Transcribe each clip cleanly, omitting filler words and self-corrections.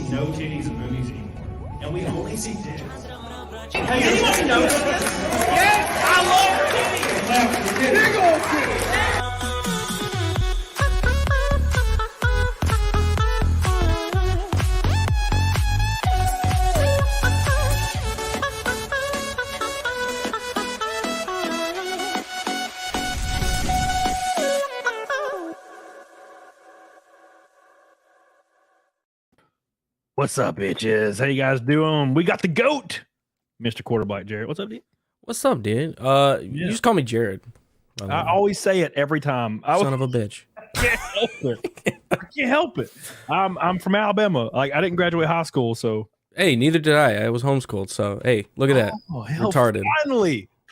see no titties in movies anymore, and we only see dicks. Hey, anyone notice this? Yes, I love titties. Big old titties. What's up, bitches? How you guys doing? We got the GOAT, Mr. Quarterback Jared. What's up, dude? What's up, dude? You just call me Jared. I always say it every time. Son of a bitch. I can't help it. I can't help it. I'm from Alabama. Like, I didn't graduate high school, so. Hey, neither did I. I was homeschooled, so hey, look at that. Oh, hell, retarded.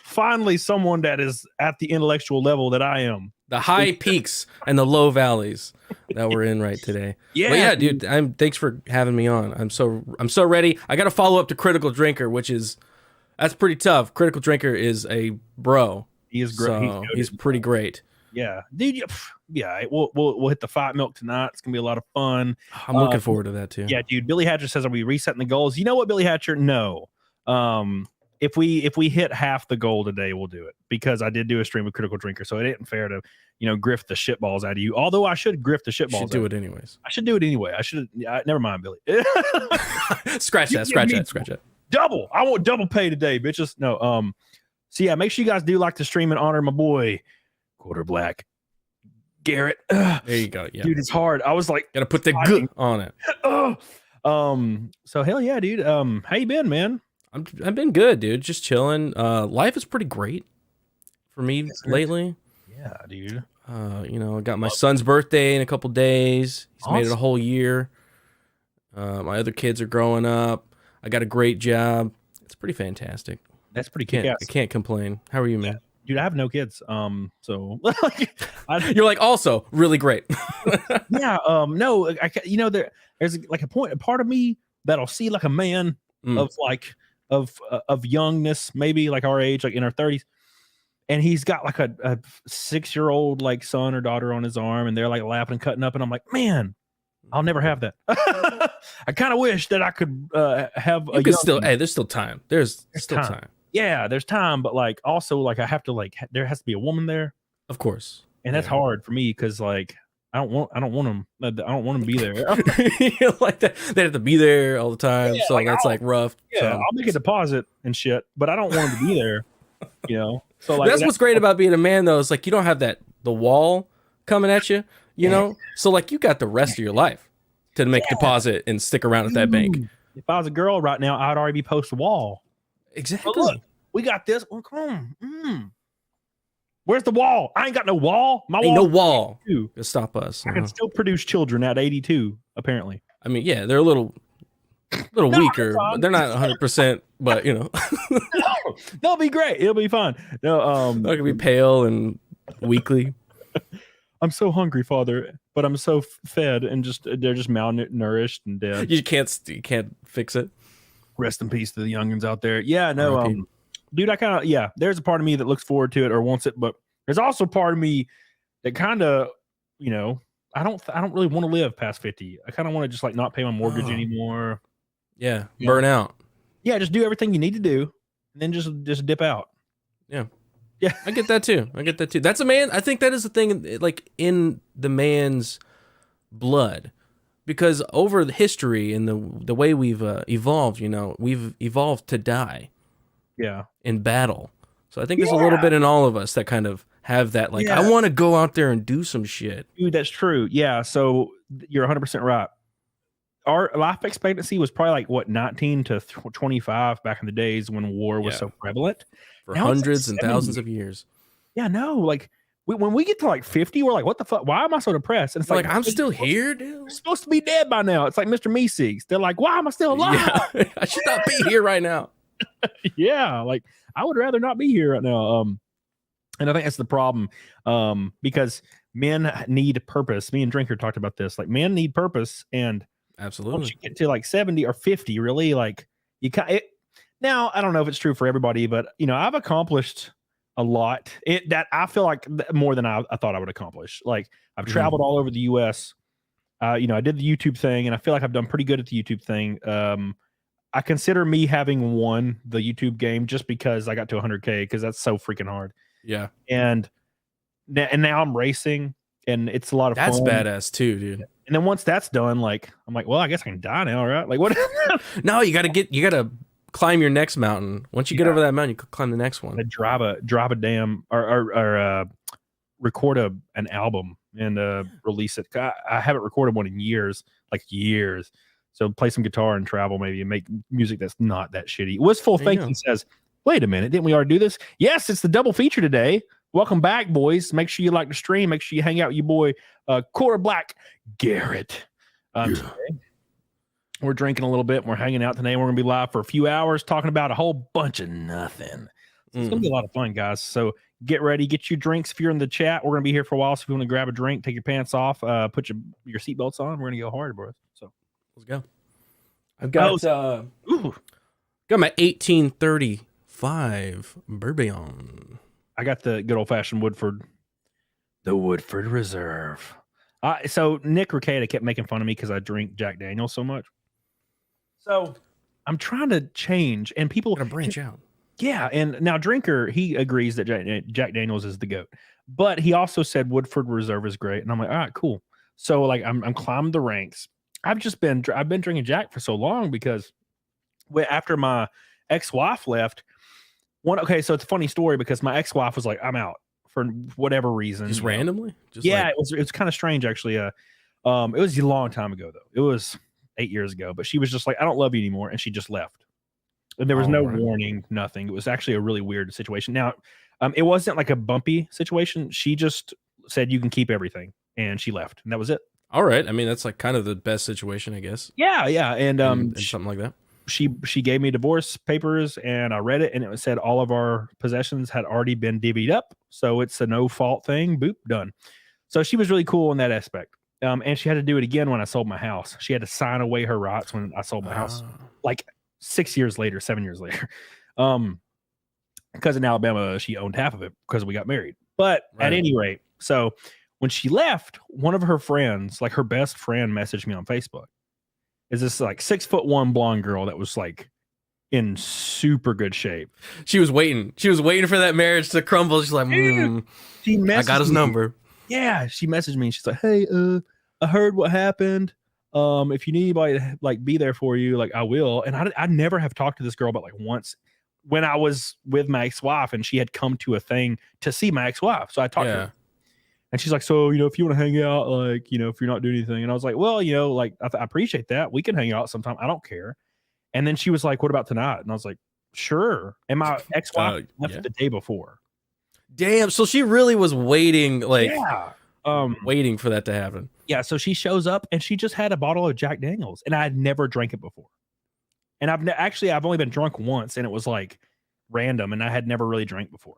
Finally, someone that is at the intellectual level that I am. The high peaks and the low valleys that we're in right today. Yeah, but yeah, dude. Thanks for having me on. I'm so ready. I got to follow up to Critical Drinker, that's pretty tough. Critical Drinker is a bro. He is great. So he's pretty great. Yeah, dude. Yeah, we'll hit the fight milk tonight. It's gonna be a lot of fun. I'm looking forward to that too. Yeah, dude. Billy Hatcher says, "Are we resetting the goals?" You know what, Billy Hatcher? No. If we hit half the goal today, we'll do it, because I did do a stream with Critical Drinker, so it ain't fair to grift the shitballs out of you. Although I should grift the shitballs. Should do it anyways. I should do it anyway. I should. Never mind, Billy. Scratch that. Double. I want double pay today, bitches. No. So yeah, make sure you guys do like the stream and honor my boy, Quarter Black Garrett. There you go. Yeah, dude, it's hard. I was like, gotta put the good on it. So hell yeah, dude. How you been, man? I've been good, dude. Just chilling. Life is pretty great for me lately. Yeah, dude. I got my son's birthday in a couple days. He's made it a whole year. My other kids are growing up. I got a great job. It's pretty fantastic. That's pretty kick-ass. I can't complain. How are you, man? Yeah. Dude, I have no kids. So you're like also really great. Yeah. No, there's like a part of me that'll see like a man of youngness, maybe like our age, like in our 30s, and he's got like a 6-year-old like son or daughter on his arm, and they're like laughing and cutting up, and I'm like, man, I'll never have that. I kind of wish that I could have. You could still. Hey, there's still time. There's still time. Yeah, there's time, but like also like I have to there has to be a woman there, of course, and that's hard for me because like I don't want them. I don't want them to be there. Like that, they have to be there all the time, so like, that's like rough. Yeah, so. I'll make a deposit and shit, but I don't want them to be there. So like that's what's great about being a man, though. Is like you don't have the wall coming at you. So like you got the rest of your life to make a deposit and stick around at that bank. If I was a girl right now, I'd already be post a wall. Exactly. Look, we got this. Oh, come on. Where's the wall? I ain't got no wall. My ain't no wall to stop us. I can still produce children at 82, apparently. I mean, yeah, they're a little weaker. They're not 100%, but they'll be great. It'll be fun. No, they're gonna be pale and weakly. I'm so hungry, Father, but I'm so fed and they're just malnourished and dead. You can't fix it. Rest in peace to the youngins out there. Yeah, no, dude, I kind of, there's a part of me that looks forward to it or wants it, but there's also a part of me that kind of, I don't really want to live past 50. I kind of want to just like not pay my mortgage anymore. Yeah, burn out. Yeah, just do everything you need to do, and then just dip out. Yeah. Yeah, I get that too. That's a man. I think that is the thing, like in the man's blood, because over the history and the way we've evolved, we've evolved to die. Yeah. In battle. So I think there's a little bit in all of us that kind of have that, like, I want to go out there and do some shit. Dude, that's true. Yeah. So you're 100% right. Our life expectancy was probably like what 19 to 25 back in the days when war was so prevalent. For now hundreds and thousands of years. Yeah, no, like when we get to like 50, we're like, what the fuck? Why am I so depressed? And it's like I'm still here, dude. We're supposed to be dead by now. It's like Mr. Meeseeks. They're like, why am I still alive? Yeah, I should not be here right now. Yeah, like I would rather not be here right now. And I think that's the problem. Because men need purpose. Me and Drinker talked about this. Like men need purpose, and absolutely once you get to like 70 or 50, really, like you can't. Now I don't know if it's true for everybody, but I've accomplished a lot. That I feel like more than I thought I would accomplish. Like I've traveled all over the U.S. I did the YouTube thing, and I feel like I've done pretty good at the YouTube thing. I consider me having won the YouTube game just because I got to 100K, because that's so freaking hard. Yeah. And now I'm racing, and it's a lot of That's fun. badass too, dude. And then once that's done, like, I'm like, well, I guess I can die now, right? Like, what? No, you gotta climb your next mountain. Once you get over that mountain, you can climb the next one. Drive a damn or record an album and release it. I haven't recorded one in years. So play some guitar and travel maybe and make music that's not that shitty. Wistful Thinking says, wait a minute, didn't we already do this? Yes, it's the double feature today. Welcome back, boys. Make sure you like the stream. Make sure you hang out with your boy Cora Black Garrett. Today. We're drinking a little bit. And we're hanging out today. We're going to be live for a few hours talking about a whole bunch of nothing. So it's going to be a lot of fun, guys. So get ready. Get your drinks. If you're in the chat, we're going to be here for a while. So if you want to grab a drink, take your pants off, put your seatbelts on. We're going to go hard, bro. So let's go. I've got got my 1835 Bourbon. I got the good old fashioned Woodford, the Woodford Reserve. So Nick Ricada kept making fun of me because I drink Jack Daniels so much. So I'm trying to change, and people gotta branch out. Yeah, and now Drinker, he agrees that Jack Daniels is the GOAT, but he also said Woodford Reserve is great, and I'm like, all right, cool. So like I'm climbing the ranks. I've been drinking Jack for so long because after my ex-wife left, so it's a funny story because my ex-wife was like, I'm out for whatever reason. Just randomly? It was kind of strange actually. It was a long time ago though. It was 8 years ago, but she was just like, I don't love you anymore, and she just left. And there was no warning, nothing. It was actually a really weird situation. Now, it wasn't like a bumpy situation. She just said, you can keep everything, and she left, and that was it. All right. I mean, that's like kind of the best situation, I guess. Yeah. And something like that. She gave me divorce papers, and I read it, and it said all of our possessions had already been divvied up. So it's a no fault thing. Boop, done. So she was really cool in that aspect. And she had to do it again when I sold my house. She had to sign away her rights when I sold my house, like 7 years later. Because in Alabama, she owned half of it because we got married. But at any rate, so when she left, one of her friends, like her best friend, messaged me on Facebook. Is this like 6'1" blonde girl that was like in super good shape? She was waiting. She was waiting for that marriage to crumble. She's like, I got his number. Yeah, she messaged me. And she's like, hey, I heard what happened. If you need anybody to like be there for you, like I will. And I never have talked to this girl but like once when I was with my ex-wife, and she had come to a thing to see my ex-wife. So I talked to her. And she's like, so, if you want to hang out, like, if you're not doing anything. And I was like, well, like, I appreciate that. We can hang out sometime. I don't care. And then she was like, what about tonight? And I was like, sure. And my ex-wife left the day before. Damn. So she really was waiting, like, waiting for that to happen. Yeah. So she shows up, and she just had a bottle of Jack Daniels, and I had never drank it before. And I've only been drunk once, and it was like random, and I had never really drank before.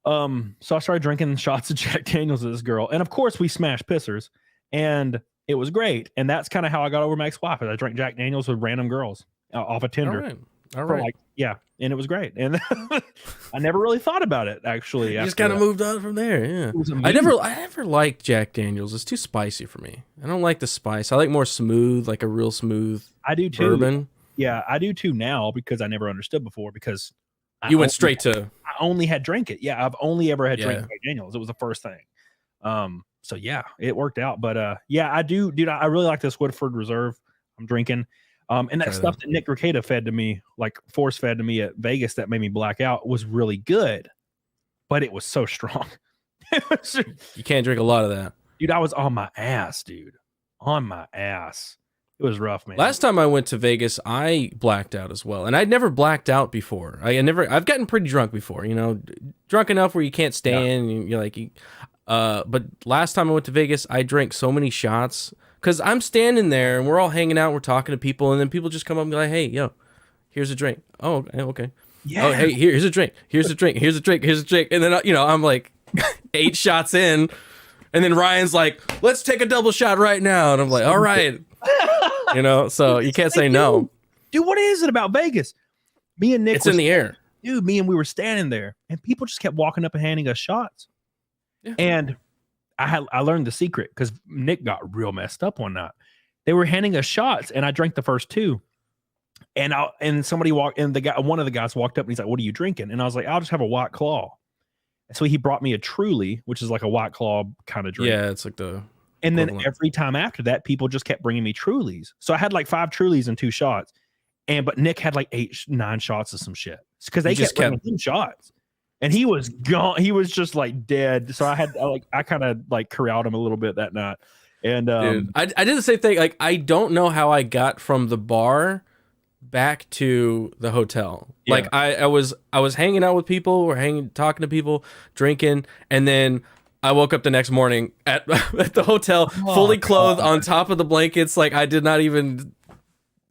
So I started drinking shots of Jack Daniels with this girl, and of course we smashed pissers, and it was great. And that's kind of how I got over my ex-wife. I drank Jack Daniels with random girls off a Tinder. All right. And it was great. And I never really thought about it actually. You just kind of moved on from there. Yeah. I never liked Jack Daniels. It's too spicy for me. I don't like the spice. I like more smooth, like a real smooth. I do too. Bourbon. Yeah, I do too now because I never understood before because. You went straight to. I only had drank it. Yeah, I've only ever had drank Jack Daniels. It was the first thing. So yeah, it worked out. But yeah, I do, dude. I really like this Woodford Reserve. I'm drinking. And that stuff that Nick Ricada fed to me, like force fed to me at Vegas, that made me black out, was really good. But it was so strong. You can't drink a lot of that, dude. I was on my ass, dude. On my ass. It was rough, man. Last time I went to Vegas, I blacked out as well, and I'd never blacked out before. I've gotten pretty drunk before, drunk enough where you can't stand. And you're like, but last time I went to Vegas, I drank so many shots because I'm standing there and we're all hanging out, we're talking to people, and then people just come up and be like, "Hey, yo, here's a drink." Oh, okay. Yeah. Oh, hey, here's a drink. Here's a drink. Here's a drink. Here's a drink. And then I'm like 8 shots in, and then Ryan's like, "Let's take a double shot right now," and I'm like, "All right." So you can't say no. Dude, what is it about Vegas? Me and Nick, it's in the air. Dude, we were standing there, and people just kept walking up and handing us shots. Yeah. And I learned the secret because Nick got real messed up one night. They were handing us shots, and I drank the first two. And somebody walked, and one of the guys walked up, and he's like, "What are you drinking?" And I was like, "I'll just have a White Claw." And so he brought me a Truly, which is like a White Claw kind of drink. Yeah, it's like the. And then every time after that, people just kept bringing me Trulies. So I had like 5 Trulies and 2 shots. But Nick had like 8-9 shots of some shit because they just kept bringing him shots. And he was gone. He was just like dead. So I kind of like corralled him a little bit that night. And dude, I did the same thing. Like, I don't know how I got from the bar back to the hotel. Yeah. Like I was hanging out with people, talking to people, drinking, and then I woke up the next morning at the hotel, fully clothed on top of the blankets. Like, I did not even.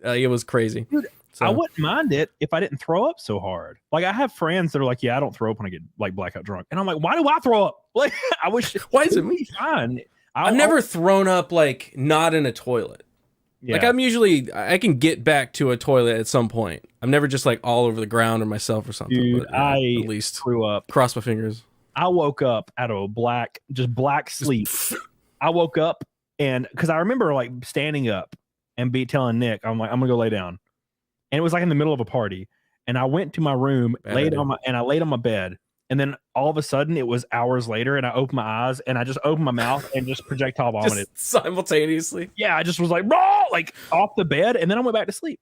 It was crazy. Dude, so. I wouldn't mind it if I didn't throw up so hard. Like, I have friends that are like, "Yeah, I don't throw up when I get like blackout drunk," and I'm like, "Why do I throw up?" Like, I wish. Why is it me? Fine. I've never thrown up like not in a toilet. Yeah. Like, I can get back to a toilet at some point. I'm never just like all over the ground or myself or something. Dude, but, I at least threw up. Cross my fingers. I woke up out of a black sleep. I woke up and because I remember like standing up and telling Nick, I'm like, I'm gonna go lay down. And it was like in the middle of a party. And I went to my room, laid on my bed. And then all of a sudden it was hours later and I opened my eyes and I just opened my mouth and just projectile vomited. Just simultaneously. Yeah, I just was like, raw, like off the bed, and then I went back to sleep.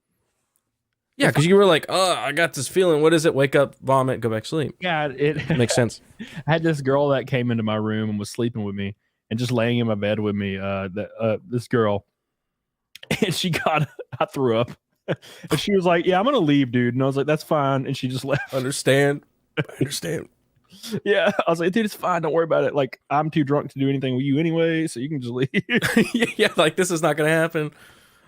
Yeah, because you were like, "Oh, I got this feeling. What is it? Wake up, vomit, go back to sleep." Yeah, it makes sense. I had this girl that came into my room and was sleeping with me and just laying in my bed with me. This girl, and I threw up, and she was like, "Yeah, I'm gonna leave, dude." And I was like, "That's fine," and she just left. I understand. Yeah, I was like, "Dude, it's fine. Don't worry about it. Like, I'm too drunk to do anything with you anyway, so you can just leave." Yeah, like this is not gonna happen.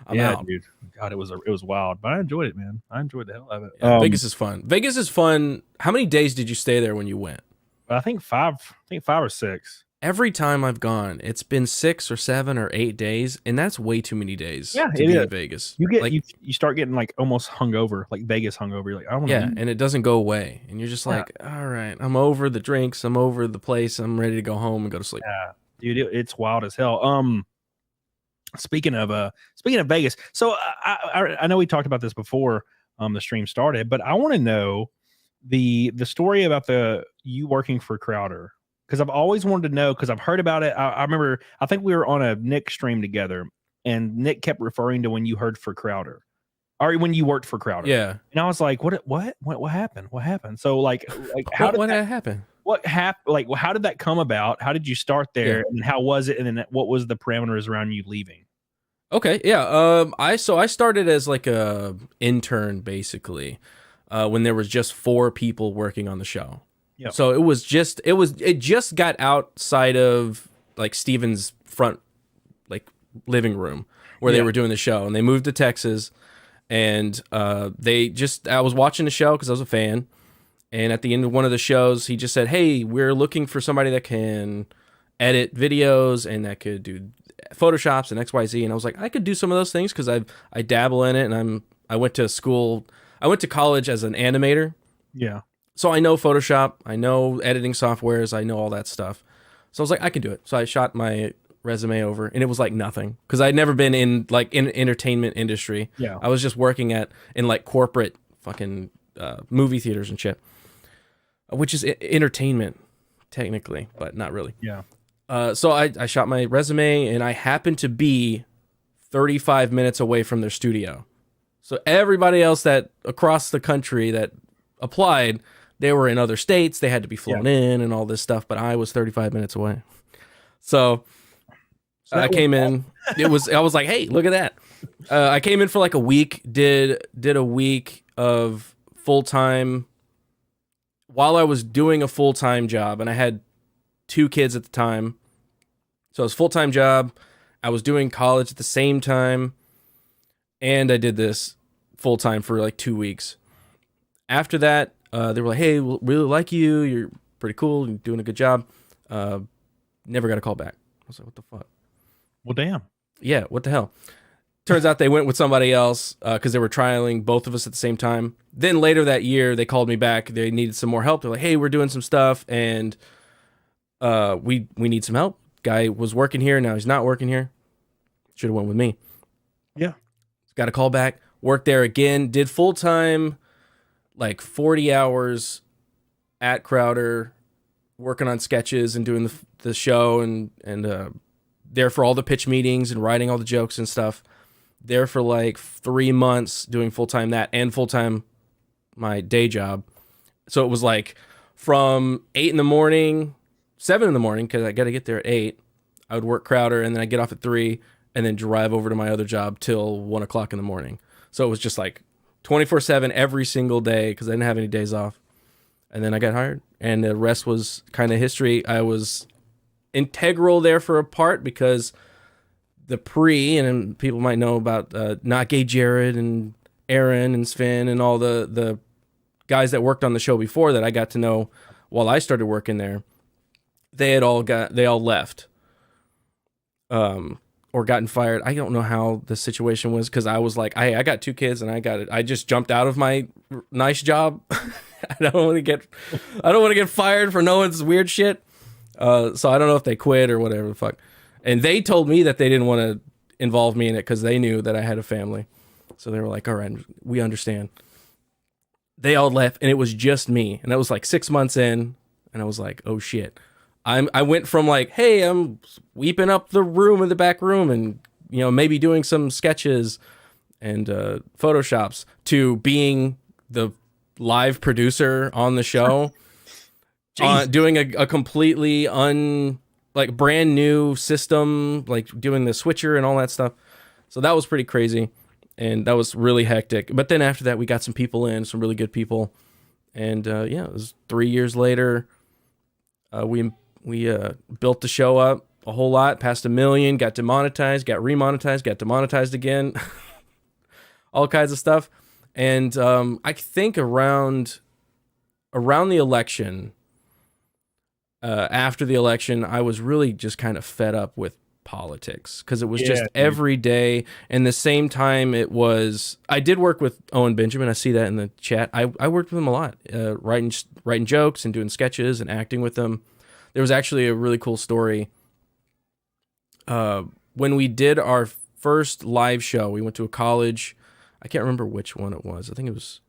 I'm out. Dude. God, it was wild, but I enjoyed it, man. I enjoyed the hell out of it. Yeah, Vegas is fun. Vegas is fun. How many days did you stay there when you went? I think 5 or 6. Every time I've gone, it's been 6 or 7 or 8 days, and that's way too many days to be in Vegas. You get you start getting like almost hungover, like Vegas hungover. You're like, I don't want to. Yeah, and it doesn't go away, and you're just like, all right, I'm over the drinks, I'm over the place, I'm ready to go home and go to sleep. Yeah, dude, it's wild as hell. Speaking of Vegas, so I know we talked about this before the stream started, but I want to know the story about you working for Crowder. Because I've always wanted to know, because I've heard about it. I remember, I think we were on a Nick stream together, and Nick kept referring to when you heard for Crowder, or when you worked for Crowder. Yeah, and I was like, what happened? What happened? So like how did that happen? What happened? Like, how did that come about? How did you start there, and how was it? And then what was the parameters around you leaving? Okay, yeah. I started as like a intern basically, when there was just 4 people working on the show. Yep. So it just got outside of like Steven's front like living room where they were doing the show, and they moved to Texas, and I was watching the show because I was a fan, and at the end of one of the shows he just said, "Hey, we're looking for somebody that can edit videos and that could do Photoshops and XYZ," and I was like, I could do some of those things because I dabble in it, and I went to college as an animator. Yeah. So I know Photoshop, I know editing softwares, I know all that stuff. So I was like, I can do it. So I shot my resume over, and it was like nothing because I'd never been in entertainment industry. Yeah, I was just working in like corporate fucking movie theaters and shit, which is entertainment technically, but not really. Yeah. So I shot my resume, and I happened to be 35 minutes away from their studio. So everybody else that across the country that applied, they were in other states, they had to be flown in and all this stuff, but I was 35 minutes away. So I came in. I was like, hey, look at that. I came in for like a week, did a week of full-time while I was doing a full-time job, and I had 2 kids at the time. So it was a full-time job. I was doing college at the same time, and I did this full-time for like 2 weeks. After that, they were like, hey, we really like you. You're pretty cool. You're doing a good job. Never got a call back. I was like, what the fuck? Well, damn. Yeah, what the hell? Turns out they went with somebody else because they were trialing both of us at the same time. Then later that year, they called me back. They needed some more help. They're like, hey, we're doing some stuff, and we need some help. Guy was working here, now he's not working here. Should have went with me. Yeah. Got a call back, worked there again, did full-time, like 40 hours at Crowder, working on sketches and doing the show and there for all the pitch meetings and writing all the jokes and stuff. There for like 3 months doing full-time that and full-time my day job. So it was like from 8 in the morning, 7 in the morning, because I got to get there at 8. I would work Crowder and then I'd get off at 3 and then drive over to my other job till 1 o'clock in the morning. So it was just like 24/7 every single day because I didn't have any days off. And then I got hired and the rest was kind of history. I was integral there for a part because the and people might know about Not Gay Jared and Aaron and Sven and all the guys that worked on the show before that I got to know while I started working there. They all left or gotten fired. I don't know how the situation was because I was like, I got 2 kids and I just jumped out of my nice job. I don't want to get fired for knowing this weird shit. So I don't know if they quit or whatever the fuck. And they told me that they didn't want to involve me in it because they knew that I had a family. So they were like, all right, we understand. They all left and it was just me. And that was like 6 months in and I was like, oh shit. I went from like, hey, I'm sweeping up the room in the back room and, you know, maybe doing some sketches and photoshops to being the live producer on the show, doing a completely brand new system, like doing the switcher and all that stuff. So that was pretty crazy. And that was really hectic. But then after that, we got some people in, some really good people. And it was 3 years later. We built the show up a whole lot, passed 1 million, got demonetized, got remonetized, got demonetized again, all kinds of stuff. And I think around the election, after the election, I was really just kind of fed up with politics because it was just every day. And the same time I did work with Owen Benjamin. I see that in the chat. I worked with him a lot, writing jokes and doing sketches and acting with them. There was actually a really cool story. When we did our first live show, we went to a college. I can't remember which one it was. I think it was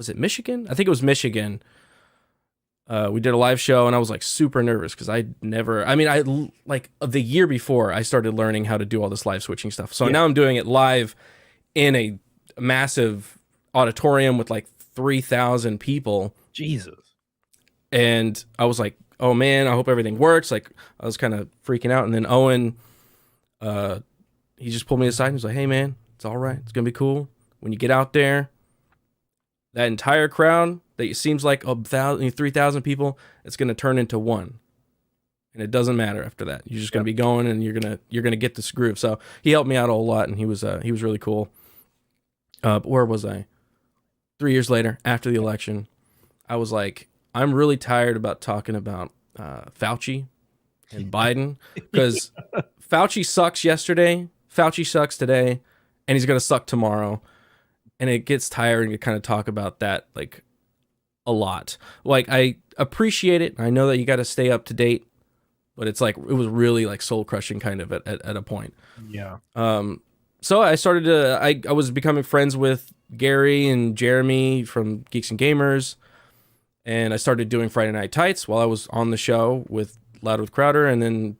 it Michigan? I think it was Michigan. We did a live show and I was like super nervous because the year before I started learning how to do all this live switching stuff. So now I'm doing it live in a massive auditorium with like 3,000 people. Jesus. And I was like, oh man, I hope everything works. Like I was kind of freaking out. And then Owen, he just pulled me aside and was like, hey man, it's all right. It's going to be cool. When you get out there, that entire crowd that seems like 3,000 people, it's going to turn into one. And it doesn't matter after that. You're just going to be going and you're going to get this groove. So he helped me out a whole lot and he was really cool. But where was I? 3 years later, after the election, I was like, I'm really tired about talking about Fauci and Biden because Fauci sucks yesterday, Fauci sucks today, and he's going to suck tomorrow. And it gets tiring to kind of talk about that like a lot. Like I appreciate it. I know that you got to stay up to date, but it's like, it was really like soul crushing kind of at a point. Yeah. So I started I was becoming friends with Gary and Jeremy from Geeks and Gamers. And I started doing Friday Night Tights while I was on the show with Loud with Crowder. And then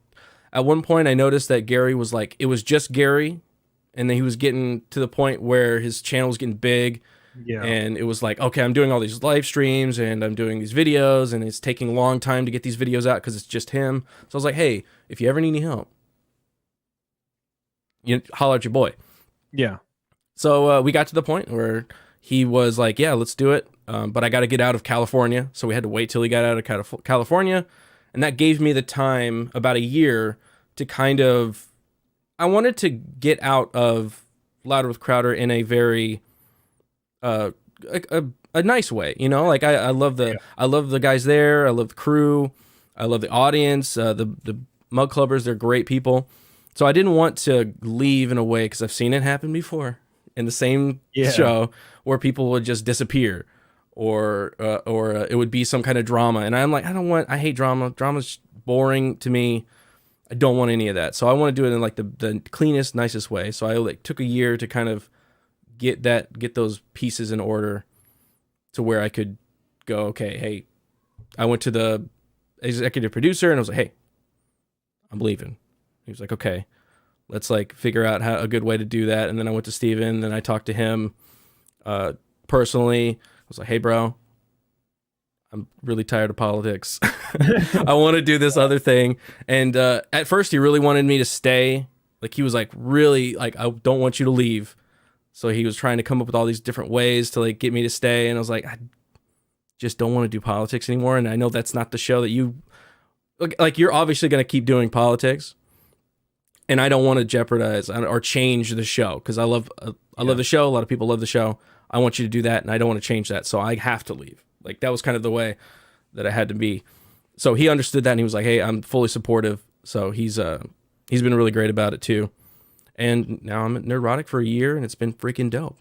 at one point I noticed that Gary was like, it was just Gary. And then he was getting to the point where his channel was getting big. Yeah. And it was like, okay, I'm doing all these live streams and I'm doing these videos and it's taking a long time to get these videos out because it's just him. So I was like, hey, if you ever need any help, you holler at your boy. Yeah. So we got to the point where he was like, yeah, let's do it. But I got to get out of California. So we had to wait till he got out of California. And that gave me the time, about a year, to kind of, I wanted to get out of Louder with Crowder in a very, a nice way, you know? Like I love the guys there. I love the crew. I love the audience. The Mug Clubbers, they're great people. So I didn't want to leave in a way, because I've seen it happen before in the same show where people would just disappear or it would be some kind of drama. And I'm like, I hate drama. Drama's boring to me. I don't want any of that. So I want to do it in like the cleanest, nicest way. So I like took a year to kind of get those pieces in order to where I could go, okay, hey, I went to the executive producer and I was like, hey, I'm leaving. He was like, okay, let's like figure out a good way to do that. And then I went to Steven, then I talked to him personally. I was like, hey, bro, I'm really tired of politics. I want to do this other thing. And at first he really wanted me to stay. Like he was like, really, like, I don't want you to leave. So he was trying to come up with all these different ways to like get me to stay. And I was like, I just don't want to do politics anymore. And I know that's not the show that you like. You're obviously going to keep doing politics. And I don't want to jeopardize or change the show because I love the show. A lot of people love the show. I want you to do that. And I don't want to change that. So I have to leave. Like that was kind of the way that I had to be. So he understood that and he was like, hey, I'm fully supportive. So he's been really great about it too. And now I'm at Neurotic for a year and it's been freaking dope.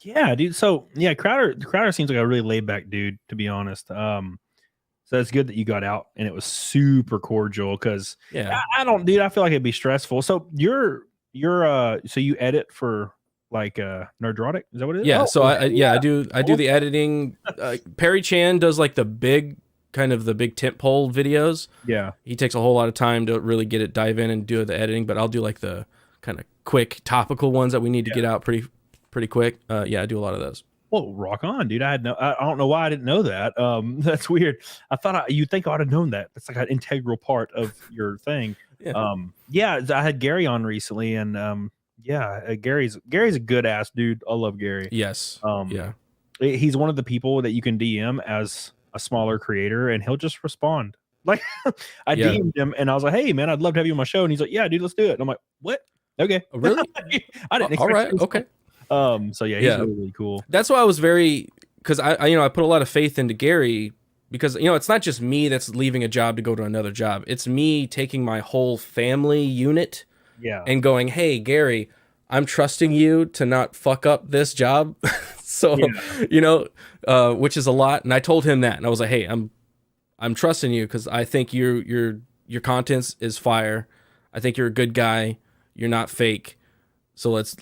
Yeah, dude. So yeah, Crowder seems like a really laid back dude, to be honest. So it's good that you got out and it was super cordial because I don't, dude, I feel like it'd be stressful. So so you edit for like Nerdrotic? Is that what it is? Yeah. So I do the editing. Perry Chan does like the big tentpole videos. Yeah. He takes a whole lot of time to really dive in and do the editing, but I'll do like the kind of quick topical ones that we need to get out pretty quick. I do a lot of those. Well, rock on, dude. I don't know why I didn't know that. That's weird. I thought you'd think I would have known that. It's like an integral part of your thing. Yeah. I had Gary on recently, and Gary's a good ass dude. I love Gary. Yes. He's one of the people that you can DM as a smaller creator, and he'll just respond. Like I DM'd him, and I was like, "Hey, man, I'd love to have you on my show." And he's like, "Yeah, dude, let's do it." And I'm like, "What? Okay, really? I didn't expect all right, this. Okay." So he's really cool. That's why I was because I put a lot of faith into Gary because it's not just me that's leaving a job to go to another job. It's me taking my whole family unit and going, hey, Gary, I'm trusting you to not fuck up this job. So, which is a lot. And I told him that, and I was like, hey, I'm trusting you because I think your content is fire. I think you're a good guy. You're not fake. So let's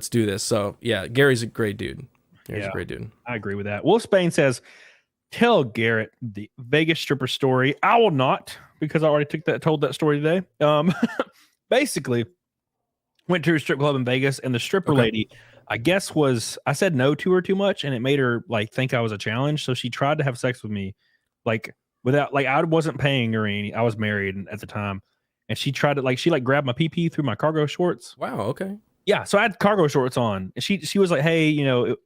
do this. So yeah, Gary's a great dude. Gary's a great dude. I agree with that. Wolf Spain says, tell Garrett the Vegas stripper story. I will not, because I already told that story today. Basically went to a strip club in Vegas, and the stripper lady, I guess I said no to her too much, and it made her like think I was a challenge. So she tried to have sex with me, like without, like I wasn't paying her any. I was married at the time, and she tried to she grabbed my pee through my cargo shorts. Wow. Okay. Yeah, so I had cargo shorts on, and she was like, "Hey,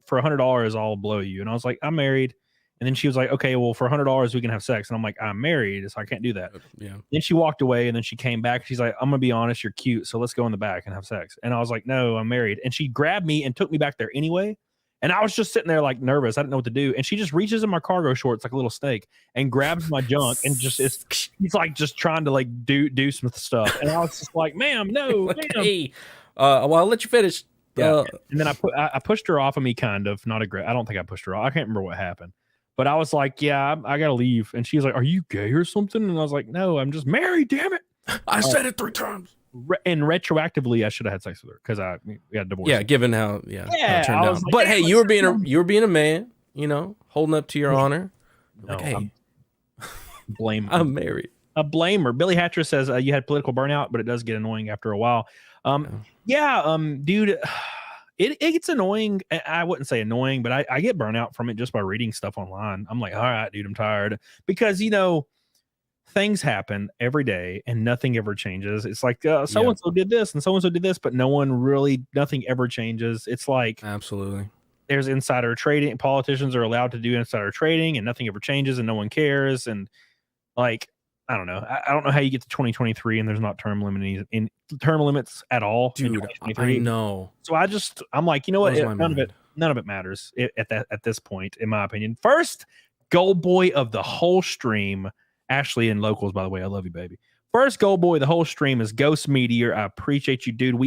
for $100, I'll blow you." And I was like, "I'm married." And then she was like, "Okay, well, for $100, we can have sex." And I'm like, "I'm married, so I can't do that." Yeah. Then she walked away, and then she came back. She's like, "I'm gonna be honest, you're cute, so let's go in the back and have sex." And I was like, "No, I'm married." And she grabbed me and took me back there anyway. And I was just sitting there like nervous. I didn't know what to do. And she just reaches in my cargo shorts like a little snake and grabs my junk and he's like just trying to like do some stuff. And I was just like, "Ma'am, no, ma'am." Hey, well, I'll let you finish. Yeah. And then I pushed her off of me, kind of. Not I don't think I pushed her off. I can't remember what happened. But I was like, "Yeah, I gotta leave." And she was like, "Are you gay or something?" And I was like, "No, I'm just married, damn it." I said it 3 times. And retroactively, I should have had sex with her because we got divorced. Yeah, given how how it turned out. Like, but hey, you were being a man, holding up to your honor. No, like, hey, blame. I'm married. A blamer. Billy Hatcher says you had political burnout, but it does get annoying after a while. Dude, it gets annoying. I wouldn't say annoying, but I get burnout from it just by reading stuff online. I'm like, all right, dude, I'm tired because things happen every day and nothing ever changes. It's like so-and-so did this and so-and-so did this, but nothing ever changes. It's like absolutely there's insider trading. Politicians are allowed to do insider trading and nothing ever changes and no one cares. And like, I don't know. I don't know how you get to 2023 and there's not term limits at all. Dude, I know. So I'm like, you know what? None of it matters at this point, in my opinion. First gold boy of the whole stream, Ashley and locals, by the way, I love you, baby. First gold boy of the whole stream is Ghost Meteor. I appreciate you, dude.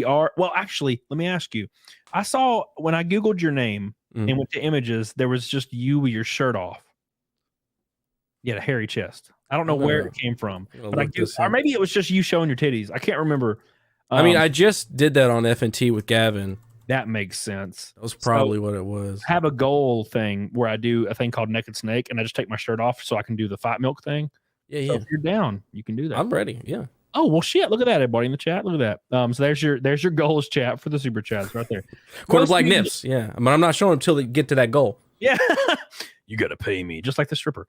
Actually, let me ask you. I saw when I Googled your name, and went to images. There was just you with your shirt off. You had a hairy chest. I don't know where it came from, but I do, or maybe it was just you showing your titties. I can't remember. I mean, I just did that on F&T with Gavin. That makes sense. That was probably what it was. I have a goal thing where I do a thing called Naked Snake, and I just take my shirt off so I can do the fight milk thing. Yeah, so if you're down, you can do that. I'm ready. Yeah. Oh well, shit! Look at that, everybody in the chat. Look at that. So there's your goals chat for the super chats right there. Quarter black nips. Yeah, but I'm not showing them until they get to that goal. Yeah. You got to pay me, just like the stripper.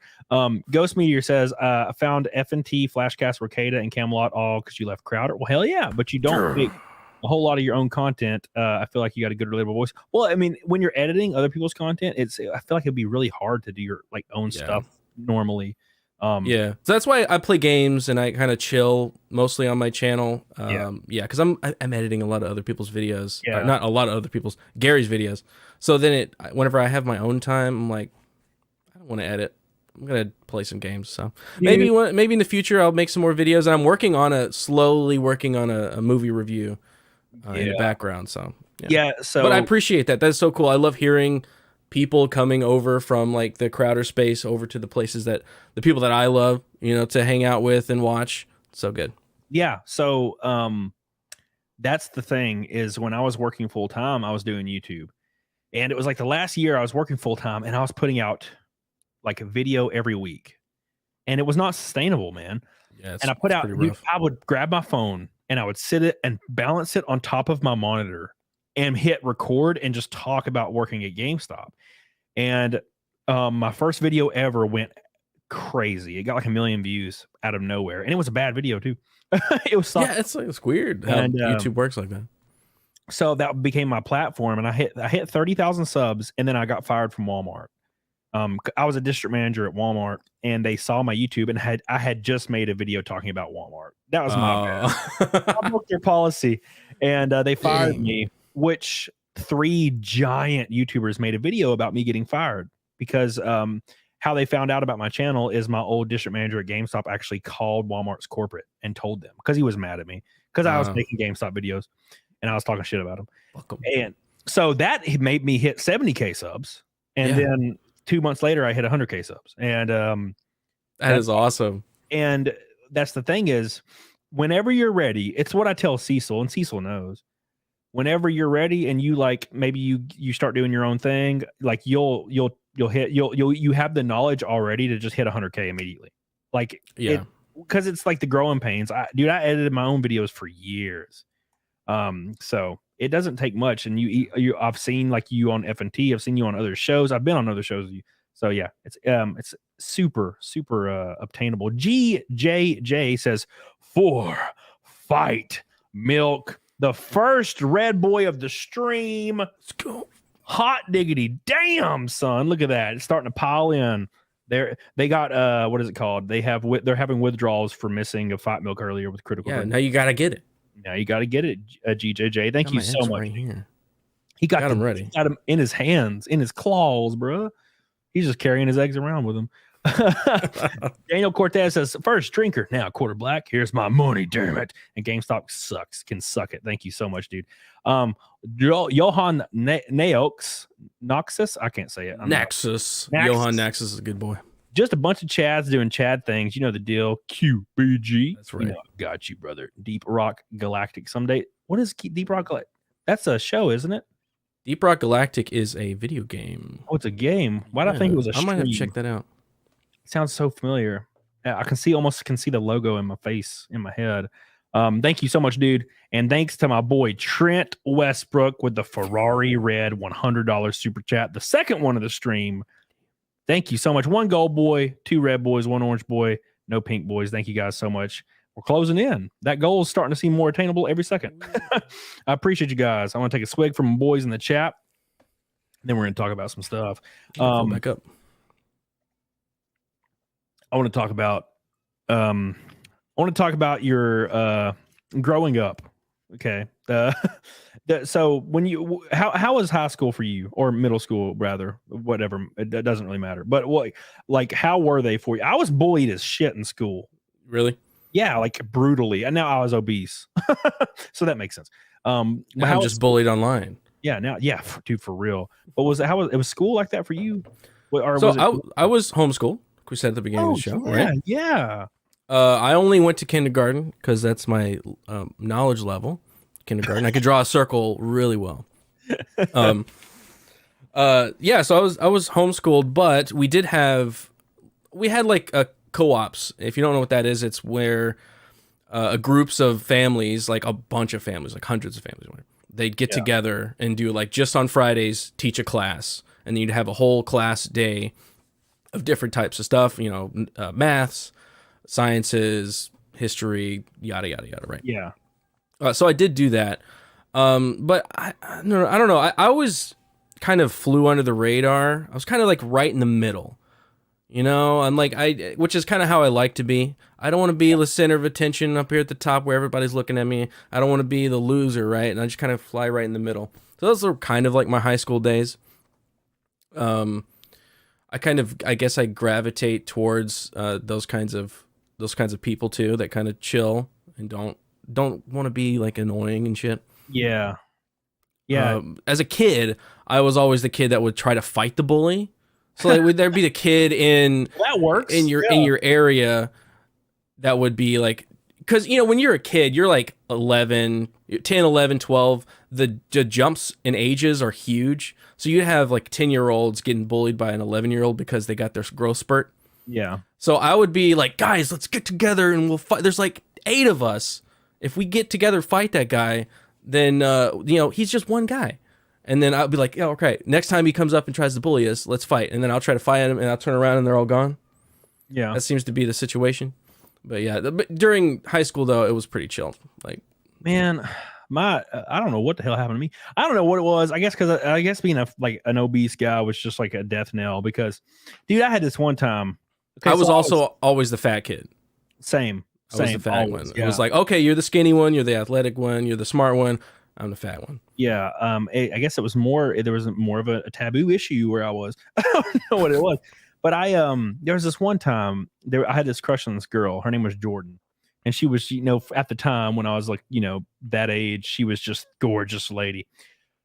Ghost Meteor says, I found F&T, Flashcast, Ricada, and Camelot all because you left Crowder. Well, hell yeah, but you don't make a whole lot of your own content. I feel like you got a good, relatable voice. Well, I mean, when you're editing other people's content, I feel like it'd be really hard to do your own stuff normally. So that's why I play games and I kind of chill mostly on my channel. Because I'm editing a lot of other people's videos. Not a lot of other people's, Gary's videos. So then whenever I have my own time, I'm like, I don't want to edit. I'm gonna play some games. So maybe in the future I'll make some more videos. And I'm slowly working on a movie review in the background. So but I appreciate that. That's so cool. I love hearing people coming over from like the Crowder space over to the places that the people that I love, to hang out with and watch. So good. Yeah. So that's the thing is when I was working full time, I was doing YouTube. And it was like the last year I was working full time and I was putting out like a video every week. And it was not sustainable, man. Yeah, and I put out, I would grab my phone and I would sit it and balance it on top of my monitor and hit record and just talk about working at GameStop. And my first video ever went crazy. It got like 1 million views out of nowhere. And it was a bad video too. It was yeah, it's weird how YouTube works like that. So that became my platform, and I hit 30,000 subs, and then I got fired from Walmart. I was a district manager at Walmart, and they saw my YouTube, and I had just made a video talking about Walmart. That was my bad. I broke their policy, and they fired me. Which 3 giant YouTubers made a video about me getting fired because how they found out about my channel is my old district manager at GameStop actually called Walmart's corporate and told them because he was mad at me because I was making GameStop videos. And I was talking shit about him. And so that made me hit 70K subs. And then 2 months later, I hit 100K subs. And that is awesome. And that's the thing is, whenever you're ready, it's what I tell Cecil, and Cecil knows. Whenever you're ready and you maybe you start doing your own thing, like you have the knowledge already to just hit 100K immediately. Like, because it's like the growing pains. I edited my own videos for years. So it doesn't take much, and I've seen like you on F&T, I've seen you on other shows, I've been on other shows with you. So yeah, it's super obtainable. GJJ says fight milk, the first red boy of the stream. Let's go. Hot diggity damn, son, look at that, it's starting to pile in. They got what is it called, they're having withdrawals for missing a fight milk earlier with critical. Now you gotta get it. Now you got to get it, GJJ. Thank you so much. Right here. He got him ready. Got him in his hands, in his claws, bro. He's just carrying his eggs around with him. Daniel Cortez says, first drinker, now quarter black. Here's my money, damn it. And GameStop can suck it. Thank you so much, dude. Johan Noxus, I can't say it. Naxus. Johan Naxus is a good boy. Just a bunch of Chads doing Chad things. You know the deal. QBG. That's right. Got you, brother. Deep Rock Galactic. Someday. What is Deep Rock Galactic? That's a show, isn't it? Deep Rock Galactic is a video game. Oh, it's a game. Why did I think it was a stream? I might have to check that out. It sounds so familiar. I can see the logo in my face, in my head. Thank you so much, dude. And thanks to my boy Trent Westbrook with the Ferrari Red $100 super chat. The second one of the stream. Thank you so much. 1 gold boy, 2 red boys, 1 orange boy, no pink boys. Thank you guys so much. We're closing in. That goal is starting to seem more attainable every second. I appreciate you guys. I want to take a swig from boys in the chat. Then we're going to talk about some stuff. Back up. I want to talk about your growing up. Okay. So when how was high school for you, or middle school rather, whatever, it doesn't really matter, but how were they for you? I was bullied as shit in school. Really? Yeah, like brutally. And now I was obese. So that makes sense. I'm just bullied online. Yeah, now, yeah, dude, for real. But was it, how was it, was school like that for you? Or So was it? I was homeschooled. We said at the beginning of the show, yeah, right? yeah. I only went to kindergarten because that's my knowledge level. Kindergarten, I could draw a circle really well. Yeah. So I was homeschooled, but we had like co-ops. If you don't know what that is, it's where groups of families, like a bunch of families, like hundreds of families, they'd get together and do like just on Fridays teach a class, and then you'd have a whole class day of different types of stuff. You know, maths, sciences, history, yada yada yada. Right. Yeah. So I did do that, but I don't know. I always kind of flew under the radar. I was kind of like right in the middle, you know. I'm like which is kind of how I like to be. I don't want to be the center of attention up here at the top where everybody's looking at me. I don't want to be the loser, right? And I just kind of fly right in the middle. So those are kind of like my high school days. I guess I gravitate towards those kinds of people too, that kind of chill and don't want to be like annoying and shit. Yeah. Yeah. As a kid, I was always the kid that would try to fight the bully. So like, there'd be the kid that works in your area that would be like, because you know when you're a kid, you're like 10, 11, 12. The jumps in ages are huge. So you'd have like 10-year-olds getting bullied by an 11-year-old because they got their growth spurt. Yeah. So I would be like, guys, let's get together and we'll fight. There's like 8 of us. If we get together, fight that guy, then you know, he's just one guy. And then I'll be like, yeah, okay. Next time he comes up and tries to bully us, let's fight. And then I'll try to fight him, and I'll turn around and they're all gone. Yeah, that seems to be the situation. But yeah, during high school though, it was pretty chill. Like, man, I don't know what the hell happened to me. I don't know what it was. I guess because I guess being an obese guy was just like a death knell. Because, dude, I had this one time. Okay, I was always the fat kid. Same. I was the fat one. Yeah. It was like, okay, you're the skinny one, you're the athletic one, you're the smart one. I'm the fat one. Yeah. I guess it was more. There was more of a taboo issue where I was. I don't know what it was, but there was this one time I had this crush on this girl. Her name was Jordan, and she was, you know, at the time when I was like, you know, that age, she was just gorgeous lady,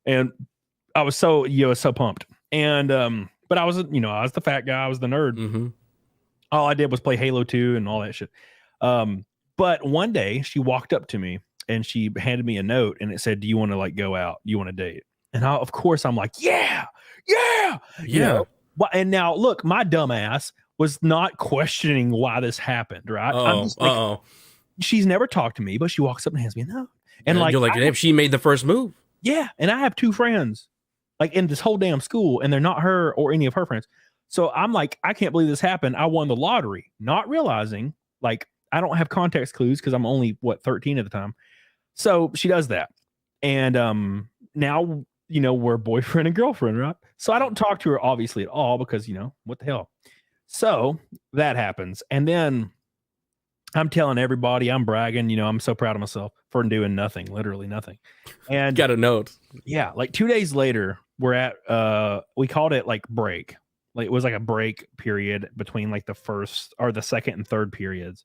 and I was so pumped. And but I was, you know, I was the fat guy. I was the nerd. Mm-hmm. All I did was play Halo 2 and all that shit. But one day she walked up to me and she handed me a note, and it said, "Do you want to like go out? Do you want to date?" And of course I'm like, yeah. You know? And now look, my dumb ass was not questioning why this happened. Right? I'm just like, she's never talked to me, but she walks up and hands me a note. And like, you're like, damn, she made the first move. Yeah. And I have 2 friends like in this whole damn school, and they're not her or any of her friends. So I'm like, I can't believe this happened. I won the lottery, not realizing like I don't have context clues because I'm only 13 at the time. So she does that. And now, you know, we're boyfriend and girlfriend, right? So I don't talk to her obviously at all because, you know, what the hell? So that happens. And then I'm telling everybody, I'm bragging, you know, I'm so proud of myself for doing nothing, literally nothing. And got a note. Yeah. Like 2 days later, we're at, we called it like break. Like it was like a break period between like the first or the second and third periods.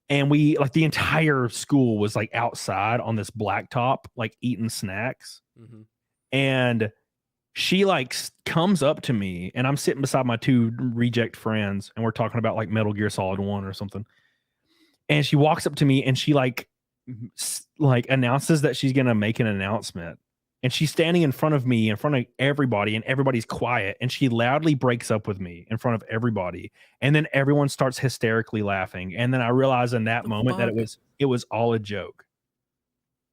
And we like the entire school was like outside on this blacktop, like eating snacks. Mm-hmm. And she like comes up to me, and I'm sitting beside my 2 reject friends, and we're talking about like Metal Gear Solid 1 or something. And she walks up to me and she like announces that she's going to make an announcement. And she's standing in front of me, in front of everybody, and everybody's quiet. And she loudly breaks up with me in front of everybody. And then everyone starts hysterically laughing. And then I realized in that moment that it was all a joke.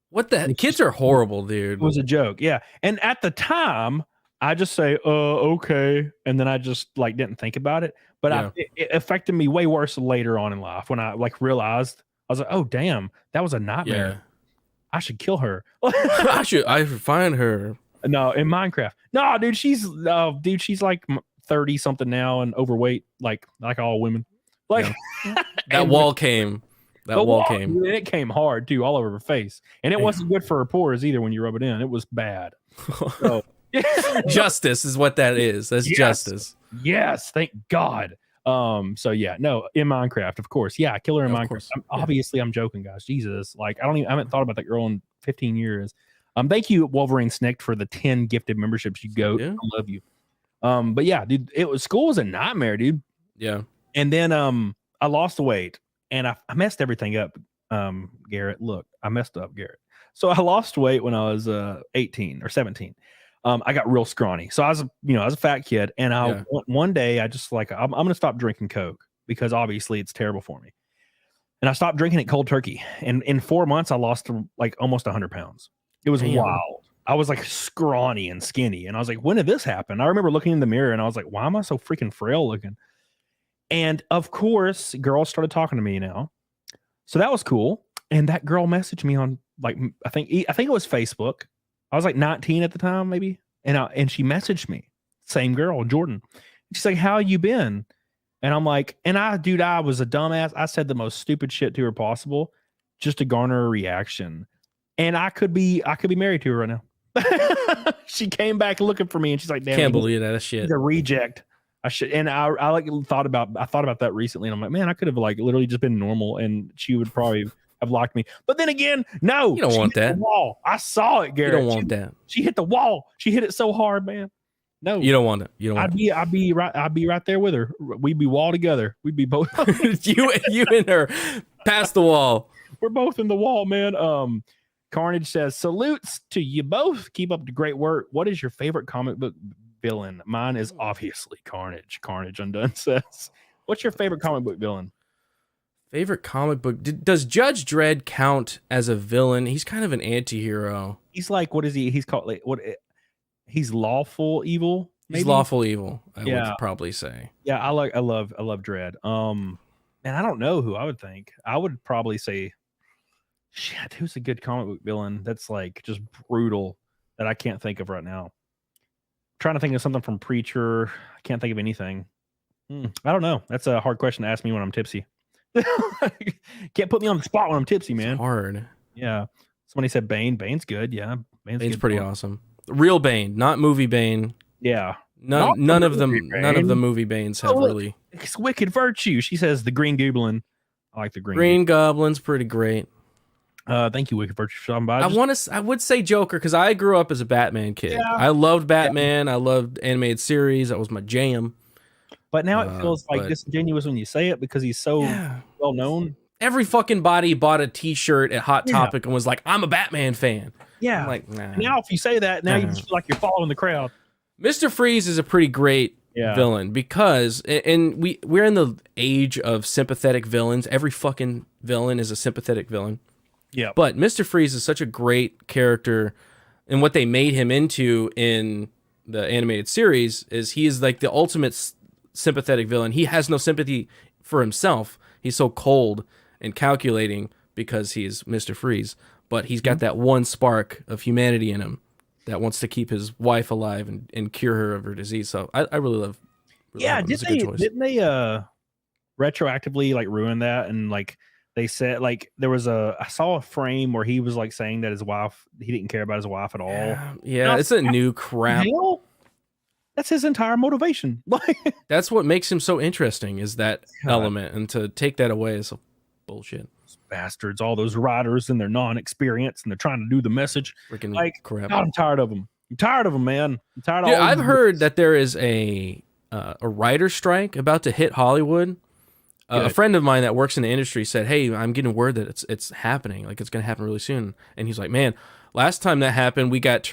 What the kids are horrible, dude. It was a joke. Yeah. And at the time, I just say, okay. And then I just like didn't think about it. But it affected me way worse later on in life when I like realized, I was like, oh, damn, that was a nightmare. Yeah. I should kill her. I should find her. No, in Minecraft. No, dude, she's like 30 something now and overweight, like all women. Like that wall came. That wall came. And it came hard too, all over her face. And it wasn't good for her pores either when you rub it in. It was bad. So, justice is what that is. That's justice. Yes, thank God. So yeah, no, in Minecraft, of course. Yeah, killer in Minecraft. Obviously, I'm joking, guys. Jesus, like I haven't thought about that girl in 15 years. Thank you, Wolverine Snicked, for the 10 gifted memberships. You go, Yeah. I love you. But yeah, dude, school was a nightmare, dude. Yeah. And then I lost the weight and I messed everything up. Garrett, look, I messed up, Garrett. So I lost weight when I was 18 or 17. I got real scrawny. So I was a fat kid, and one day I just like I'm gonna stop drinking Coke because obviously it's terrible for me. And I stopped drinking it cold turkey. And in 4 months, I lost like almost 100 pounds. It was wild. I was like scrawny and skinny. And I was like, when did this happen? I remember looking in the mirror and I was like, why am I so freaking frail looking? And of course, girls started talking to me now. So that was cool. And that girl messaged me on like, I think it was Facebook. I was like 19 at the time, maybe. And she messaged me, same girl, Jordan. She's like, how you been? And I'm like, I was a dumbass. I said the most stupid shit to her possible just to garner a reaction. And I could be married to her right now. She came back looking for me and she's like, damn, can't believe that shit. He's a reject. I should, and I like thought about that recently, and I'm like, man, I could have like literally just been normal, and she would probably have liked me. But then again, no, you don't want that. Wall. I saw it, Garrett. You don't want that. She hit the wall. She hit it so hard, man. No, you don't want it. You don't. I'd be right there with her. We'd be wall together. We'd be both. you and her past the wall. We're both in the wall, man. Carnage says, salutes to you both. Keep up the great work. What is your favorite comic book villain? Mine is obviously Carnage. Carnage Undone says, what's your favorite comic book villain? Favorite comic book? Does Judge Dredd count as a villain? He's kind of an anti-hero. He's like, what is he? He's called like what? He's lawful evil. Maybe? He's lawful evil. I would probably say. Yeah, I love Dredd. Man, I don't know who I would think. I would probably say, shit, who's a good comic book villain that's like just brutal that I can't think of right now. Trying to think of something from Preacher. I can't think of anything. I don't know. That's a hard question to ask me when I'm tipsy. Can't put me on the spot when I'm tipsy, man. It's hard. Yeah. Somebody said Bane. Bane's good. Yeah. Bane's pretty awesome. Real Bane, not movie Bane. Yeah. None of the movie Banes have really. It's Wicked Virtue. She says the Green Goblin. I like the Green Goblin's pretty great. Thank you, Wicked Virtue. I would say Joker because I grew up as a Batman kid. Yeah. I loved Batman. I loved animated series. That was my jam. But now it feels like disingenuous when you say it because he's so well known. Every fucking body bought a T-shirt at Hot Topic and was like, "I'm a Batman fan." Yeah. I'm like, nah. Now if you say that, now you just feel like you're following the crowd. Mr. Freeze is a pretty great villain because, and we're in the age of sympathetic villains. Every fucking villain is a sympathetic villain. Yeah. But Mr. Freeze is such a great character, and what they made him into in the animated series is he is like the ultimate sympathetic villain. He has no sympathy for himself. He's so cold and calculating because he's Mr. Freeze, but he's got that one spark of humanity in him that wants to keep his wife alive and cure her of her disease. So I really love. Didn't they retroactively like ruin that and like. They said like I saw a frame where he was like saying that his wife, he didn't care about his wife at all. Yeah, it's a new crap. That's his entire motivation. That's what makes him so interesting is that element, and to take that away is bullshit. Those bastards, all those writers and their non-experience, and they're trying to do the message. Freaking like crap. God, I'm tired of them. I'm tired of them, man. I'm tired of all I've heard that there is a writer's strike about to hit Hollywood. A friend of mine that works in the industry said, "Hey, I'm getting word that it's happening. Like it's going to happen really soon." And he's like, "Man, last time that happened, we got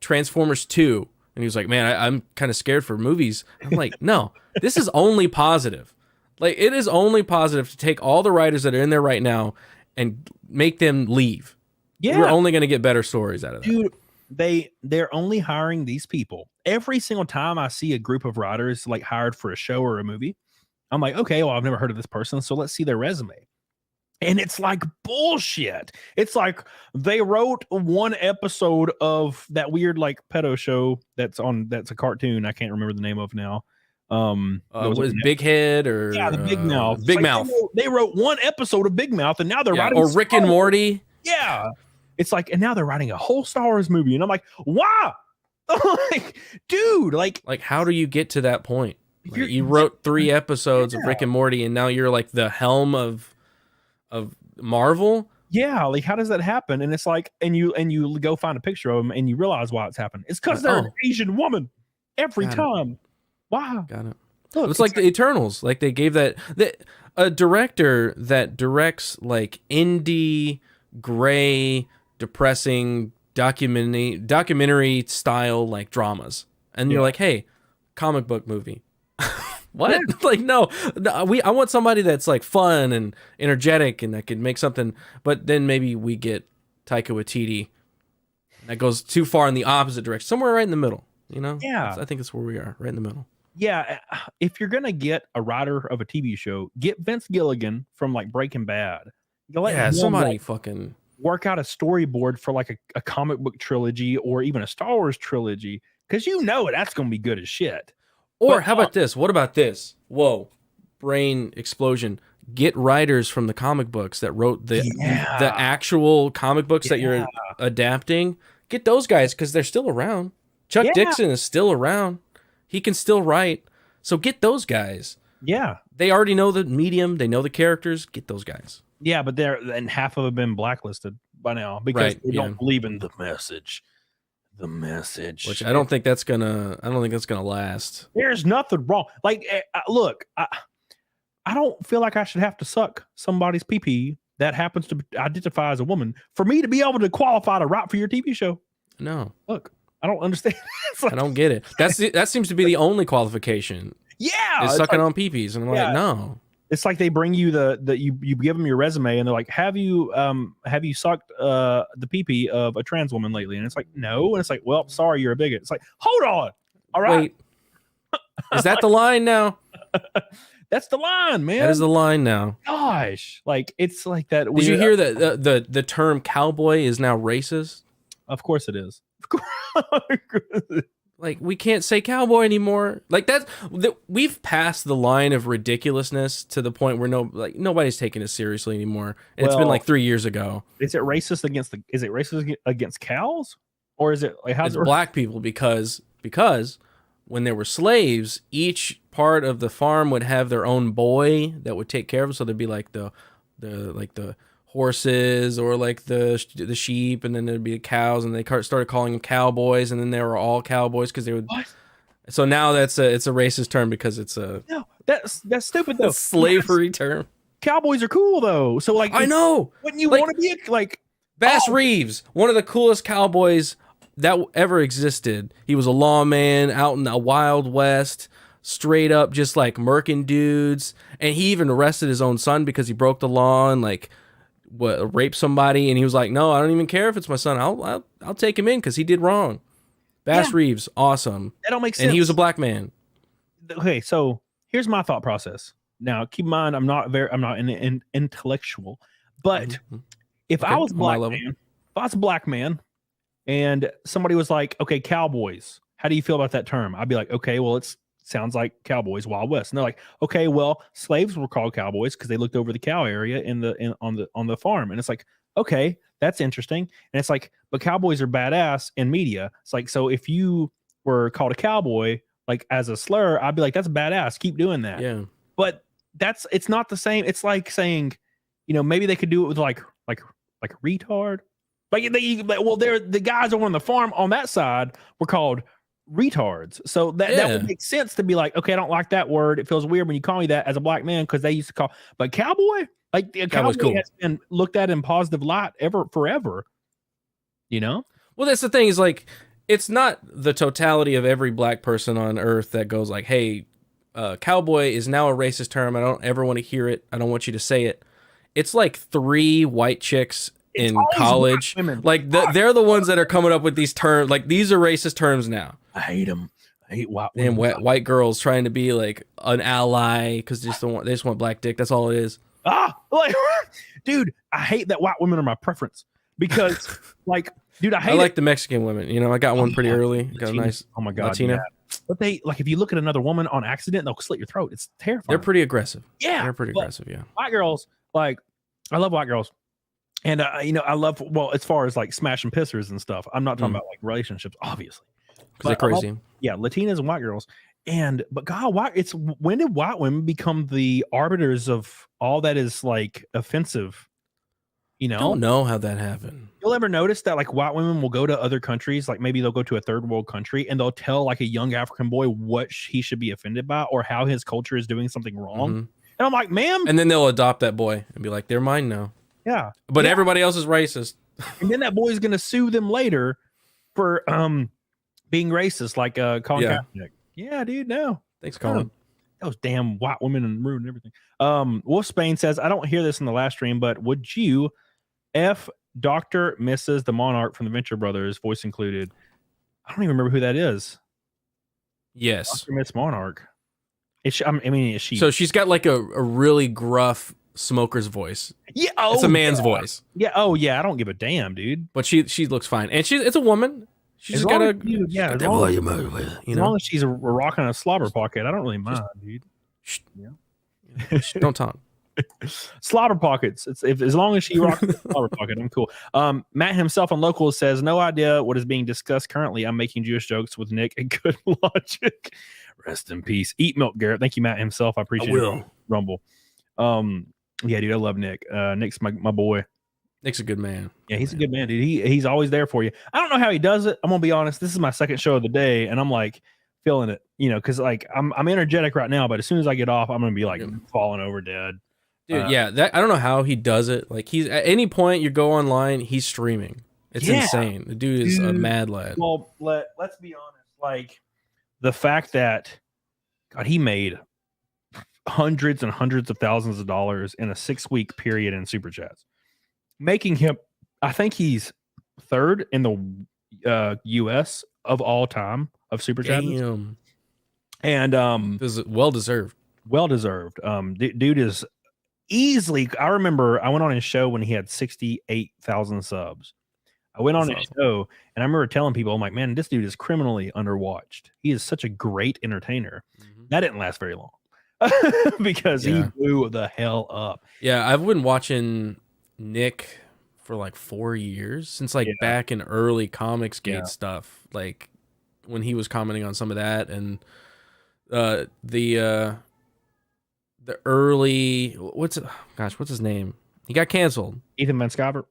Transformers 2." And he was like, "Man, I'm kind of scared for movies." I'm like, "No, this is only positive. Like it is only positive to take all the writers that are in there right now and make them leave. Yeah, we're only going to get better stories out of that." Dude, they're only hiring these people. Every single time I see a group of writers like hired for a show or a movie, I'm like, okay, well, I've never heard of this person, so let's see their resume. And it's like bullshit. It's like they wrote one episode of that weird like pedo show that's a cartoon. I can't remember the name of now. Was Big Head or the Big Mouth? Big Mouth. They wrote one episode of Big Mouth, and now they're writing or Rick and Morty. Yeah, it's like, and now they're writing a whole Star Wars movie, and I'm like, wow, like, dude, like how do you get to that point? Like, you wrote 3 episodes of Rick and Morty, and now you're like the helm of Marvel. Yeah, like how does that happen? And it's like, and you go find a picture of them and you realize why it's happened. It's because they're an Asian woman every time. Wow. Got it. Look, it's like the Eternals. Like they gave that a director that directs like indie, gray, depressing documentary style like dramas, and you're like, hey, comic book movie. What? Yeah. Like no, I want somebody that's like fun and energetic and that could make something. But then maybe we get Taika Waititi that goes too far in the opposite direction, somewhere right in the middle. You know? Yeah, I think it's where we are, right in the middle. Yeah, if you're gonna get a writer of a TV show, get Vince Gilligan from like Breaking Bad. Somebody like, fucking work out a storyboard for like a comic book trilogy or even a Star Wars trilogy, because that's gonna be good as shit. Or how about this? What about this? Whoa, brain explosion. Get writers from the comic books that wrote the actual comic books that you're adapting. Get those guys because they're still around. Chuck Dixon is still around. He can still write. So get those guys. Yeah. They already know the medium. They know the characters. Get those guys. Yeah, but half of them have been blacklisted by now because they don't believe in the message. The message. Which I don't think that's gonna last. There's nothing wrong. Like, look, I don't feel like I should have to suck somebody's pee-pee that happens to identify as a woman for me to be able to qualify to write for your TV show. No. Look. I don't understand. I don't get it. That seems to be the only qualification. Yeah, is sucking on peepees, and I'm like, no. It's like they bring you you give them your resume, and they're like, have you sucked the peepee of a trans woman lately? And it's like, no. And it's like, well, sorry, you're a bigot. It's like, hold on, all right. Wait, is that the line now? That's the line, man. That is the line now. Gosh, like it's like that. Did you hear that the term cowboy is now racist? Of course it is. Like we can't say cowboy anymore. Like we've passed the line of ridiculousness to the point where nobody's taking it seriously anymore. And it's been like 3 years ago. Is it racist against cows, or is it like it's black people because when there were slaves, each part of the farm would have their own boy that would take care of them. So there'd be like the horses or like the sheep, and then there'd be the cows, and they started calling them cowboys, and then they were all cowboys because they would. What? So now it's a racist term because it's a that's stupid though. Slavery term. Cowboys are cool though. So like I know. Wouldn't you want to be like Bass Reeves, one of the coolest cowboys that ever existed. He was a lawman out in the Wild West, straight up just like murking dudes, and he even arrested his own son because he broke the law and like raped somebody, and he was like, no, I don't even care if it's my son. I'll take him in because he did wrong. Bass Reeves, awesome. That don't make sense. And he was a black man. Okay, so here's my thought process. Now, keep in mind, I'm not an intellectual, but if I was a black man, and somebody was like, okay, cowboys, how do you feel about that term? I'd be like, okay, well, sounds like cowboys, Wild West. And they're like, okay, well, slaves were called cowboys because they looked over the cow area on the farm. And it's like, okay, that's interesting. And it's like, but cowboys are badass in media. It's like, so if you were called a cowboy like as a slur, I'd be like, that's badass. Keep doing that. Yeah. But it's not the same. It's like saying, maybe they could do it with like a retard. Like the guys over on the farm on that side were called retards. So that would make sense to be like, okay, I don't like that word. It feels weird when you call me that as a black man because they used to call, but cowboy, like a cowboy cool. Has been looked at in positive light forever. Well, that's the thing is like, it's not the totality of every black person on earth that goes like, hey, cowboy is now a racist term. I don't ever want to hear it. I don't want you to say it. It's like 3 white chicks in college. Like they're the ones that are coming up with these terms. Like these are racist terms now. I hate them. I hate white women. And white girls trying to be like an ally because they just want black dick. That's all it is. Dude, I hate that white women are my preference because like, dude, I like the Mexican women. I got one pretty early. Got a nice Latina. Yeah. But they like if you look at another woman on accident, they'll slit your throat. It's terrifying. They're pretty aggressive. Yeah, they're pretty aggressive. Yeah, white girls like I love white girls. And I love as far as like smashing pissers and stuff. I'm not talking about like relationships, obviously, because they're crazy. Latinas and white girls. But God, when did white women become the arbiters of all that is like offensive? You know, I don't know how that happened. You'll ever notice that like white women will go to other countries, like maybe they'll go to a third world country and they'll tell like a young African boy what he should be offended by or how his culture is doing something wrong. And I'm like, ma'am. And then they'll adopt that boy and be like, they're mine now. Yeah. But everybody else is racist. And then that boy's going to sue them later for being racist, like Colin Kaepernick. Yeah, dude, no. Thanks, Colin. Those damn white women and ruining everything. Wolf Spain says, I don't hear this in the last stream, but would you F Dr. Mrs. the Monarch from the Venture Brothers, voice included? I don't even remember who that is. Yes. Dr. Miss Monarch. Is she? So she's got like a really gruff smoker's voice. Yeah. It's a man's voice. Yeah. Oh, yeah. I don't give a damn, dude. But she looks fine. And it's a woman. She's got a... As long as she's rocking a slobber pocket, I don't really mind, dude. Don't talk. Slobber pockets. As long as she rocks a slobber pocket, I'm cool. Matt himself on Local says, no idea what is being discussed currently. I'm making Jewish jokes with Nick and good logic. Rest in peace. Eat milk, Garrett. Thank you, Matt himself. I appreciate it. Rumble. Yeah, dude, I love Nick. Nick's my boy. Nick's a good man. Yeah, he's a good man, dude. He's always there for you. I don't know how he does it. I'm gonna be honest. This is my second show of the day, and I'm like feeling it, because like I'm energetic right now, but as soon as I get off, I'm gonna be like falling over dead. Dude, I don't know how he does it. Like he's at any point you go online, he's streaming. It's insane. The dude is a mad lad. Well, let's be honest. Like the fact that God, he made hundreds and hundreds of thousands of dollars in a 6-week period in super chats, making him, I think he's third in the US of all time of super chats. And this is well deserved. Dude is easily, I remember I went on his show when he had 68,000 subs. I went on his show and I remember telling people, I'm like, man, this dude is criminally underwatched. He is such a great entertainer. That didn't last very long because he blew the hell up. Yeah, I've been watching Nick for like 4 years since back in early Comicsgate stuff, like when he was commenting on some of that and the early what's his name? He got canceled. Ethan Van Sciver?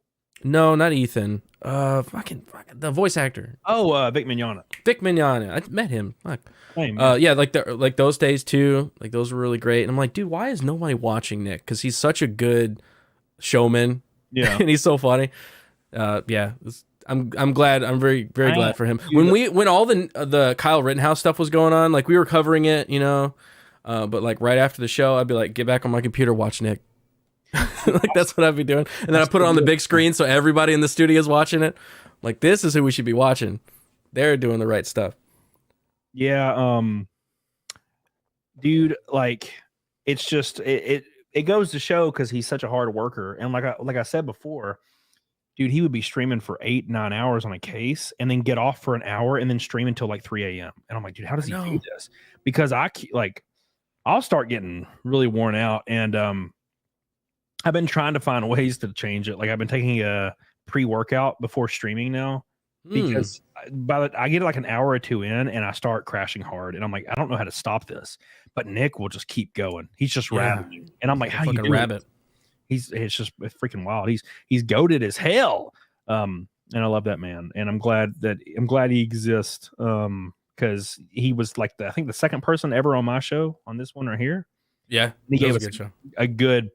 No, not Ethan. Fucking the voice actor. Oh, Vic Mignogna. Vic Mignogna. I met him. Fuck. Hey, yeah, like those days too. Like those were really great. And I'm like, dude, why is nobody watching Nick? Because he's such a good showman. Yeah, and he's so funny. Yeah, I'm glad. I'm very glad for him. When all the Kyle Rittenhouse stuff was going on, like we were covering it, but like right after the show, I'd be like, get back on my computer, watch Nick. Like that's what I'd be doing, and then I put it on the big screen so everybody in the studio is watching it. Like this is who we should be watching. They're doing the right stuff. Yeah, dude. Like it's just it goes to show because he's such a hard worker, and like I said before, dude, he would be streaming for 8-9 hours on a case, and then get off for an hour, and then stream until like 3 a.m. And I'm like, dude, how does he do this? Because I'll start getting really worn out, and I've been trying to find ways to change it. Like I've been taking a pre-workout before streaming now because I get like an hour or two in and I start crashing hard and I'm like, I don't know how to stop this, but Nick will just keep going. He's just rabbiting. And I'm like, how you do rabbit? It's freaking wild. He's goated as hell. And I love that man. And I'm glad he exists. Cause he was like I think the second person ever on my show on this one right here. Yeah, he gave us a good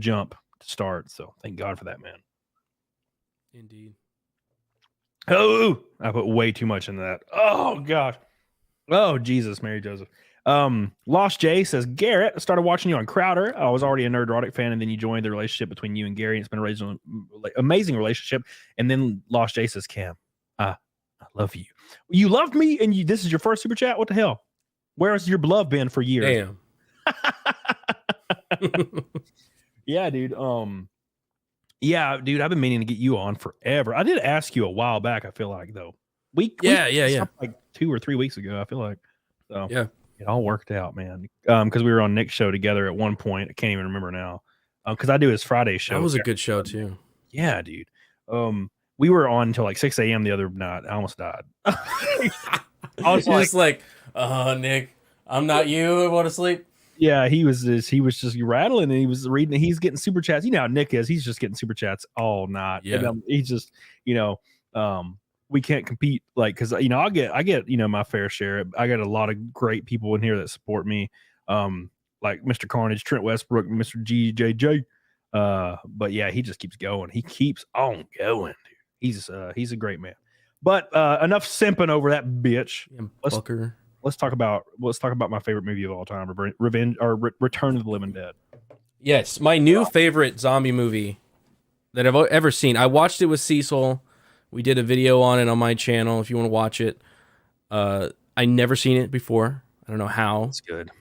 jump to start. So thank God for that, man. Indeed. Oh, I put way too much into that. Oh gosh. Oh Jesus, Mary Joseph. Lost J says, Garrett, I started watching you on Crowder. I was already a Nerdrotic fan, and then you joined the relationship between you and Gary. And it's been an amazing relationship. And then Lost J says, Cam, I love you. You loved me, and this is your first super chat. What the hell? Where's your love been for years? Damn. Yeah, dude. Yeah, dude. I've been meaning to get you on forever. I did ask you a while back. I feel like though, like 2 or 3 weeks ago. I feel like so. Yeah, it all worked out, man. Because we were on Nick's show together at one point. I can't even remember now. Because I do his Friday show. That was a good show too. Yeah, dude. We were on until like 6 a.m. the other night. I almost died. I was just like, Nick, I'm not you. I want to sleep. Yeah, he was just rattling, and he was reading. He's getting super chats. You know how Nick is. He's just getting super chats all night. Yeah. And he's just, we can't compete, like, because I get my fair share. I got a lot of great people in here that support me, like Mr. Carnage, Trent Westbrook, Mr. GJJ. But yeah, he just keeps going. He keeps on going. Dude. He's a great man. But enough simping over that bitch. Fucker. Let's talk about my favorite movie of all time, Return of the Living Dead. Yes, my new favorite zombie movie that I've ever seen. I watched it with Cecil. We did a video on it on my channel if you want to watch it. I never seen it before. I don't know how. It's good.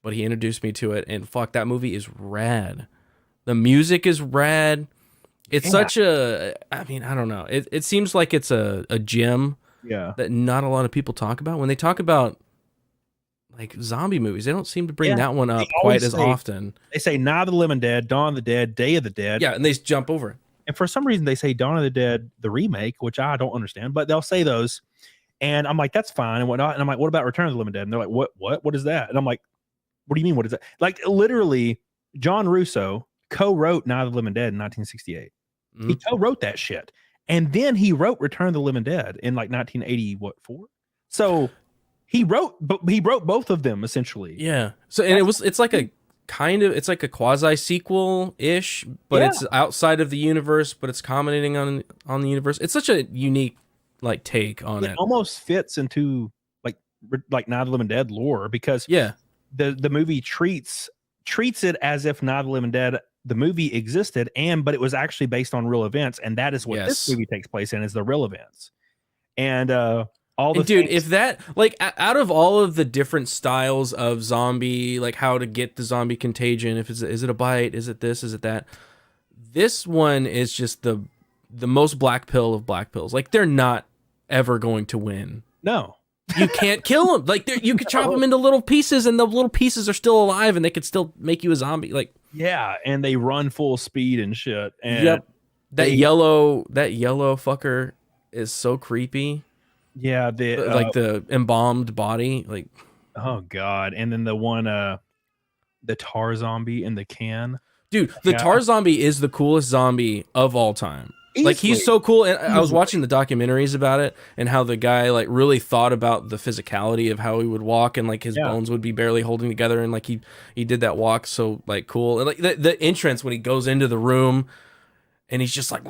But he introduced me to it, and fuck, that movie is rad. The music is rad. It's such a, I don't know. It seems like it's a gem that not a lot of people talk about. When they talk about like zombie movies, they don't seem to bring that one up quite as often. They say Night of the Living Dead, Dawn of the Dead, Day of the Dead. Yeah, and they jump over it. And for some reason, they say Dawn of the Dead, the remake, which I don't understand, but they'll say those. And I'm like, that's fine and whatnot. And I'm like, what about Return of the Living Dead? And they're like, what is that? And I'm like, what do you mean? What is that? Like, literally, John Russo co-wrote Night of the Living Dead in 1968. Mm-hmm. He co-wrote that shit. And then he wrote Return of the Living Dead in like 1984. So he wrote both of them essentially. Yeah. So, and it's like a quasi sequel ish, but it's outside of the universe, but it's commenting on the universe. It's such a unique like take on it. It almost fits into like Night of the Living Dead lore, because the movie treats it as if Night of the Living Dead, the movie, existed, but it was actually based on real events, and that is what this movie takes place in, is the real events. And if that, like, out of all of the different styles of zombie, like how to get the zombie contagion, is it a bite, is it this, is it that, this one is just the most black pill of black pills. Like, they're not ever going to win. No. You can't kill them. Like, you could chop them into little pieces, and the little pieces are still alive, and they could still make you a zombie. Like, yeah, and they run full speed and shit. And that yellow fucker is so creepy. Yeah, the embalmed body. Like, oh god. And then the one, the tar zombie in the can. Dude, the tar zombie is the coolest zombie of all time. Easily. Like, he's so cool. And I was watching the documentaries about it, and how the guy like really thought about the physicality of how he would walk, and like his bones would be barely holding together, and like he did that walk so like cool. And like the entrance when he goes into the room and he's just like,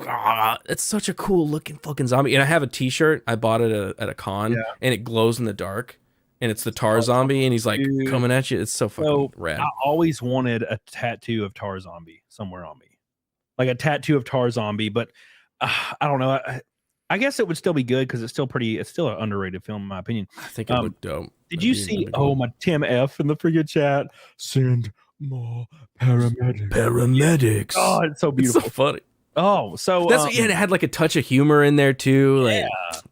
it's such a cool looking fucking zombie. And I have a t-shirt. I bought it at a con, and it glows in the dark, and it's the tar zombie, and he's like coming at you. It's so fucking rad. I always wanted a tattoo of tar zombie somewhere on me, like a tattoo of tar zombie, but I don't know. I guess it would still be good, because it's still an underrated film in my opinion. I think it looked dope. Did you see? Oh, my Tim F in the freaking chat. Send more paramedics. Paramedics. Oh, it's so beautiful. It's so funny. Oh, so that's it had like a touch of humor in there too. Like,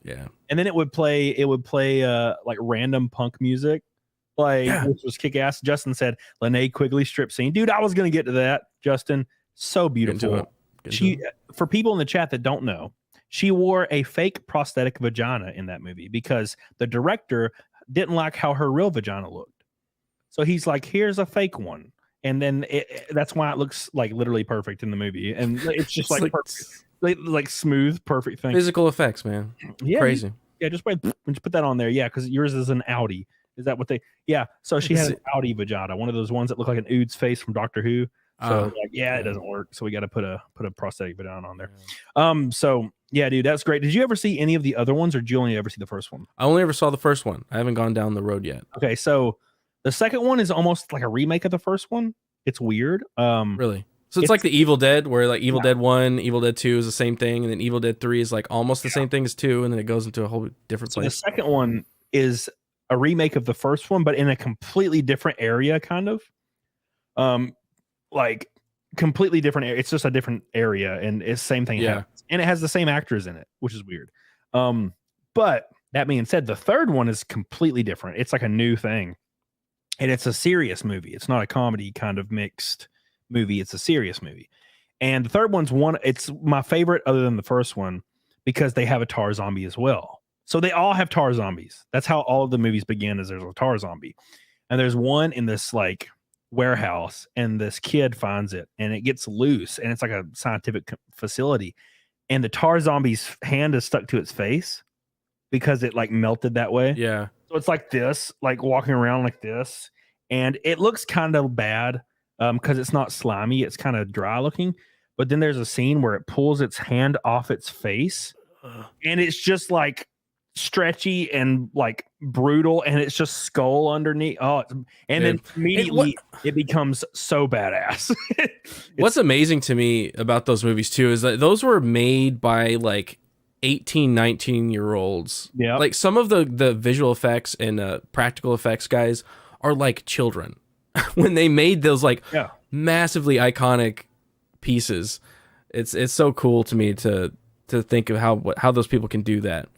yeah. And then it would play like random punk music, like which was kick ass. Justin said Linnea Quigley strip scene. Dude, I was gonna get to that. Justin, so beautiful. For people in the chat that don't know, she wore a fake prosthetic vagina in that movie because the director didn't like how her real vagina looked. So he's like, here's a fake one. And then that's why it looks like literally perfect in the movie. And it's just like perfect, like smooth, perfect thing. Physical effects, man. Yeah. Crazy. Just put that on there. Yeah. Because yours is an Audi. Is that what yeah. So she had an Audi vagina, one of those ones that look like an Ood's face from Doctor Who. So it doesn't work. So we got to put a prosthetic vagina on there. Yeah. So yeah, dude, that's great. Did you ever see any of the other ones, or did you only ever see the first one? I only ever saw the first one. I haven't gone down the road yet. Okay, so the second one is almost like a remake of the first one. It's weird. Really? So it's like the Evil Dead, where like Evil Dead 1, Evil Dead 2 is the same thing, and then Evil Dead 3 is like almost the same thing as 2, and then it goes into a whole different place. The second one is a remake of the first one, but in a completely different area, kind of. Like completely different area. It's just a different area, and it's the same thing happens. And it has the same actors in it, which is weird. But that being said, the third one is completely different. It's like a new thing. And it's a serious movie. It's not a comedy kind of mixed movie. It's a serious movie. And the third one's it's my favorite other than the first one, because they have a tar zombie as well. So they all have tar zombies. That's how all of the movies begin, is there's a tar zombie. And there's one in this like warehouse, and this kid finds it, and it gets loose, and it's like a scientific facility, and the tar zombie's hand is stuck to its face because it like melted that way. Yeah. So it's like this, like walking around like this, and it looks kind of bad because it's not slimy, it's kind of dry looking. But then there's a scene where it pulls its hand off its face, and it's just like stretchy and like brutal, and it's just skull underneath. Then immediately it becomes so badass. What's amazing to me about those movies too is that those were made by like 18, 19-year-olds. Yeah. Like some of the visual effects and practical effects guys are like children when they made those like massively iconic pieces. It's so cool to me to think of how those people can do that.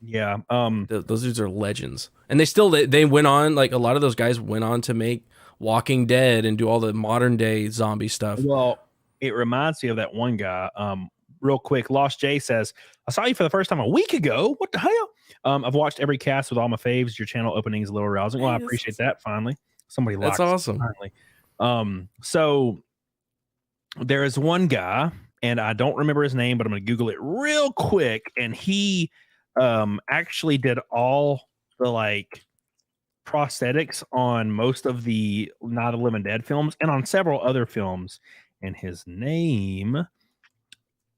Yeah. Those dudes are legends. And they went on, like a lot of those guys went on to make Walking Dead and do all the modern day zombie stuff. Well, it reminds me of that one guy. Real quick, Lost J says, I saw you for the first time a week ago. What the hell? I've watched every cast with all my faves. Your channel opening is a little rousing. Well, I appreciate that. Finally, somebody likes That's awesome. Finally. So there is one guy, and I don't remember his name, but I'm going to Google it real quick. And he actually did all the like prosthetics on most of the Night of the Living Dead films and on several other films. And his name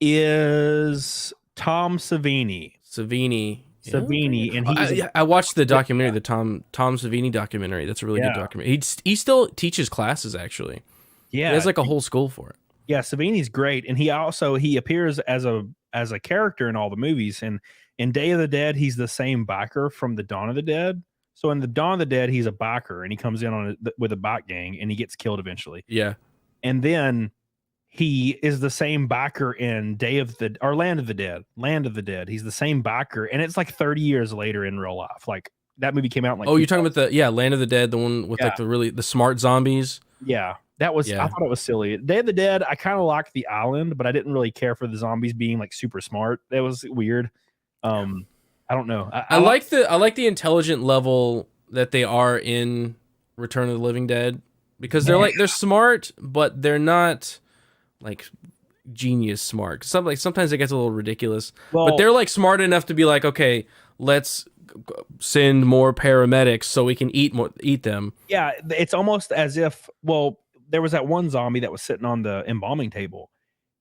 is Tom Savini. Savini, and I watched the documentary, the Tom Savini documentary. That's a really good documentary. He still teaches classes actually. Yeah, he has like a whole school for it. Yeah, Savini's great, and he appears as a character in all the movies. And in Day of the Dead, he's the same biker from the Dawn of the Dead. So in the Dawn of the Dead, he's a biker, and he comes in with a bike gang, and he gets killed eventually. Yeah, and then he is the same biker in Land of the Dead. Land of the Dead. He's the same biker, and it's like 30 years later in real life. Like that movie came out in like. Oh, you're talking about Land of the Dead, the one with like the smart zombies. Yeah, that was. I thought it was silly. Day of the Dead. I kind of liked the island, but I didn't really care for the zombies being like super smart. That was weird. I don't know. I like the intelligent level that they are in Return of the Living Dead because they're smart, but they're not like genius smart. Sometimes it gets a little ridiculous, but they're like smart enough to be like, okay, let's send more paramedics so we can eat them. Yeah, it's almost as if there was that one zombie that was sitting on the embalming table,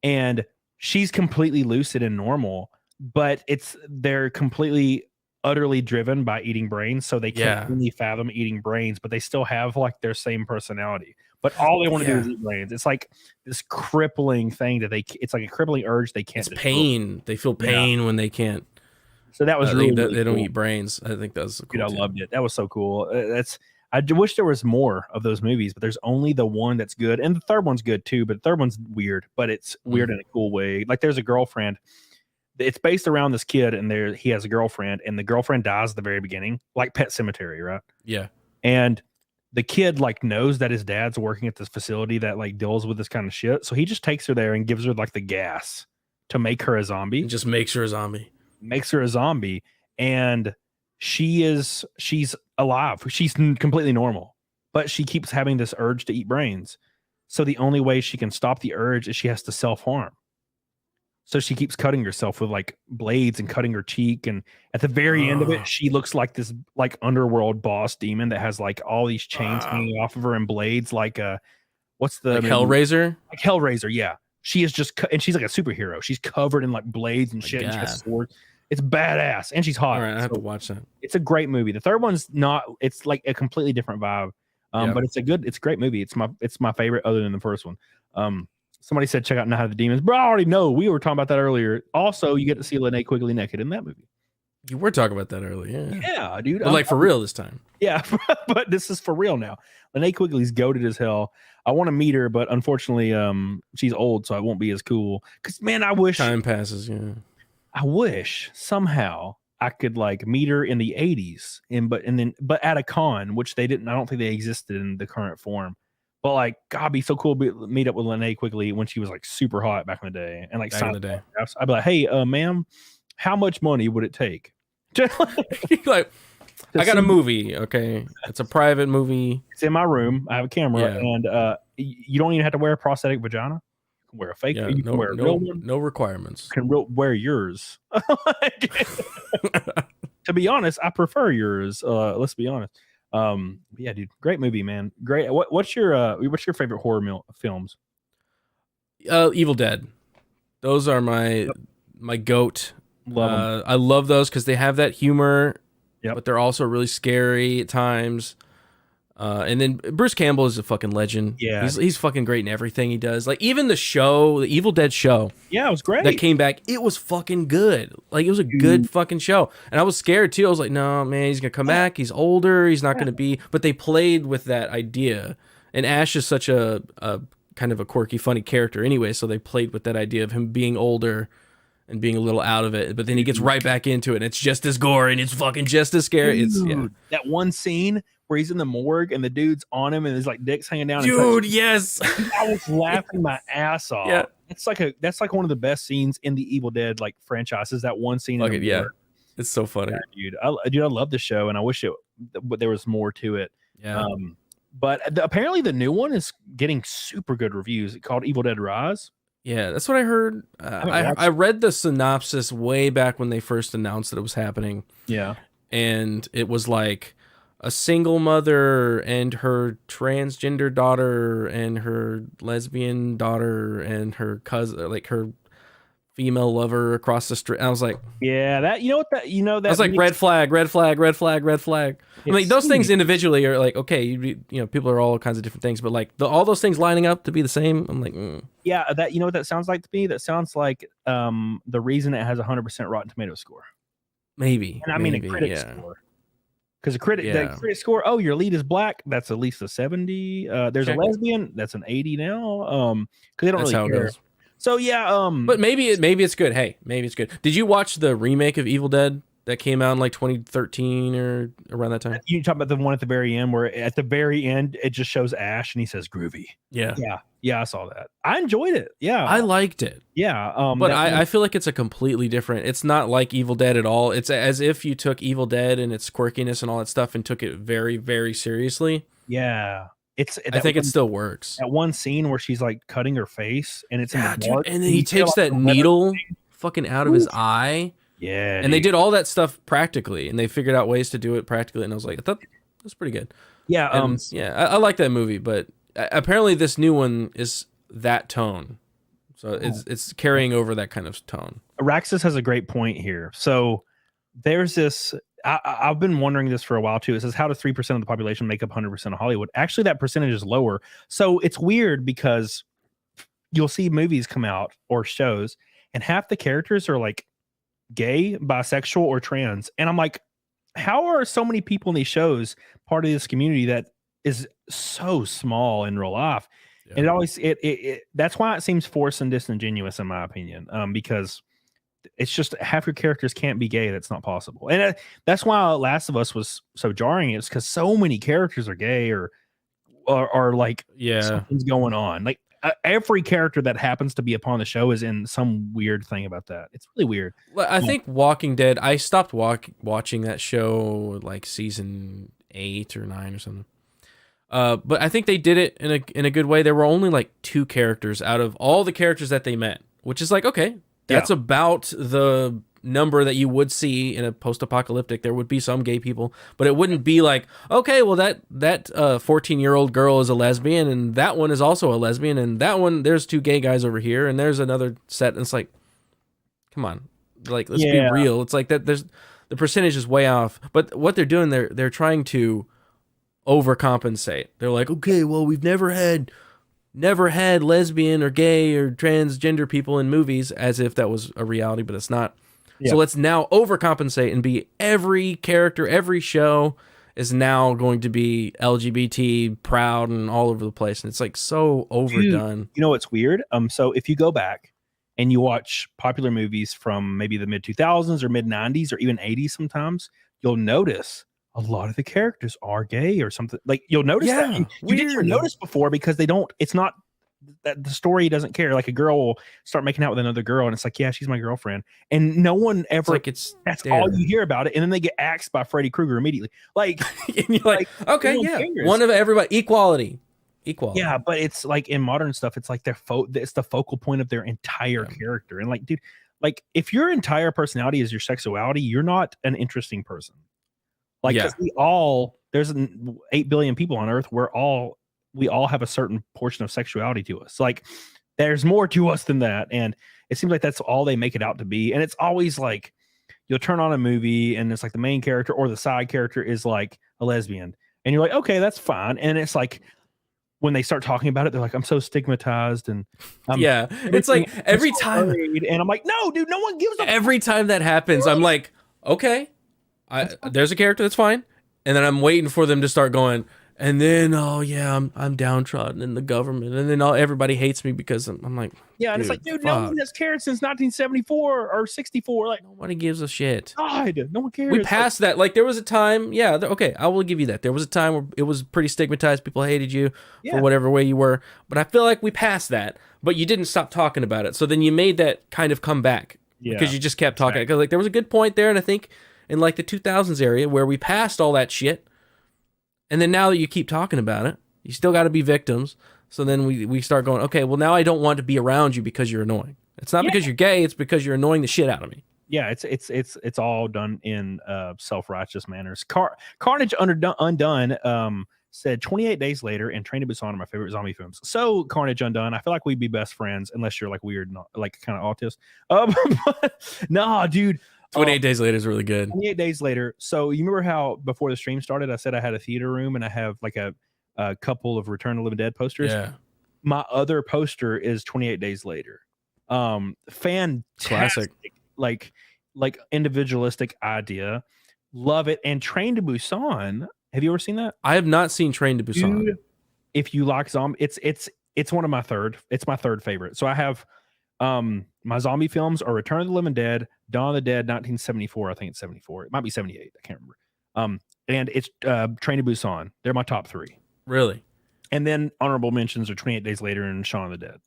and she's completely lucid and normal, but they're completely utterly driven by eating brains, so they can't really fathom eating brains, but they still have like their same personality. But all they want to do is eat brains. It's like this crippling thing that it's like a crippling urge they can't. It's pain. They feel pain when they can't. So that was really they don't cool. eat brains. I think that was cool. Dude, I loved it. That was so cool. I wish there was more of those movies, but there's only the one that's good, and the third one's good too. But the third one's weird, but it's weird in a cool way. Like there's a girlfriend. It's based around this kid, and he has a girlfriend, and the girlfriend dies at the very beginning, like Pet Sematary, right? Yeah. And the kid like knows that his dad's working at this facility that like deals with this kind of shit, so he just takes her there and gives her like the gas to make her a zombie. It just makes her a zombie. And she's alive. She's completely normal, but she keeps having this urge to eat brains. So the only way she can stop the urge is she has to self-harm. So she keeps cutting herself with like blades and cutting her cheek. And at the very end of it, she looks like this like underworld boss demon that has like all these chains hanging off of her and blades. Like what's the Hellraiser? Like Hellraiser, yeah. She is just and she's like a superhero. She's covered in like blades and shit. And she has swords. It's badass, and she's hot. All right, I have to watch that. It's a great movie. The third one's not. It's like a completely different vibe. But it's a great movie. It's my favorite other than the first one. Somebody said check out Night of the Demons, bro. I already know. We were talking about that earlier. Also, you get to see Linnea Quigley naked in that movie. You were talking about that earlier, yeah, dude. But like for real this time. Yeah, but this is for real now. Linnea Quigley's goated as hell. I want to meet her, but unfortunately, she's old, so I won't be as cool. Because man, I wish time passes. Yeah, I wish somehow I could like meet her in the 80s, but at a con, which they didn't. I don't think they existed in the current form. But like, God, it'd be so cool to meet up with Linnea Quigley when she was like super hot back in the day, and like back in the day. I'd be like, hey, ma'am, how much money would it take? Like, I got a movie. Okay, it's a private movie. It's in my room. I have a camera, Yeah. and you don't even have to wear a prosthetic vagina. You can wear a fake. Yeah, You can wear a real one. no requirements. You can wear yours. To be honest, I prefer yours. Let's be honest. Yeah, dude, great movie, man. Great. What's your favorite horror films? Evil Dead. Those are my goat. Love 'em. I love those because they have that humor, Yep. but they're also really scary at times. And then Bruce Campbell is a fucking legend. Yeah. He's fucking great in everything he does. Like even the show, the Evil Dead show Yeah, it was great. that came back, it was fucking good. Like it was a good fucking show. And I was scared too. I was like, no, man, he's gonna come back. He's older. He's not gonna be. But they played with that idea. And Ash is such a kind of a quirky, funny character anyway. So they played with that idea of him being older and being a little out of it. But then he gets right back into it. And it's just as gory and it's fucking just as scary. Dude, that one scene where he's in the morgue and the dude's on him and his like dick's hanging down. Dude, yes. I was laughing my ass off. Yeah. That's like one of the best scenes in the Evil Dead like franchises. That one scene. Fuck it, yeah. It's so funny. Yeah, dude. I love the show and I wish there was more to it. Yeah. But apparently the new one is getting super good reviews. It's called Evil Dead Rise. Yeah, that's what I heard. I read the synopsis way back when they first announced that it was happening. Yeah. And it was like a single mother and her transgender daughter and her lesbian daughter and her cousin, like her female lover across the street. I was like, yeah, that that I was like, red flag, red flag, red flag, red flag. I mean, those things individually are like, okay, you know, people are all kinds of different things, but like all those things lining up to be the same, I'm like, yeah, that what that sounds like to me. That sounds like the reason it has 100% Rotten Tomatoes score. Maybe, and I mean a critic score. Because the critic score, oh, your lead is black, that's at least a 70. There's a lesbian, that's an 80 now. Because they don't really care. So yeah, but maybe it's good. Hey, maybe it's good. Did you watch the remake of Evil Dead that came out in like 2013 or around that time? You talk about the one at the very end, where at the very end it just shows Ash and he says groovy. Yeah. I saw that. I enjoyed it. Yeah, I liked it. Yeah, but I feel like it's a completely different. It's not like Evil Dead at all. It's as if you took Evil Dead and its quirkiness and all that stuff and took it very, very seriously. Yeah. I think it still works. That one scene where she's like cutting her face and it's in the dark, and then he takes that needle fucking out of his eye. Yeah, and they did all that stuff practically, and they figured out ways to do it practically. And I was like, I thought that's pretty good. Yeah, I like that movie, but apparently this new one is that tone, so it's carrying over that kind of tone. Araxis has a great point here. So there's this. I've been wondering this for a while too. It says, how does 3% of the population make up 100% of Hollywood? Actually, that percentage is lower. So it's weird because you'll see movies come out or shows and half the characters are like gay, bisexual, or trans. And I'm like, how are so many people in these shows part of this community that is so small in real life? Yeah. And it always, that's why it seems forced and disingenuous in my opinion. Because it's just half your characters can't be gay. That's not possible. And that's why Last of Us was so jarring. It's because so many characters are gay or like, something's going on. Like every character that happens to be upon the show is in some weird thing about that. It's really weird. Well, I think Walking Dead, I stopped watching that show like season 8 or 9 or something. But I think they did it in a good way. There were only like 2 characters out of all the characters that they met, which is like, okay, that's about the number that you would see in a post-apocalyptic. There would be some gay people, but it wouldn't be like, okay, well that 14-year-old girl is a lesbian and that one is also a lesbian and that one, there's 2 gay guys over here and there's another set. And it's like, come on, like, let's be real. It's like that. There's the percentage is way off, but what they're doing, they're trying to overcompensate. They're like, okay, well, we've never had lesbian or gay or transgender people in movies, as if that was a reality, but it's not. Yeah. So let's now overcompensate and be every character, every show is now going to be LGBT proud and all over the place. And it's like so overdone. Dude, you know what's weird? So if you go back and you watch popular movies from maybe the mid 2000s or mid 90s or even 80s sometimes, you'll notice a lot of the characters are gay or something. Like you'll notice that you didn't even notice before because they don't. It's not that the story doesn't care. Like a girl will start making out with another girl, and it's like, yeah, she's my girlfriend, and no one ever. That's there. all you hear about it, and then they get axed by Freddy Krueger immediately. Like, and you're like okay, yeah, cares. One of everybody, equality. Yeah, but it's like in modern stuff, it's like it's the focal point of their entire character, and like, dude, like if your entire personality is your sexuality, you're not an interesting person. Like, there's 8 billion people on Earth. We all have a certain portion of sexuality to us. Like, there's more to us than that, and it seems like that's all they make it out to be. And it's always like you'll turn on a movie, and it's like the main character or the side character is like a lesbian, and you're like, okay, that's fine. And it's like, when they start talking about it, they're like, I'm so stigmatized. And it's like every time. And I'm like, no, dude, no one gives a every time that happens, I'm like, okay, there's a character that's fine. And then I'm waiting for them to start going, and then, oh yeah, I'm downtrodden in the government. And then everybody hates me because I'm like, yeah. And it's like, dude, no one has cared since 1974 or 64. Like, nobody gives a shit. God, no one cares. We passed that. Like, there was a time, okay, I will give you that. There was a time where it was pretty stigmatized. People hated you for whatever way you were. But I feel like we passed that. But you didn't stop talking about it. So then you made that kind of come back because you just kept talking. Because like there was a good point there, and I think in like the 2000s area where we passed all that shit. And then now that you keep talking about it, you still got to be victims. So then we start going, okay, well, now I don't want to be around you because you're annoying. It's not because you're gay. It's because you're annoying the shit out of me. Yeah, it's all done in self-righteous manners. Carnage Undone said 28 Days Later and Train to Busan are my favorite zombie films. So Carnage Undone, I feel like we'd be best friends unless you're like weird, like kind of autist. Nah, dude. 28 Days Later is really good. 28 Days Later. So you remember how before the stream started, I said I had a theater room and I have like a couple of Return of the Living Dead posters. Yeah. My other poster is 28 Days Later. Fantastic. Classic. Like individualistic idea. Love it. And Train to Busan. Have you ever seen that? I have not seen Train to Busan. Dude, if you like zombie, it's one of my my third favorite. So I have my zombie films are Return of the Living Dead, Dawn of the Dead, 1974. I think it's 74. It might be 78. I can't remember. And it's Train to Busan. They're my top 3. Really? And then honorable mentions are 28 Days Later and Shaun of the Dead.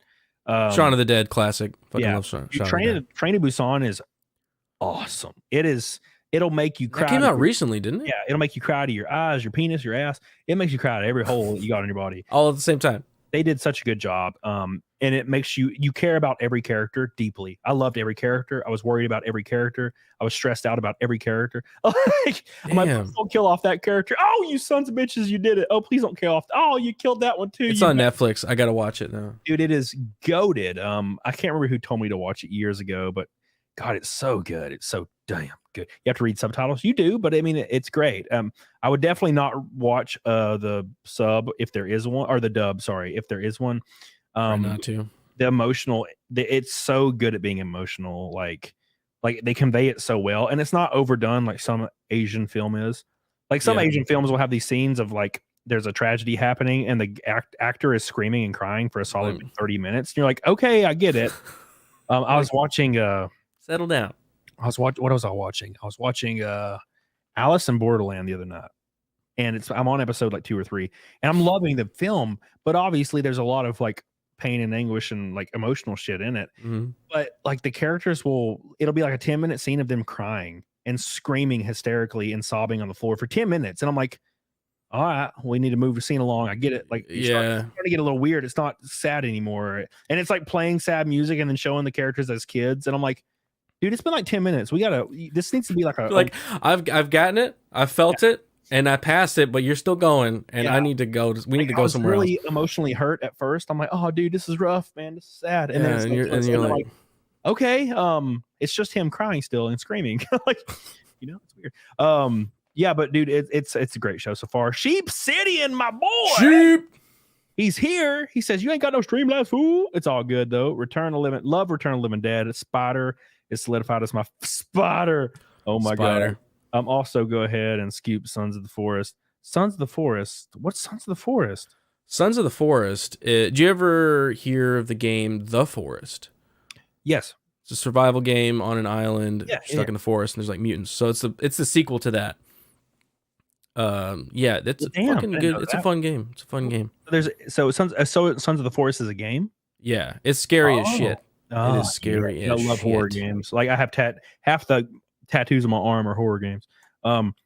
Shaun of the Dead, classic. Fucking love Shaun Train to Busan is awesome. It'll make you cry. It came out recently, didn't it? Yeah, it'll make you cry to your eyes, your penis, your ass. It makes you cry to every hole that you got in your body. All at the same time. They did such a good job. And it makes you care about every character deeply. I loved every character. I was worried about every character. I was stressed out about every character. I'm like, don't kill off that character. Oh, you sons of bitches, you did it. Oh, please don't kill off. Oh, you killed that one too. It's on Netflix. I gotta watch it now. Dude, it is goated. I can't remember who told me to watch it years ago, but God, it's so good. It's so damn good. You have to read subtitles. You do, but I mean, it's great. I would definitely not watch the sub if there is one, or the dub. Sorry, if there is one. Not to. The emotional, it's so good at being emotional. Like they convey it so well, and it's not overdone like some Asian film is. Like some Asian films will have these scenes of like there's a tragedy happening and the actor is screaming and crying for a solid 30 minutes. And you're like, okay, I get it. I was watching. Settle down. What was I watching? I was watching Alice in Borderland the other night, and I'm on episode like 2 or 3, and I'm loving the film, but obviously there's a lot of like pain and anguish and like emotional shit in it. But like the characters it'll be like a 10-minute scene of them crying and screaming hysterically and sobbing on the floor for 10 minutes, and I'm like, all right, we need to move the scene along. I get it. Like, it's starting to get a little weird. It's not sad anymore, and it's like playing sad music and then showing the characters as kids, and I'm like, dude, it's been like 10 minutes. This needs to be like I've gotten it. I felt it and I passed it, but you're still going and I need to go. We need to go somewhere else. I was really emotionally hurt at first. I'm like, oh dude, this is rough, man. This is sad. And then you're like, okay. It's just him crying still and screaming. Like, it's weird. Yeah, but dude, it's a great show so far. Sheep City and my boy. Sheep. He's here. He says, you ain't got no Streamlabs, fool. It's all good though. Return of Living Dead. Spider. It's solidified as my Spider. Oh my God. Also go ahead and scoop Sons of the Forest. Sons of the Forest. What's Sons of the Forest? Sons of the Forest. Do you ever hear of the game The Forest? Yes. It's a survival game on an island stuck in the forest, and there's like mutants. So it's the sequel to that. Yeah, that's Damn, fucking I didn't good. know It's a that. fun game. It's a fun game. There's Sons of the Forest is a game. Yeah, it's scary as shit. It is scary Yeah. I as love horror shit. games. Like I have half the tattoos on my arm are horror games.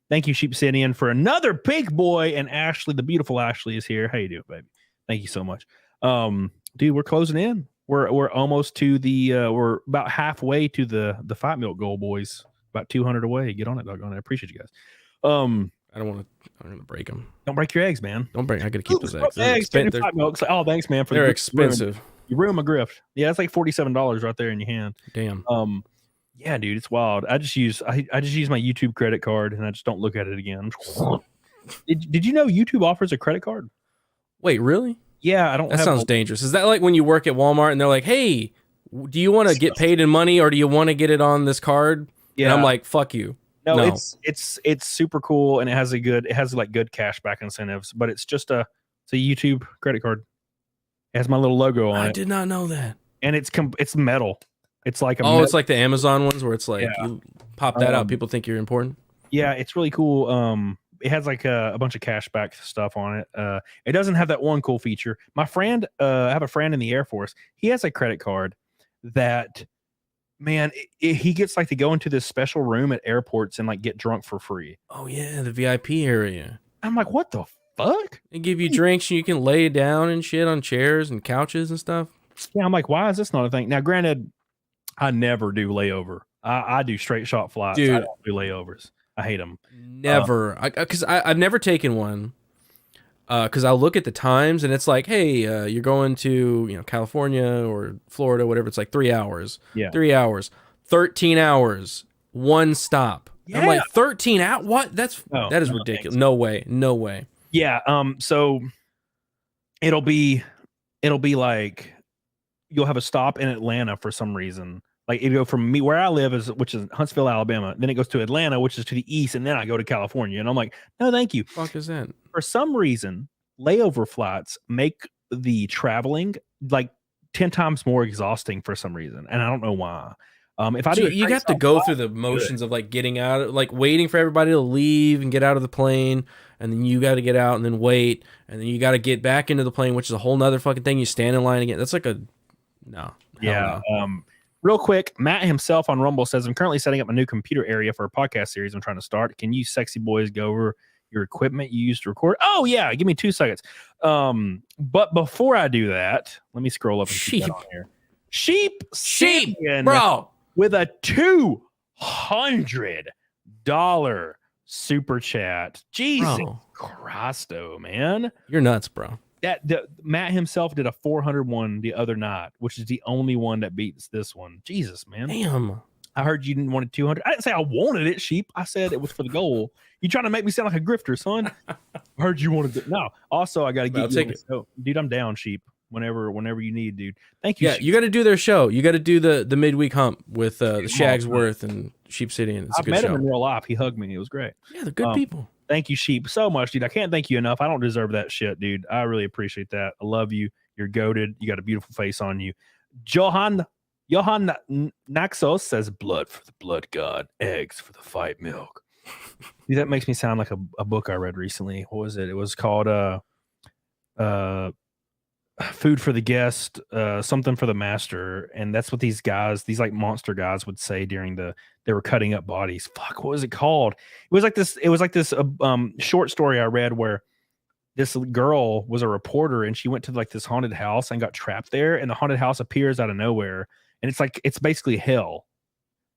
Thank you, Sheep Obsidian, for another big boy. And Ashley, the beautiful Ashley, is here. How you doing, baby? Thank you so much. Dude, we're closing in. We're almost to the we're about halfway to the 5 milk goal, boys. About 200 away. Get on it, doggone it. I appreciate you guys. I don't want to. I'm gonna break them. Don't break your eggs, man. Don't break. I gotta keep those eggs. Eggs, They're, 5 milk. Oh, thanks, man. they're expensive. You ruined my grift. Yeah, it's like $47 right there in your hand. Damn. Yeah, dude, it's wild. I just use my YouTube credit card and I just don't look at it again. Did you know YouTube offers a credit card? Wait, really? Yeah, I don't. That sounds dangerous. Is that like when you work at Walmart and they're like, "Hey, do you want to get paid in money or do you want to get it on this card?" Yeah, and I'm like, "Fuck you." No, it's super cool and it has like good cashback incentives, but it's a YouTube credit card. It has my little logo on it. I did not know that. And it's metal. It's like it's like the Amazon ones where it's like you pop that out, people think you're important. Yeah, it's really cool. It has like a bunch of cashback stuff on it. It doesn't have that one cool feature. My friend, I have a friend in the Air Force. He has a credit card that, man, he gets like to go into this special room at airports and like get drunk for free. Oh yeah, the VIP area. I'm like, what the fuck? They give you drinks and you can lay down and shit on chairs and couches and stuff. Yeah, I'm like, why is this not a thing? Now, granted, I never do layover. I do straight shot flights. Dude. I don't do layovers. I hate them. Never. Because I've never taken one. Because I'll look at the times and it's like, hey, you're going to California or Florida, whatever. It's like 3 hours. Yeah. 3 hours. 13 hours. One stop. Yeah. I'm like, 13 out? What? That is no, ridiculous. thanks. No way. No way. Yeah. So it'll be like you'll have a stop in Atlanta for some reason. Like it go from me where I live which is Huntsville, Alabama. Then it goes to Atlanta, which is to the east, and then I go to California. And I'm like, no, thank you. Fuck is that? For some reason, layover flights make the traveling like 10 times more exhausting for some reason, and I don't know why. If I do, you have to go through the motions of like getting out, like waiting for everybody to leave and get out of the plane, and then you got to get out and then wait, and then you got to get back into the plane, which is a whole nother fucking thing. You stand in line again. That's like no. Yeah. Real quick, Matt himself on Rumble says, I'm currently setting up a new computer area for a podcast series I'm trying to start. Can you sexy boys go over your equipment you used to record? Oh, yeah. Give me 2 seconds. But before I do that, let me scroll up and keep that on here. Sheep, bro. With a $200 super chat. Jesus Christo, man. You're nuts, bro. Matt himself did a 401 the other night, which is the only one that beats this one. Jesus, man. Damn. I heard you didn't want it 200. I didn't say I wanted it, Sheep. I said it was for the goal. You trying to make me sound like a grifter, son? I heard you wanted it. No. Also, I got to get you. So, dude, I'm down, Sheep. Whenever you need, dude. Thank you. Yeah, you got to do their show. You got to do the midweek hump with Shagsworth and Sheep City. And I've met him in real life. He hugged me. It was great. Yeah, they're good people. Thank you, Sheep, so much, dude. I can't thank you enough. I don't deserve that shit, dude. I really appreciate that. I love you. You're goated. You got a beautiful face on you. Johan Naxos says, blood for the blood god, eggs for the fight milk. Dude, that makes me sound like a book I read recently. What was it? It was called Food for the Guest, something for the master. And that's what these like monster guys would say they were cutting up bodies. Fuck, what was it called? It was like this short story I read where this girl was a reporter and she went to like this haunted house and got trapped there, and the haunted house appears out of nowhere, and it's basically hell.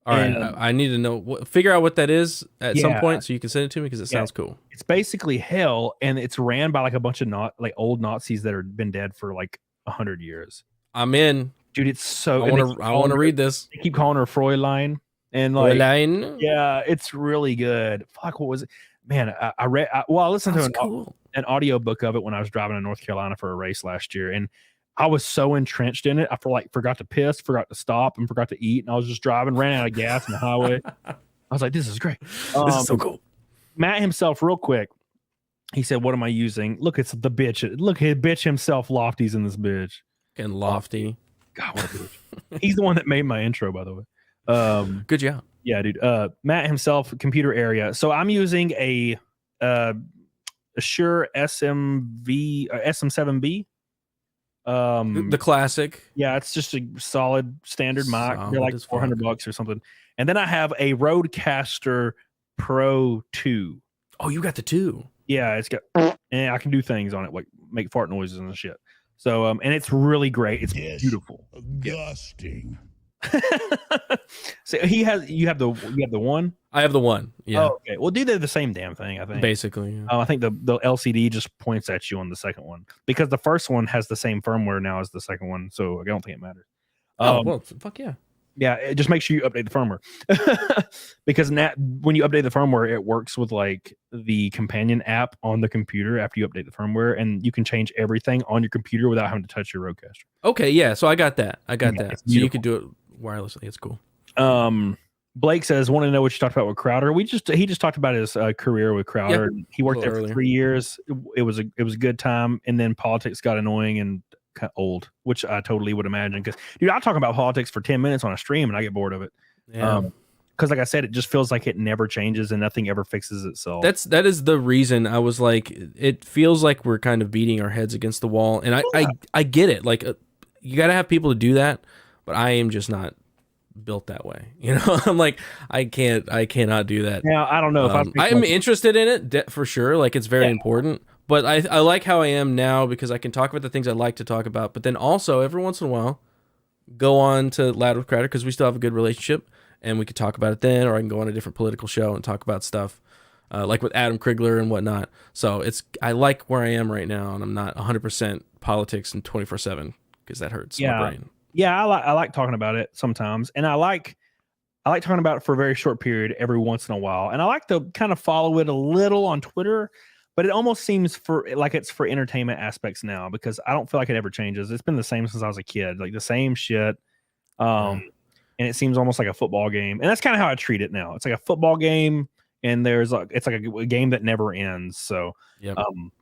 All right, I need to know. Figure out what that is at some point so you can send it to me because it sounds cool. It's basically hell, and it's ran by like a bunch of old Nazis that have been dead for like 100 years. I'm in, dude. It's so. I want to read this. They keep calling her Fräulein, and like, yeah, it's really good. Fuck, what was it? Man, I listened to an audio book of it when I was driving to North Carolina for a race last year, and I was so entrenched in it. I forgot to piss, forgot to stop, and forgot to eat. And I was just driving, ran out of gas on the highway. I was like, this is great. This is so cool. Matt himself, real quick, he said, what am I using? Look, it's the bitch. Look, his bitch himself, Lofty's in this bitch. And Lofty. God, what a bitch. He's the one that made my intro, by the way. Good job. Yeah, dude. Matt himself, computer area. So I'm using a Assure SM7B. The classic. Yeah, it's just a solid standard mic. They're like $400 or something. And then I have a Rodecaster Pro 2. Oh, you got the 2. Yeah, it's got, and I can do things on it like make fart noises and shit. So, and it's really great. It's beautiful. Disgusting. So you have the one. I have the 1. Yeah. Oh, okay. Well, they're the same damn thing. I think basically. Yeah. I think the LCD just points at you on the second one because the first one has the same firmware now as the second one. So I don't think it matters. Well, fuck yeah. Yeah, it just makes sure you update the firmware because when you update the firmware, it works with like the companion app on the computer after you update the firmware, and you can change everything on your computer without having to touch your Rodecaster. Okay, yeah. So I got that. So you could do it wirelessly. It's cool. Blake says, "Want to know what you talked about with Crowder?" He just talked about his career with Crowder. Yeah, he worked there for 3 years. It was a good time, and then politics got annoying and kind of old, which I totally would imagine. Because dude, I talk about politics for 10 minutes on a stream, and I get bored of it. Yeah. Because like I said, it just feels like it never changes and nothing ever fixes itself. That is the reason I was like, it feels like we're kind of beating our heads against the wall, and I get it. Like you got to have people to do that, but I am just not built that way. You know, I'm like, I cannot do that. Now I don't know if I'm interested in it for sure. Like it's very important, but I like how I am now because I can talk about the things I like to talk about, but then also every once in a while go on to Loud with Crowder because we still have a good relationship and we could talk about it then, or I can go on a different political show and talk about stuff like with Adam Krigler and whatnot. So I like where I am right now, and I'm not 100% politics and 24/7 because that hurts my brain. Yeah, I like talking about it sometimes, and I like talking about it for a very short period every once in a while, and I like to kind of follow it a little on Twitter, but it almost seems it's for entertainment aspects now because I don't feel like it ever changes. It's been the same since I was a kid, like the same shit, and it seems almost like a football game, and that's kind of how I treat it now. It's like a football game, and it's like a game that never ends. So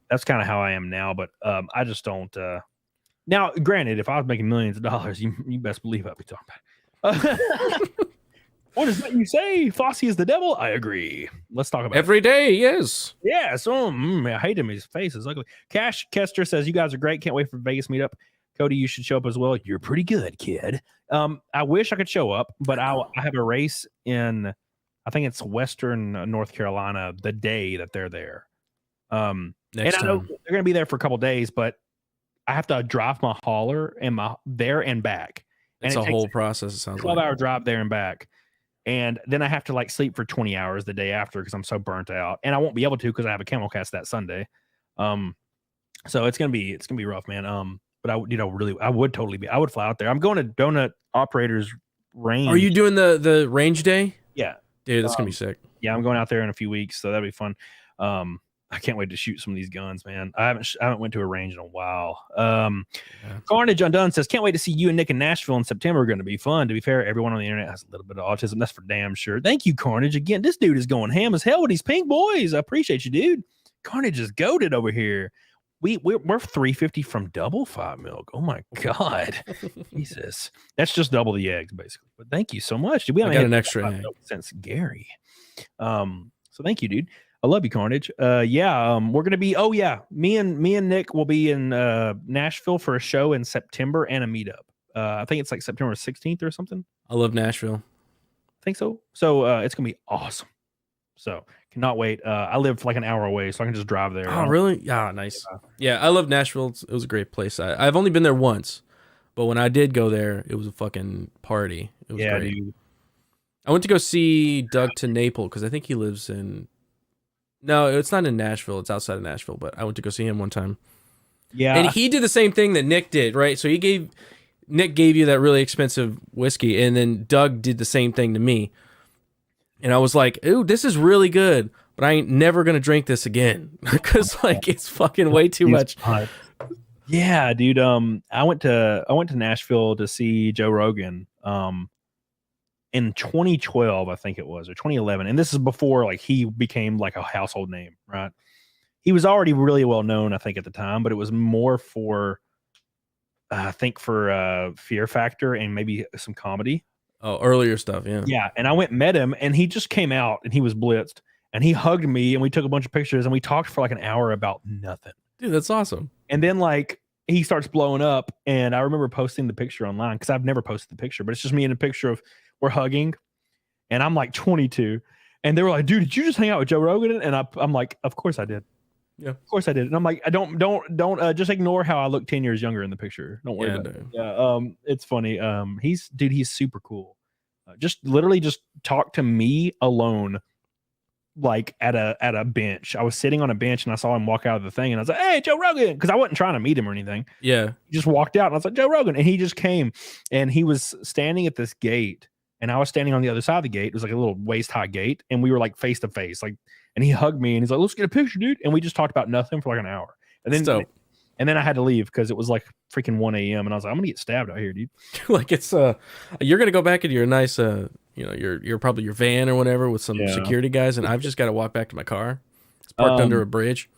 that's kind of how I am now, but I just don't. Now, granted, if I was making millions of dollars, you best believe I'd be talking about it. What is that you say? Fosse is the devil? I agree. Let's talk about every day. Yes. Yeah. So I hate him. His face is ugly. Cash Kester says, "You guys are great. Can't wait for Vegas meetup. Cody, you should show up as well. You're pretty good, kid. I wish I could show up, but I have a race in, I think it's Western North Carolina, the day that they're there. Next and I know they're going to be there for a couple days, but I have to drive my hauler and there and back. And it's a whole process. It sounds 12-hour drive there and back. And then I have to like sleep for 20 hours the day after because I'm so burnt out, and I won't be able to because I have a CAMELCAST that Sunday. So it's gonna be rough, man. But I would fly out there. I'm going to Donut Operators Range. Are you doing the range day? Yeah, dude, that's gonna be sick. Yeah, I'm going out there in a few weeks, so that'll be fun. I can't wait to shoot some of these guns, man. I haven't went to a range in a while. Carnage Undone says, "Can't wait to see you and Nick in Nashville in September. Going to be fun. To be fair, everyone on the internet has a little bit of autism. That's for damn sure." Thank you, Carnage. Again, this dude is going ham as hell with these pink boys. I appreciate you, dude. Carnage is goated over here. We're 350 from double 5 milk. Oh my god, Jesus, that's just double the eggs basically. But thank you so much. We got an extra egg since Gary. So thank you, dude. I love you, Carnage. We're gonna be. Oh yeah, me and Nick will be in Nashville for a show in September and a meetup. I think it's like September 16th or something. I love Nashville. I think so. So it's gonna be awesome. So cannot wait. I live like an hour away, so I can just drive there. Oh really? Yeah, nice. Yeah, I love Nashville. It was a great place. I've only been there once, but when I did go there, it was a fucking party. It was great. Dude. I went to go see Doug to Naples because I think he lives in. No, it's not in Nashville. It's outside of Nashville, but I went to go see him one time. Yeah. And he did the same thing that Nick did, right? So Nick gave you that really expensive whiskey, and then Doug did the same thing to me. And I was like, ooh, this is really good, but I ain't never going to drink this again because like it's fucking way too much. Yeah, dude. I went to Nashville to see Joe Rogan. In 2012, I think it was, or 2011. And this is before like he became like a household name, right? He was already really well known, I think, at the time, but it was more for, I think for Fear Factor and maybe some comedy. Oh, earlier stuff. Yeah. Yeah. And I went and met him, and he just came out and he was blitzed. and he hugged me, and we took a bunch of pictures, and we talked for like an hour about nothing. Dude, that's awesome. And then like he starts blowing up, and I remember posting the picture online because I've never posted the picture, but it's just me in a picture of we're hugging, and I'm like 22, and they were like, "Dude, did you just hang out with Joe Rogan?" And I'm like, "Of course I did. Yeah, of course I did." And I'm like, "I don't just ignore how I look 10 years younger in the picture. Don't worry about it." Yeah, it's funny. He's super cool. Just literally just talk to me alone, like at a bench. I was sitting on a bench and I saw him walk out of the thing, and I was like, "Hey, Joe Rogan," because I wasn't trying to meet him or anything. Yeah, He just walked out, and I was like, "Joe Rogan," and he just came, and he was standing at this gate, and I was standing on the other side of the gate. It was like a little waist high gate, and we were like face to face, like. And he hugged me, and he's like, "Let's get a picture, dude." And we just talked about nothing for like an hour, and then I had to leave because it was like freaking 1 a.m. and I was like, "I'm gonna get stabbed out here, dude." Like it's you're gonna go back into your nice you're probably your van or whatever with some security guys, and I've just got to walk back to my car. It's parked under a bridge.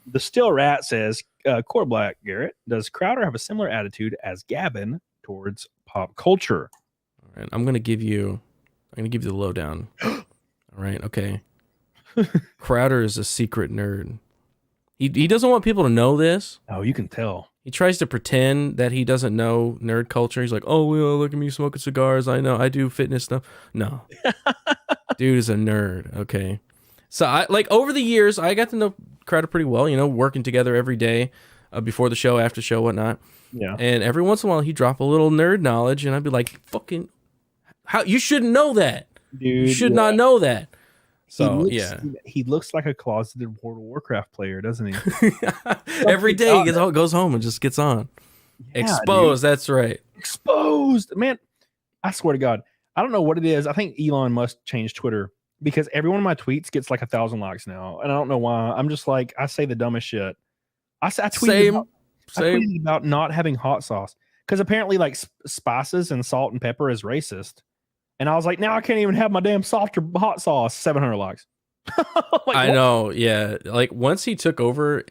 The Still Rat says, Core Black Garrett, does Crowder have a similar attitude as Gavin towards pop culture? All right, I'm gonna give you the lowdown. All right, okay. Crowder is a secret nerd. He doesn't want people to know this. Oh, you can tell. He tries to pretend that he doesn't know nerd culture. He's like, "Oh, well, look at me smoking cigars. I know. I do fitness stuff." No. Dude is a nerd, okay? So, I like over the years, I got to know Crowder pretty well, working together every day, before the show, after the show, whatnot. Yeah. And every once in a while, he'd drop a little nerd knowledge, and I'd be like, "Fucking, how you shouldn't know that. Dude, you should not know that." So he looks like a closeted World of Warcraft player, doesn't he? Every day he goes home and just gets on. Yeah, exposed, dude. That's right. Exposed, man. I swear to God, I don't know what it is. I think Elon must change Twitter because every one of my tweets gets like 1,000 likes now, and I don't know why. I'm just like, I say the dumbest shit. I tweeted about not having hot sauce because apparently like spices and salt and pepper is racist. And I was like, now I can't even have my damn soft or hot sauce. 700 likes. Like, I know. Yeah. Like once he took over,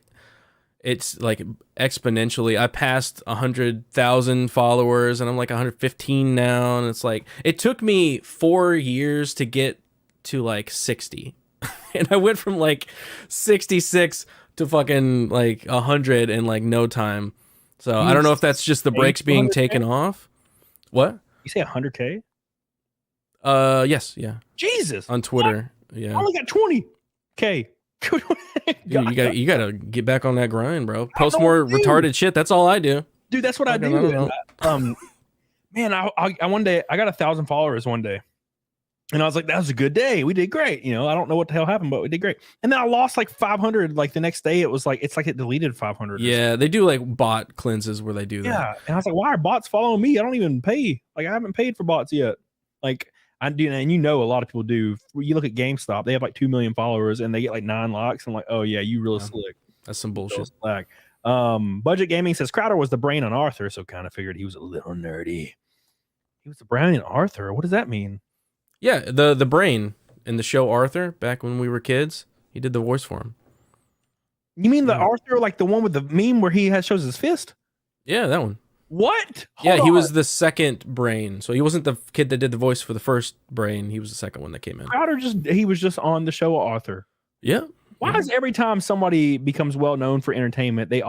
it's like exponentially. I passed 100,000 followers and I'm like 115 now. And it's like, it took me 4 years to get to like 60. And I went from like 66 to fucking like 100 in like no time. So I don't know if that's just the brakes being taken off. What? You say 100K? Yes, yeah. Jesus. On Twitter. What? Yeah. I only got 20K. Dude, you gotta get back on that grind, bro. Post more retarded shit. That's all I do. Dude, that's what I do. Man, I one day I got 1,000 followers one day. And I was like, that was a good day. We did great. I don't know what the hell happened, but we did great. And then I lost like 500. Like the next day, it's like it deleted 500. Yeah, they do like bot cleanses where they do that. Yeah. And I was like, why are bots following me? I don't even pay. Like I haven't paid for bots yet. Like I do, and a lot of people do. You look at GameStop; they have like 2 million followers, and they get like 9 likes. I'm like, oh yeah, you really slick. That's some bullshit. Budget Gaming says Crowder was the brain on Arthur, so kind of figured he was a little nerdy. He was the brain on Arthur. What does that mean? Yeah, the brain in the show Arthur. Back when we were kids, he did the voice for him. You mean the Arthur, like the one with the meme where he shows his fist? Yeah, that one. What? He was the second brain. So he wasn't the kid that did the voice for the first brain. He was the second one that came in. Crowder he was just on the show Arthur. Yeah. Why is every time somebody becomes well known for entertainment, they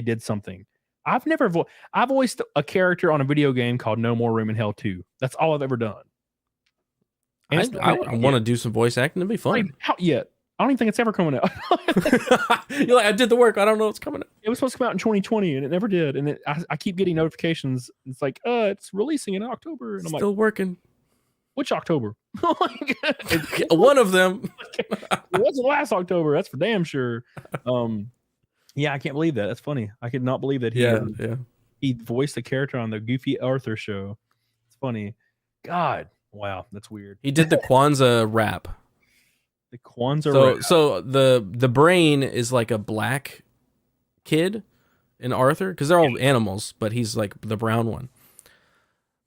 did something? I've voiced a character on a video game called No More Room in Hell 2. That's all I've ever done. I want to do some voice acting. It'd be fun. Like, out yet? I don't even think it's ever coming out. You're like, I did the work. I don't know what's coming out. It was supposed to come out in 2020, and it never did. And I keep getting notifications. It's like, it's releasing in October. And I'm still working. Which October? One of them. It wasn't last October. That's for damn sure. Yeah, I can't believe that. That's funny. I could not believe that he voiced a character on the Goofy Arthur show. It's funny. God, wow, that's weird. He did the Kwanzaa rap. The Kwanzaa rap. So the brain is like a black kid in Arthur because they're all animals, but he's like the brown one.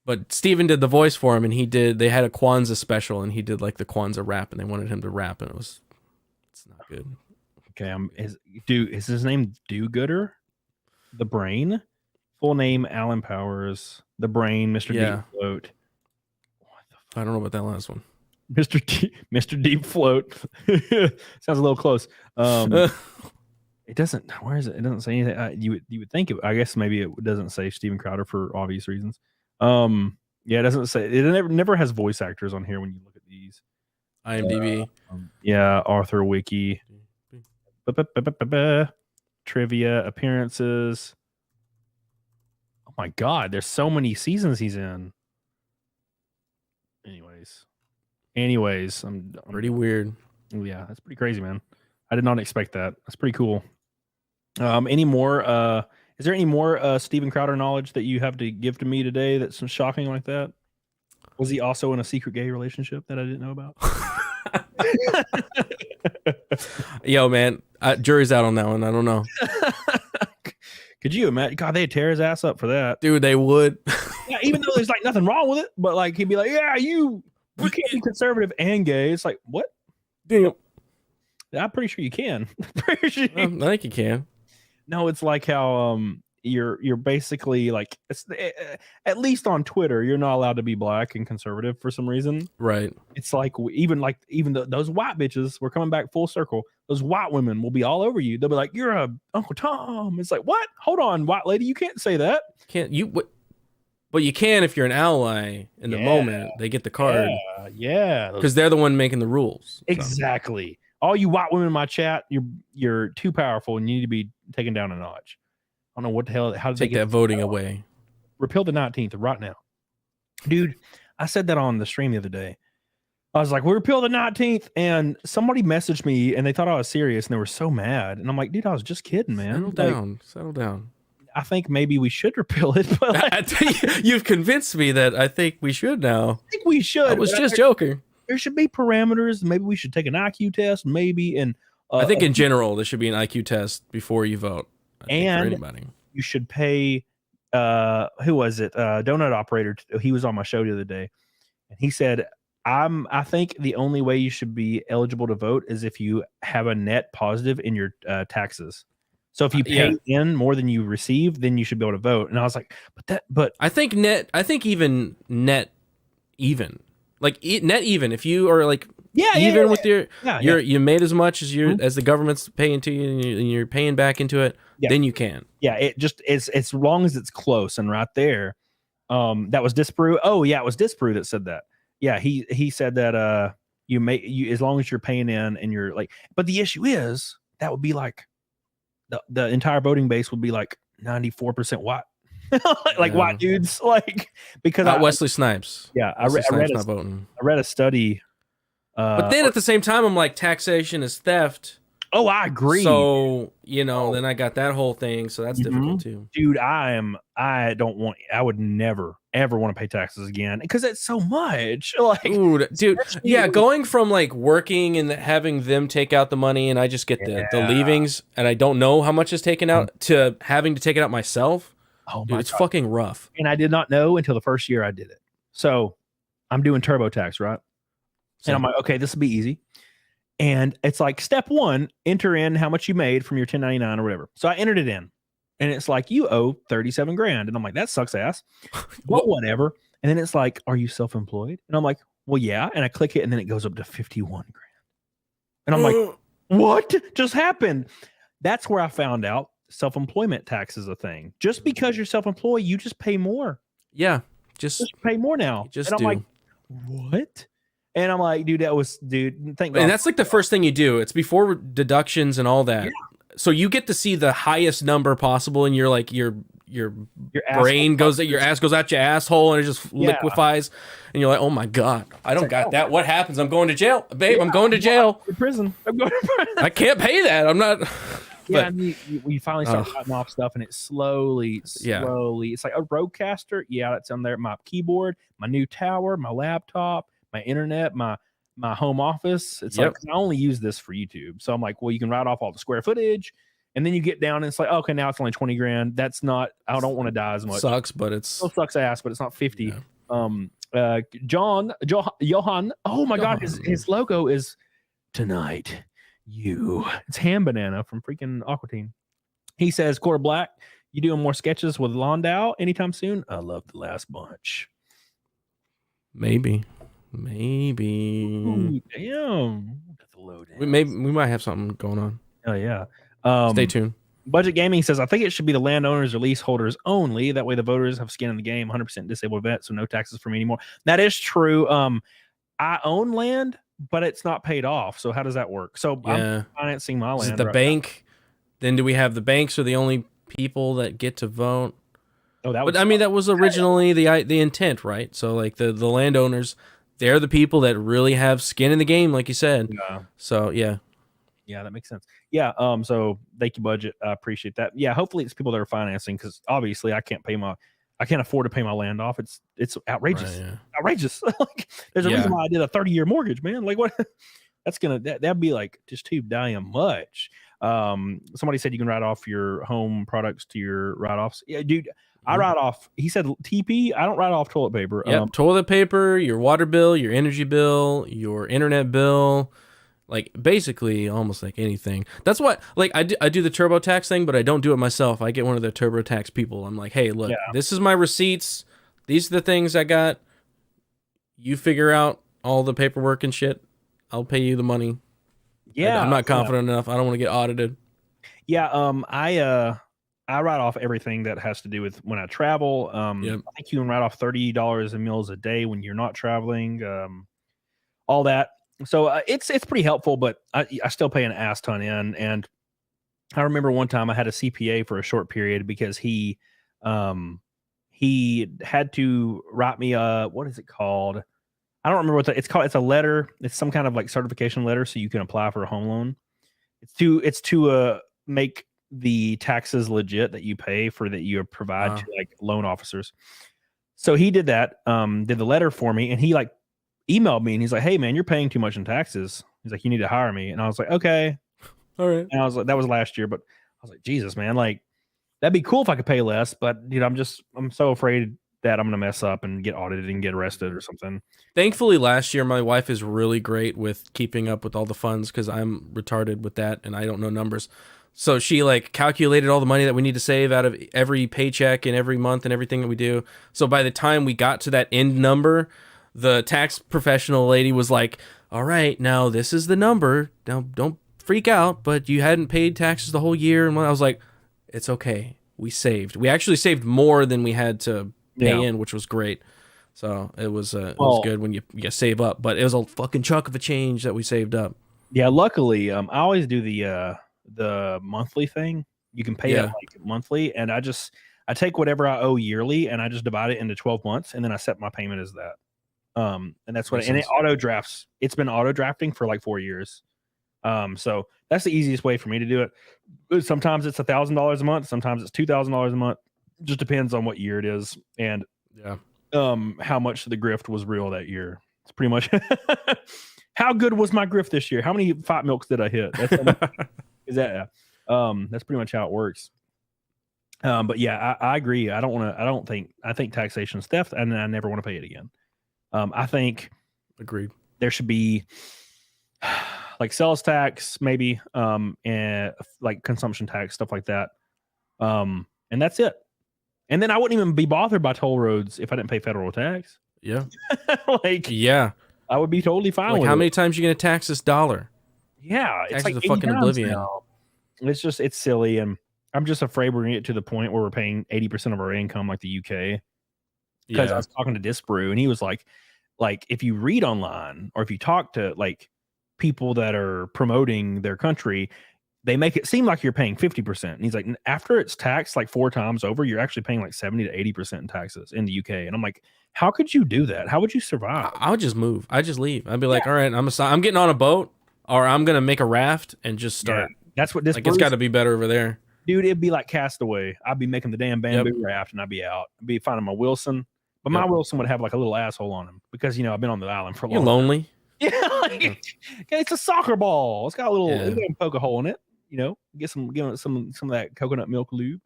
But Steven did the voice for him, and they had a Kwanzaa special, and he did like the Kwanzaa rap, and they wanted him to rap, and it's not good. Okay, is his name Do-Gooder? The Brain? Full name Alan Powers. The Brain, Mr. Yeah. Float. I don't know about that last one. Mr. Deep Float. Sounds a little close. It doesn't. Where is it? It doesn't say anything. You would think it. I guess maybe it doesn't say Steven Crowder for obvious reasons. Yeah, it doesn't say. It never has voice actors on here when you look at these. IMDb. Yeah, Arthur Wiki. Trivia appearances. Oh my God, there's so many seasons he's in. Anyways, I'm Pretty weird. Yeah, that's pretty crazy, man. I did not expect that. That's pretty cool. Any more? Is there any more Steven Crowder knowledge that you have to give to me today that's some shocking like that? Was he also in a secret gay relationship that I didn't know about? Yo, man, jury's out on that one. I don't know. Could you imagine? God, they'd tear his ass up for that. Dude, they would. Yeah, even though there's like nothing wrong with it, but like he'd be like, yeah, you can't be conservative and gay. It's like, what? Damn. I'm pretty sure you can. Pretty sure I think you can. No, it's like how you're basically like at least on Twitter you're not allowed to be black and conservative for some reason. Right. It's like even those white bitches, we're coming back full circle. Those white women will be all over you. They'll be like, "You're a Uncle Tom." It's like, what? Hold on, white lady, you can't say that. Can't you? But you can if you're an ally in the moment. They get the card. Yeah, because they're the one making the rules. Exactly. All you white women in my chat, you're too powerful and you need to be taken down a notch. I don't know what the hell. How to take that voting away? Repeal the 19th right now, dude. I said that on the stream the other day. I was like, we repeal the 19th, and somebody messaged me and they thought I was serious and they were so mad. And I'm like, dude, I was just kidding, man. Settle down. I think maybe we should repeal it. But like, you've convinced me that I think we should now. I think we should. I was just joking. There should be parameters. Maybe we should take an IQ test. Maybe and I think in general there should be an IQ test before you vote. And for anybody. You should pay. Who was it? Donut Operator. He was on my show the other day, and he said, I think the only way you should be eligible to vote is if you have a net positive in your taxes. So if you pay in more than you receive, then you should be able to vote. And I was like, but I think even net even. Like net even, if you are like with you made as much as as the government's paying to you and you're paying back into it, then you can. Yeah, it just it's as long as it's close and right there. That was Disprue. Oh yeah, it was Disprue that said that. Yeah, he said that you as long as you're paying in and you're like, but the issue is that would be like the entire voting base would be like 94% white. Like white dudes, like because Wesley Snipes. Yeah, I read a study. But then at the same time, I'm like, taxation is theft. Oh, I agree. So then I got that whole thing. So that's difficult too, dude. I would never ever want to pay taxes again because it's so much. Like, dude, yeah. Going from like working and having them take out the money and I just get the leavings and I don't know how much is taken out to having to take it out myself. Oh, dude, it's fucking rough. And I did not know until the first year I did it. So I'm doing TurboTax, right? And I'm like, okay, this will be easy. And it's like step one, enter in how much you made from your 1099 or whatever. So I entered it in and it's like, you owe 37 grand. And I'm like, that sucks ass. Well, whatever. And then it's like, are you self-employed? And I'm like, well, yeah. And I click it and then it goes up to 51 grand. And I'm like, what just happened? That's where I found out self-employment tax is a thing. Just because you're self-employed, you just pay more. Yeah. Just pay more now. I'm like, what? And I'm like, thank God. And that's like the first thing you do. It's before deductions and all that. Yeah. So you get to see the highest number possible, and you're like your brain goes, your ass goes out your asshole, and it just liquefies, and you're like, oh my God, I don't got that. What happens? I'm going to jail, babe. I'm going to jail. Prison. I'm going to prison. I can't pay that. I'm not. Yeah, and we finally start cutting off stuff, and it's slowly. It's like a Rodecaster. Yeah, that's on there. My keyboard, my new tower, my laptop, my internet, my home office. It's like I only use this for YouTube, so I'm like, well, you can write off all the square footage, and then you get down, and it's like, okay, now it's only 20 grand. That's not. I don't want to die as much. Sucks, but it sucks ass, but it's not 50. Yeah. Johan. Oh my God, his logo is tonight. It's Ham Banana from freaking Aqua Teen. He says, Quarter Black, you doing more sketches with Landau anytime soon? I love the last bunch. Maybe. Maybe. Ooh, damn. That's a low down. We might have something going on. Oh yeah. Stay tuned. Budget Gaming says, I think it should be the landowners or leaseholders only. That way the voters have skin in the game. 100% disabled vet, so no taxes for me anymore. That is true. I own land, but it's not paid off. So how does that work? So I'm financing my land. Is it the bank? Then do we have the banks are the only people that get to vote? Oh, that. But I mean, that was originally the intent, right? So like the landowners, they're the people that really have skin in the game, like you said. Yeah. So yeah. Yeah, that makes sense. Yeah. So thank you, budget. I appreciate that. Yeah. Hopefully it's people that are financing, because obviously I can't afford to pay my land off. It's outrageous. Right, yeah. Outrageous. Like, there's a reason why I did a 30-year mortgage, man. Like, what? That'd be like just too damn much. Somebody said you can write off your home products to your write-offs. Yeah, dude. I write off. He said TP. I don't write off toilet paper. Yep, toilet paper, your water bill, your energy bill, your internet bill. Like basically almost like anything. That's what like I do the TurboTax thing, but I don't do it myself. I get one of the TurboTax people. I'm like, hey, look, this is my receipts. These are the things I got. You figure out all the paperwork and shit. I'll pay you the money. Yeah, I'm not confident enough. I don't want to get audited. Yeah, I write off everything that has to do with when I travel. I think you can write off $30 in meals a day when you're not traveling. All that. So it's pretty helpful, but I still pay an ass ton in. And I remember one time I had a CPA for a short period because he had to write me what is it called? I don't remember what it's called. It's a letter. It's some kind of like certification letter, so you can apply for a home loan. It's to make the taxes legit that you pay for that you provide to like loan officers. So he did that, did the letter for me, and he like emailed me and he's like, hey man, you're paying too much in taxes. He's like, you need to hire me. And I was like, okay. All right. And I was like, that was last year, but I was like, Jesus, man, like that'd be cool if I could pay less, but dude, I'm so afraid that I'm going to mess up and get audited and get arrested or something. Thankfully last year, my wife is really great with keeping up with all the funds, because I'm retarded with that and I don't know numbers. So she like calculated all the money that we need to save out of every paycheck and every month and everything that we do. So by the time we got to that end number, the tax professional lady was like, all right, now this is the number. Now don't freak out, but you hadn't paid taxes the whole year. And I was like, it's okay. We saved. We actually saved more than we had to pay in, which was great. So it was good when you save up, but it was a fucking chunk of a change that we saved up. Yeah, luckily, I always do the monthly thing. You can pay it like monthly, and I take whatever I owe yearly and I just divide it into 12 months, and then I set my payment as that. And that's what, and it auto drafts. It's been auto drafting for like 4 years. So that's the easiest way for me to do it. Sometimes it's $1,000 a month. Sometimes it's $2,000 a month. Just depends on what year it is. And how much the grift was real that year. It's pretty much how good was my grift this year? How many fight milks did I hit? That's pretty much how it works. But yeah, I agree. I think taxation is theft, and I never want to pay it again. I think agreed. There should be like sales tax, maybe, and like consumption tax, stuff like that. And that's it. And then I wouldn't even be bothered by toll roads if I didn't pay federal tax. Yeah. I would be totally fine with how it. many times are you going to tax this dollar? Yeah. Taxes it's like a fucking oblivion. Now. It's silly. And I'm just afraid we're going to get to the point where we're paying 80% of our income like the UK. Because I was talking to Disbrew and he was like, if you read online or if you talk to like people that are promoting their country, they make it seem like you're paying 50%. And he's like, after it's taxed like 4 times over, you're actually paying like 70 to 80% in taxes in the UK. And I'm like, how could you do that? How would you survive? I would just move. I just leave. I'd be like, all right, I'm getting on a boat, or I'm going to make a raft and just start. Yeah, that's what this like. It's got to be better over there. Dude, it'd be like Castaway. I'd be making the damn bamboo raft and I'd be out. I'd be finding my Wilson. But my Wilson would have like a little asshole on him because, I've been on the island for a long time. You're lonely. Yeah, it's a soccer ball. It's got a little, you can poke a hole in it. Get some of that coconut milk lube.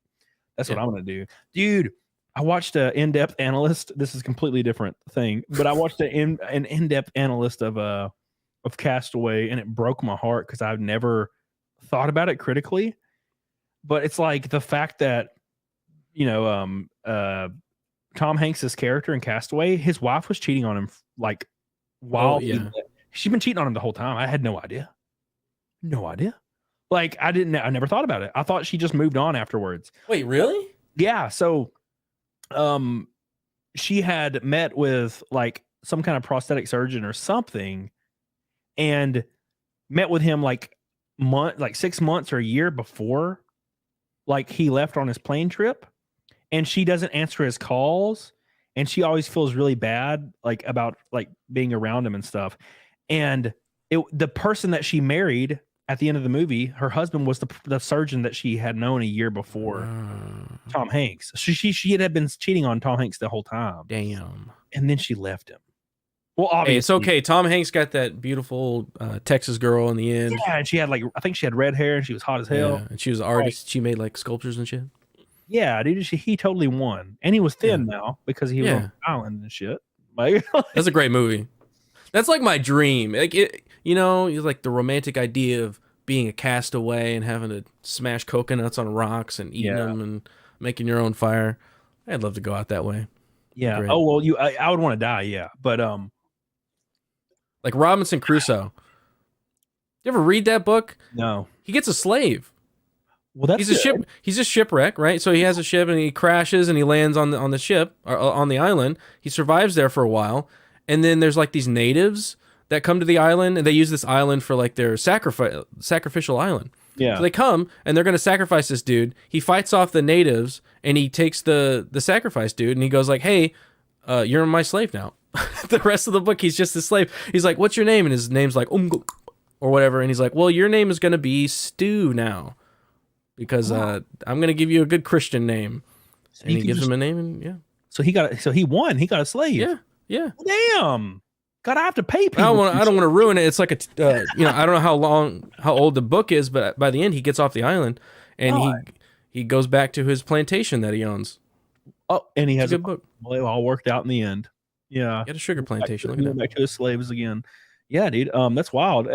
That's what I'm gonna do, dude. I watched an in-depth analyst. This is a completely different thing, but I watched an in-depth analyst of Castaway, and it broke my heart because I've never thought about it critically. But it's like the fact that Tom Hanks's character in Castaway, his wife was cheating on him like while yeah. she'd been cheating on him the whole time. I had no idea. No idea. Like I never thought about it. I thought she just moved on afterwards. Wait, really? Yeah. So, she had met with like some kind of prosthetic surgeon or something, and met with him like 6 months or a year before, like he left on his plane trip, and she doesn't answer his calls, and she always feels really bad like about like being around him and stuff. And the person that she married at the end of the movie, her husband was the surgeon that she had known a year before, Tom Hanks. She had been cheating on Tom Hanks the whole time. Damn. And then she left him. Well, obviously, hey, it's okay. Tom Hanks got that beautiful Texas girl in the end. Yeah, and she had like, I think she had red hair and she was hot as hell. Yeah, and she was an artist. She made like sculptures and shit. Yeah, dude, he totally won, and he was thin now because he was on the island and shit. Like, that's a great movie. That's like my dream. Like it, like the romantic idea of being a castaway and having to smash coconuts on rocks and eating them and making your own fire. I'd love to go out that way. Yeah. Great. Oh well, I would want to die. Yeah, but like Robinson Crusoe. You ever read that book? No. He gets a slave. Well, that's He's a shipwreck, right? So he has a ship and he crashes and he lands on the ship or on the island. He survives there for a while, and then there's like these natives that come to the island, and they use this island for like their sacrificial island. Yeah. So they come and they're gonna sacrifice this dude. He fights off the natives and he takes the sacrifice dude and he goes like, "Hey, you're my slave now." The rest of the book, he's just a slave. He's like, "What's your name?" And his name's like or whatever. And he's like, "Well, your name is gonna be Stu now, because I'm gonna give you a good Christian name." So and he gives him a name, and So he won. He got a slave. Yeah. Damn. God, I have to pay people. I don't want to ruin it. It's like I don't know how old the book is, but by the end he gets off the island and he goes back to his plantation that he owns. Oh, and he has a good book. Well, it all worked out in the end. Yeah. He had a sugar plantation. Look at that. Back to his slaves again. Yeah, dude. That's wild.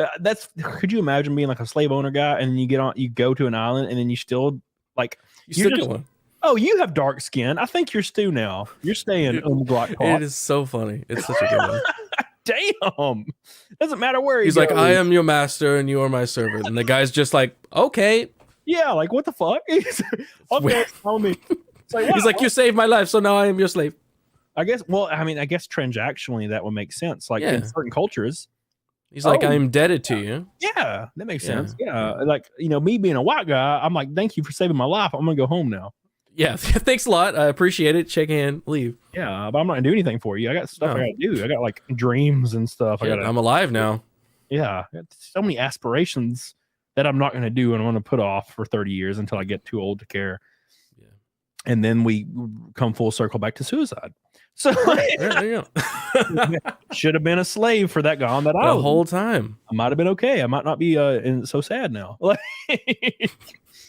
Could you imagine being like a slave owner guy and you go to an island and then you still like you still one. Oh, you have dark skin. I think you're Stu now. You're staying It is so funny. It's such a good one. Damn. Doesn't matter where he's like, "I am your master and you are my servant." And the guy's just like, "Okay." Yeah, like what the fuck? Okay, tell me. It's like, he's like, "You saved my life, so now I am your slave." I guess transactionally that would make sense. Like in certain cultures. He's like, "I'm indebted to you." Yeah, that makes sense. Yeah. Like, me being a white guy, I'm like, "Thank you for saving my life. I'm gonna go home now." Yeah, thanks a lot. I appreciate it. Shake hand, leave. Yeah, but I'm not gonna do anything for you. I got stuff I gotta do. I got like dreams and stuff. I'm alive now. Yeah, I got so many aspirations that I'm not gonna do, and I'm gonna put off for 30 years until I get too old to care. Yeah, and then we come full circle back to suicide. So there you go. Should have been a slave for that guy on that island the whole time. I might have been okay. I might not be so sad now.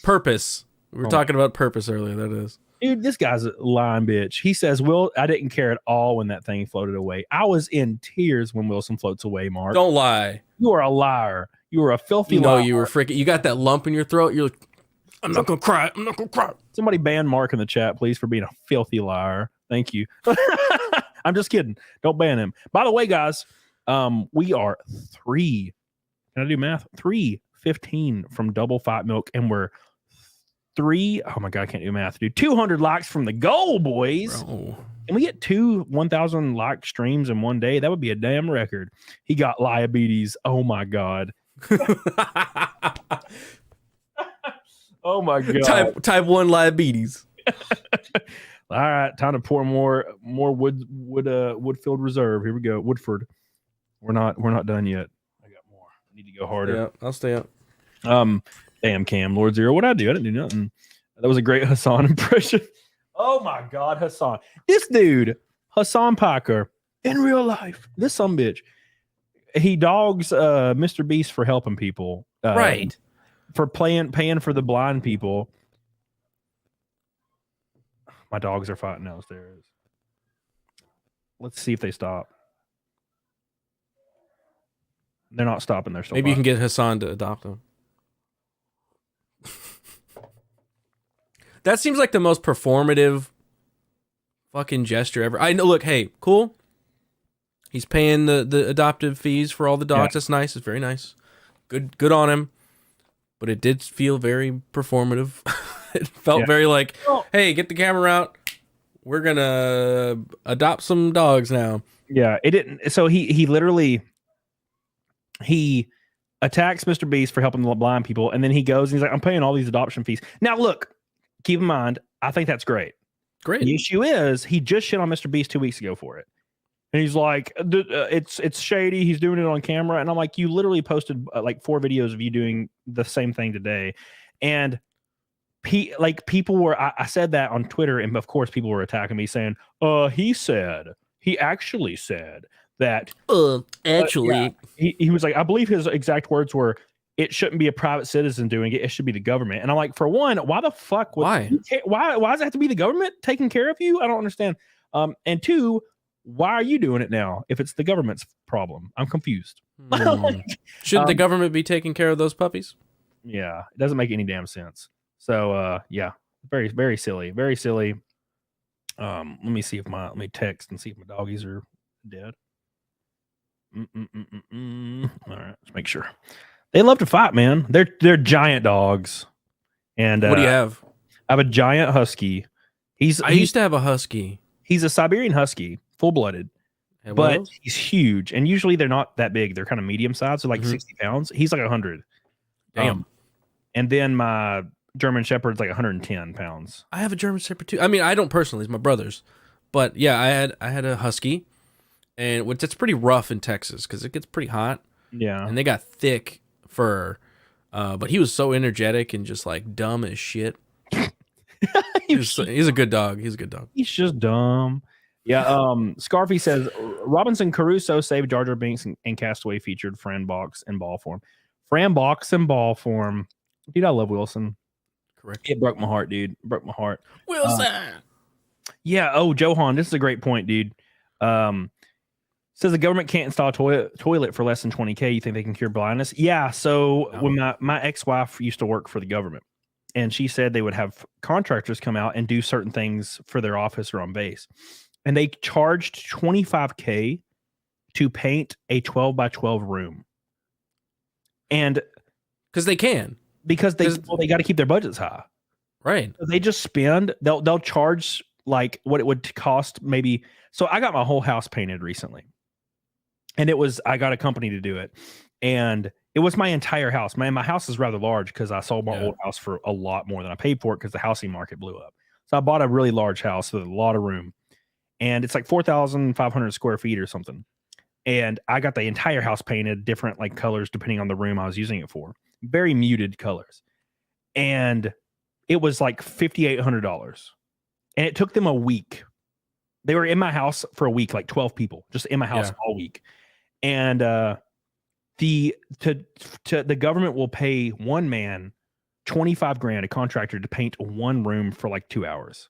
Purpose. We were talking about purpose earlier. That is, dude. This guy's a lying bitch. He says, "Will, I didn't care at all when that thing floated away. I was in tears when Wilson floats away." Mark, don't lie. You are a liar. You are a filthy liar. You were freaking. You got that lump in your throat. You're like, "I'm not gonna cry. I'm not gonna cry." Somebody ban Mark in the chat, please, for being a filthy liar. Thank you. I'm just kidding. Don't ban him. By the way, guys, we are 3. Can I do math? 315 from Double Fat Milk, and we're 3. Oh my god, I can't do math, dude. 200 likes from the goal, boys. Bro. Can we get 1,000 like streams in one day? That would be a damn record. He got diabetes. Oh my god. Oh my god. Type 1 diabetes. All right, time to pour more Woodfield Reserve. Here we go. Woodford. We're not done yet. I got more. I need to go harder. Yeah, I'll stay up. Damn Cam, Lord Zero. What'd I do? I didn't do nothing. That was a great Hassan impression. Oh my God, Hassan. This dude, Hassan Piker, in real life, this sumbitch, he dogs Mr. Beast for helping people. Right. For paying for the blind people. My dogs are fighting downstairs. Let's see if they stop. They're not stopping. They're still Maybe fighting. You can get Hassan to adopt them. That seems like the most performative fucking gesture ever. I know. Look, hey, cool. He's paying the adoptive fees for all the dogs. That's nice. It's very nice. Good on him. But it did feel very performative. It felt very like, hey, get the camera out. We're gonna adopt some dogs now. Yeah, it didn't. So he literally attacks Mr. Beast for helping the blind people, and then he goes and he's like, I'm paying all these adoption fees. Now look, keep in mind, I think that's great. Great. The issue is he just shit on Mr. Beast 2 weeks ago for it. And he's like, it's shady. He's doing it on camera. And I'm like, you literally posted like 4 videos of you doing the same thing today. And people were, I said that on Twitter. And of course, people were attacking me saying, he actually said that. He was like, I believe his exact words were, it shouldn't be a private citizen doing it. It should be the government. And I'm like, for one, why the fuck? Why does it have to be the government taking care of you? I don't understand. And 2, why are you doing it now if it's the government's problem? I'm confused. Shouldn't the government be taking care of those puppies? Yeah, it doesn't make any damn sense. So yeah, very, very silly. Very silly. Let me text and see if my doggies are dead. All right, let's make sure. They love to fight, man. They're giant dogs. And what do you have? I have a giant husky. I used to have a husky. He's a Siberian husky, full-blooded, but he's huge. And usually they're not that big. They're kind of medium sized. They're like 60 pounds. He's like 100. Damn. And then my German Shepherd's like 110 pounds. I have a German Shepherd too. I mean, I don't personally. It's my brother's. But yeah, I had a husky, and it's pretty rough in Texas because it gets pretty hot. Yeah. And they got thick fur. But he was so energetic and just like dumb as shit. He's a good dog. He's a good dog. He's just dumb. Yeah. Scarfy says Robinson Crusoe saved Jar Jar Binks and Castaway featured Fran Box in ball form. Fran Box in ball form. Dude, I love Wilson. Correct. It broke my heart, dude. Broke my heart. Wilson. Yeah. Oh, Johan, this is a great point, dude. Says the government can't install a toilet for less than $20,000. You think they can cure blindness? Yeah. So when my ex-wife used to work for the government, and she said they would have contractors come out and do certain things for their office or on base. And they charged $25,000 to paint a 12 by 12 room. And because they got to keep their budgets high. Right. So they just spend, they'll charge like what it would cost maybe. So I got my whole house painted recently. And I got a company to do it. And it was my entire house. My house is rather large because I sold my old house for a lot more than I paid for it because the housing market blew up. So I bought a really large house with a lot of room. And it's like 4,500 square feet or something. And I got the entire house painted different like colors depending on the room I was using it for. Very muted colors. And it was like $5,800. And it took them a week. They were in my house for a week, like 12 people, just in my house all week. And the government will pay one man $25,000, a contractor, to paint one room for like 2 hours.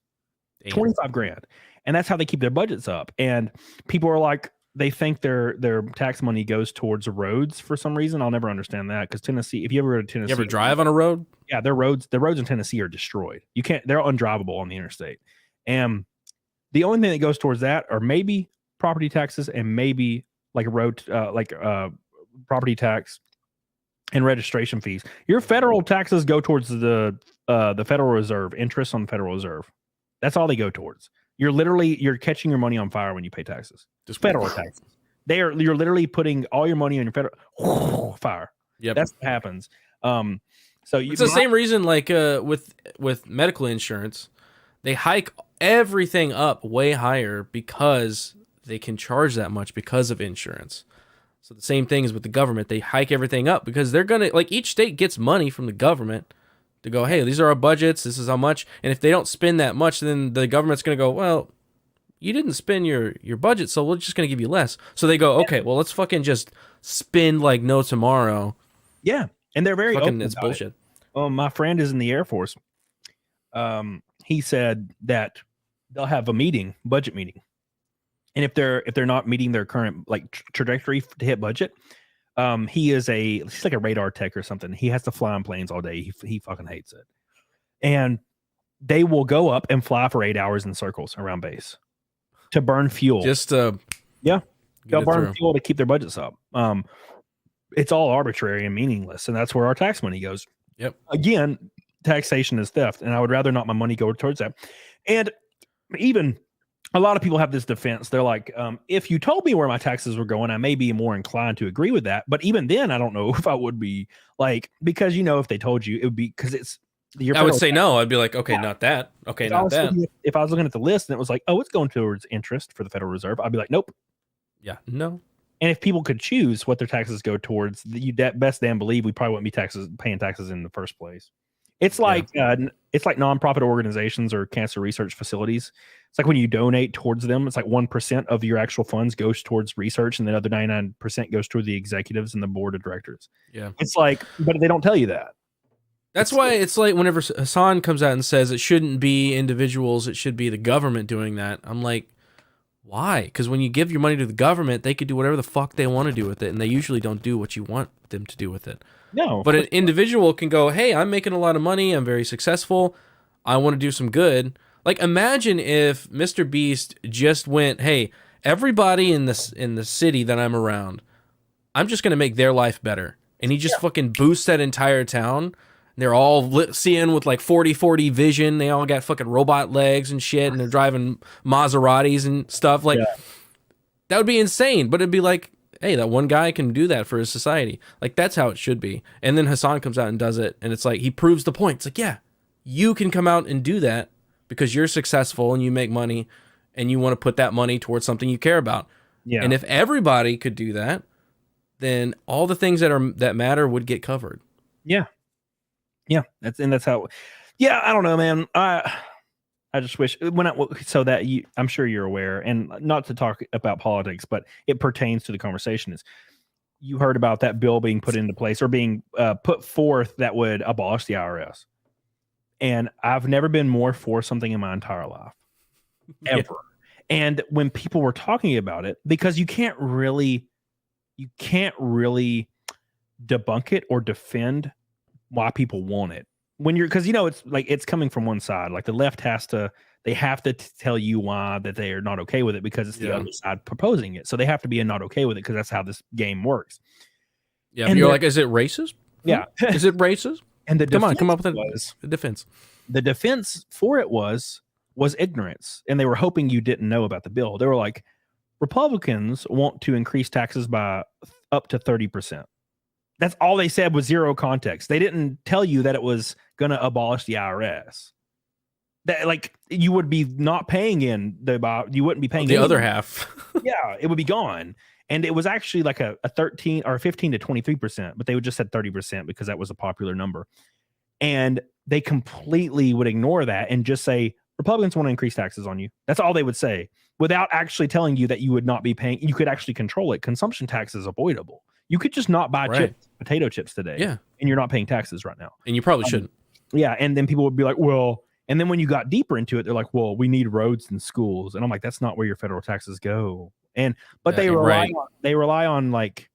Damn. $25,000. And that's how they keep their budgets up. And people are like, they think their tax money goes towards roads for some reason. I'll never understand that because Tennessee, if you ever go to Tennessee, you ever drive on a road? Yeah, the roads in Tennessee are destroyed. They're undrivable on the interstate. And the only thing that goes towards that are maybe property taxes and maybe like a road, property tax and registration fees. Your federal taxes go towards the Federal Reserve, interest on the Federal Reserve. That's all they go towards. You're catching your money on fire when you pay taxes. Just federal taxes. You're literally putting all your money on your federal fire. Yep. That's what happens. So it's the same reason like with medical insurance, they hike everything up way higher because they can charge that much because of insurance. So the same thing is with the government. They hike everything up because they're going to, like, each state gets money from the government to go, hey, these are our budgets. This is how much. And if they don't spend that much, then the government's going to go, well, you didn't spend your budget, so we're just going to give you less. So they go, okay, well, let's fucking just spend like no tomorrow. Yeah. And they're very open. It's bullshit. My friend is in the Air Force. He said that they'll have a budget meeting. And if they're not meeting their current like trajectory to hit budget, he's like a radar tech or something. He has to fly on planes all day. He fucking hates it. And they will go up and fly for 8 hours in circles around base to burn fuel. Just to They'll burn fuel to keep their budgets up. It's all arbitrary and meaningless, and that's where our tax money goes. Yep. Again, taxation is theft, and I would rather not my money go towards that. And even a lot of people have this defense. They're like, if you told me where my taxes were going, I may be more inclined to agree with that. But even then, I don't know if I would be, like, because if they told you, it would be because it's I would say no. I'd be like, okay, not that. Okay, not that. If I was looking at the list and it was like, oh, it's going towards interest for the Federal Reserve, I'd be like, nope. Yeah, no. And if people could choose what their taxes go towards, you best damn believe we probably wouldn't be paying taxes in the first place. It's like it's like nonprofit organizations or cancer research facilities. It's like when you donate towards them, it's like 1% of your actual funds goes towards research, and the other 99% goes toward the executives and the board of directors. Yeah, it's like, but they don't tell you that. That's why it's like whenever Hassan comes out and says it shouldn't be individuals, it should be the government doing that. I'm like, why? Because when you give your money to the government, they could do whatever the fuck they want to do with it, and they usually don't do what you want them to do with it. No, but an individual can go, hey, I'm making a lot of money, I'm very successful, I want to do some good. Like, imagine if Mr. Beast just went, hey, everybody in the city that I'm around, I'm just going to make their life better. And he just fucking boosts that entire town. They're all seeing with like 40/40 vision. They all got fucking robot legs and shit, and they're driving Maseratis and stuff. Like, that would be insane. But it'd be like, hey, that one guy can do that for his society. Like, that's how it should be. And then Hassan comes out and does it, and it's like, he proves the point. It's like, yeah, you can come out and do that because you're successful and you make money and you want to put that money towards something you care about. Yeah. And if everybody could do that, then all the things that matter would get covered. Yeah. Yeah. That's how, yeah, I don't know, man. I just wish I'm sure you're aware, and not to talk about politics, but it pertains to the conversation, is you heard about that bill being put into place or being put forth that would abolish the IRS. And I've never been more for something in my entire life, ever. Yeah. And when people were talking about it, because you can't really debunk it or defend why people want it. When you're, because it's like it's coming from one side. Like the left have to tell you why that they are not okay with it because it's the other side proposing it. So they have to be not okay with it because that's how this game works. Yeah, and you're like, is it racist? Yeah, is it racist? And come up with the defense. The defense for it was ignorance, and they were hoping you didn't know about the bill. They were like, Republicans want to increase taxes by up to 30%. That's all they said, was zero context. They didn't tell you that it was going to abolish the IRS. That, like, you would be not paying you wouldn't be paying the other half. Yeah, it would be gone. And it was actually like a 13 or 15 to 23%, but they would just said 30% because that was a popular number. And they completely would ignore that and just say, Republicans want to increase taxes on you. That's all they would say, without actually telling you that you would not be paying. You could actually control it. Consumption tax is avoidable. You could just not buy potato chips today. Yeah. And you're not paying taxes right now. And you probably shouldn't. Yeah. And then people would be like, well, and then when you got deeper into it, they're like, well, we need roads and schools. And I'm like, that's not where your federal taxes go. But they rely on like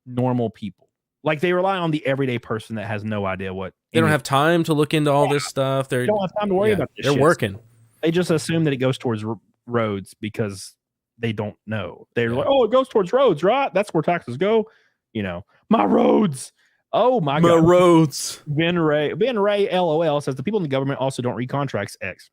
normal people. Like they rely on the everyday person that has no idea what. They don't have time to look into all this stuff. They don't have time to worry about this. They're working. They just assume that it goes towards roads because they don't know. They're like, oh, it goes towards roads, right? That's where taxes go. My roads. Oh my God. My roads. Ben Ray, LOL says the people in the government also don't read contracts. X.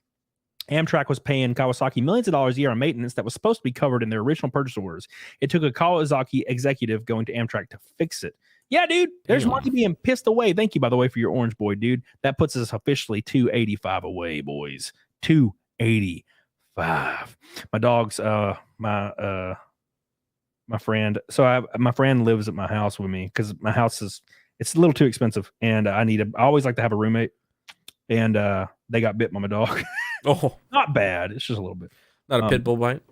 Amtrak was paying Kawasaki millions of dollars a year on maintenance that was supposed to be covered in their original purchase orders. It took a Kawasaki executive going to Amtrak to fix it. Yeah, dude, there's money being pissed away. Thank you, by the way, for your orange boy, dude. That puts us officially 285 away, boys. 285. My dog's my friend. So my friend lives at my house with me because my house it's a little too expensive, and I always like to have a roommate. And they got bit by my dog. Oh, not bad. It's just a little bit. Not a pit bull bite.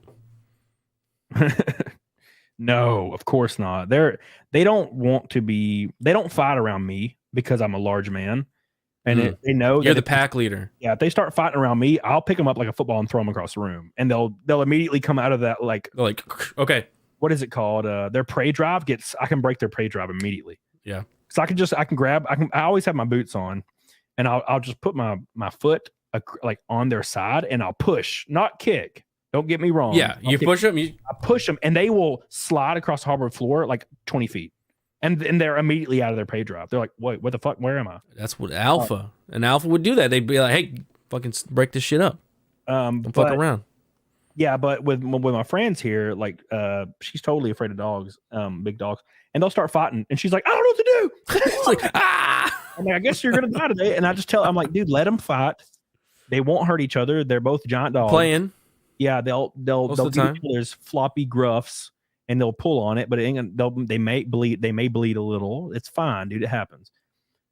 No, of course not. They don't fight around me because I'm a large man, and they know you're the pack leader. Yeah, if they start fighting around me, I'll pick them up like a football and throw them across the room, and they'll immediately come out of that like okay, what is it called? Their prey drive I can break their prey drive immediately. Yeah, so I always have my boots on, and I'll just put my foot like on their side, and I'll push, not kick. Don't get me wrong. Yeah, you push them. I push them, and they will slide across the hardwood floor like 20 feet. And they're immediately out of their pay drop. They're like, wait, what the fuck? Where am I? That's what alpha. An alpha would do that. They'd be like, hey, fucking break this shit up. Don't fuck around. Yeah, but with my friends here, like she's totally afraid of dogs, big dogs. And they'll start fighting. And she's like, I don't know what to do. It's like, ah! I'm like, I guess you're gonna die today. And I just I'm like, dude, let them fight. They won't hurt each other. They're both giant dogs. Playing. Yeah, they'll the time. There's floppy gruffs and they'll pull on it, but they may bleed a little. It's fine, dude. It happens.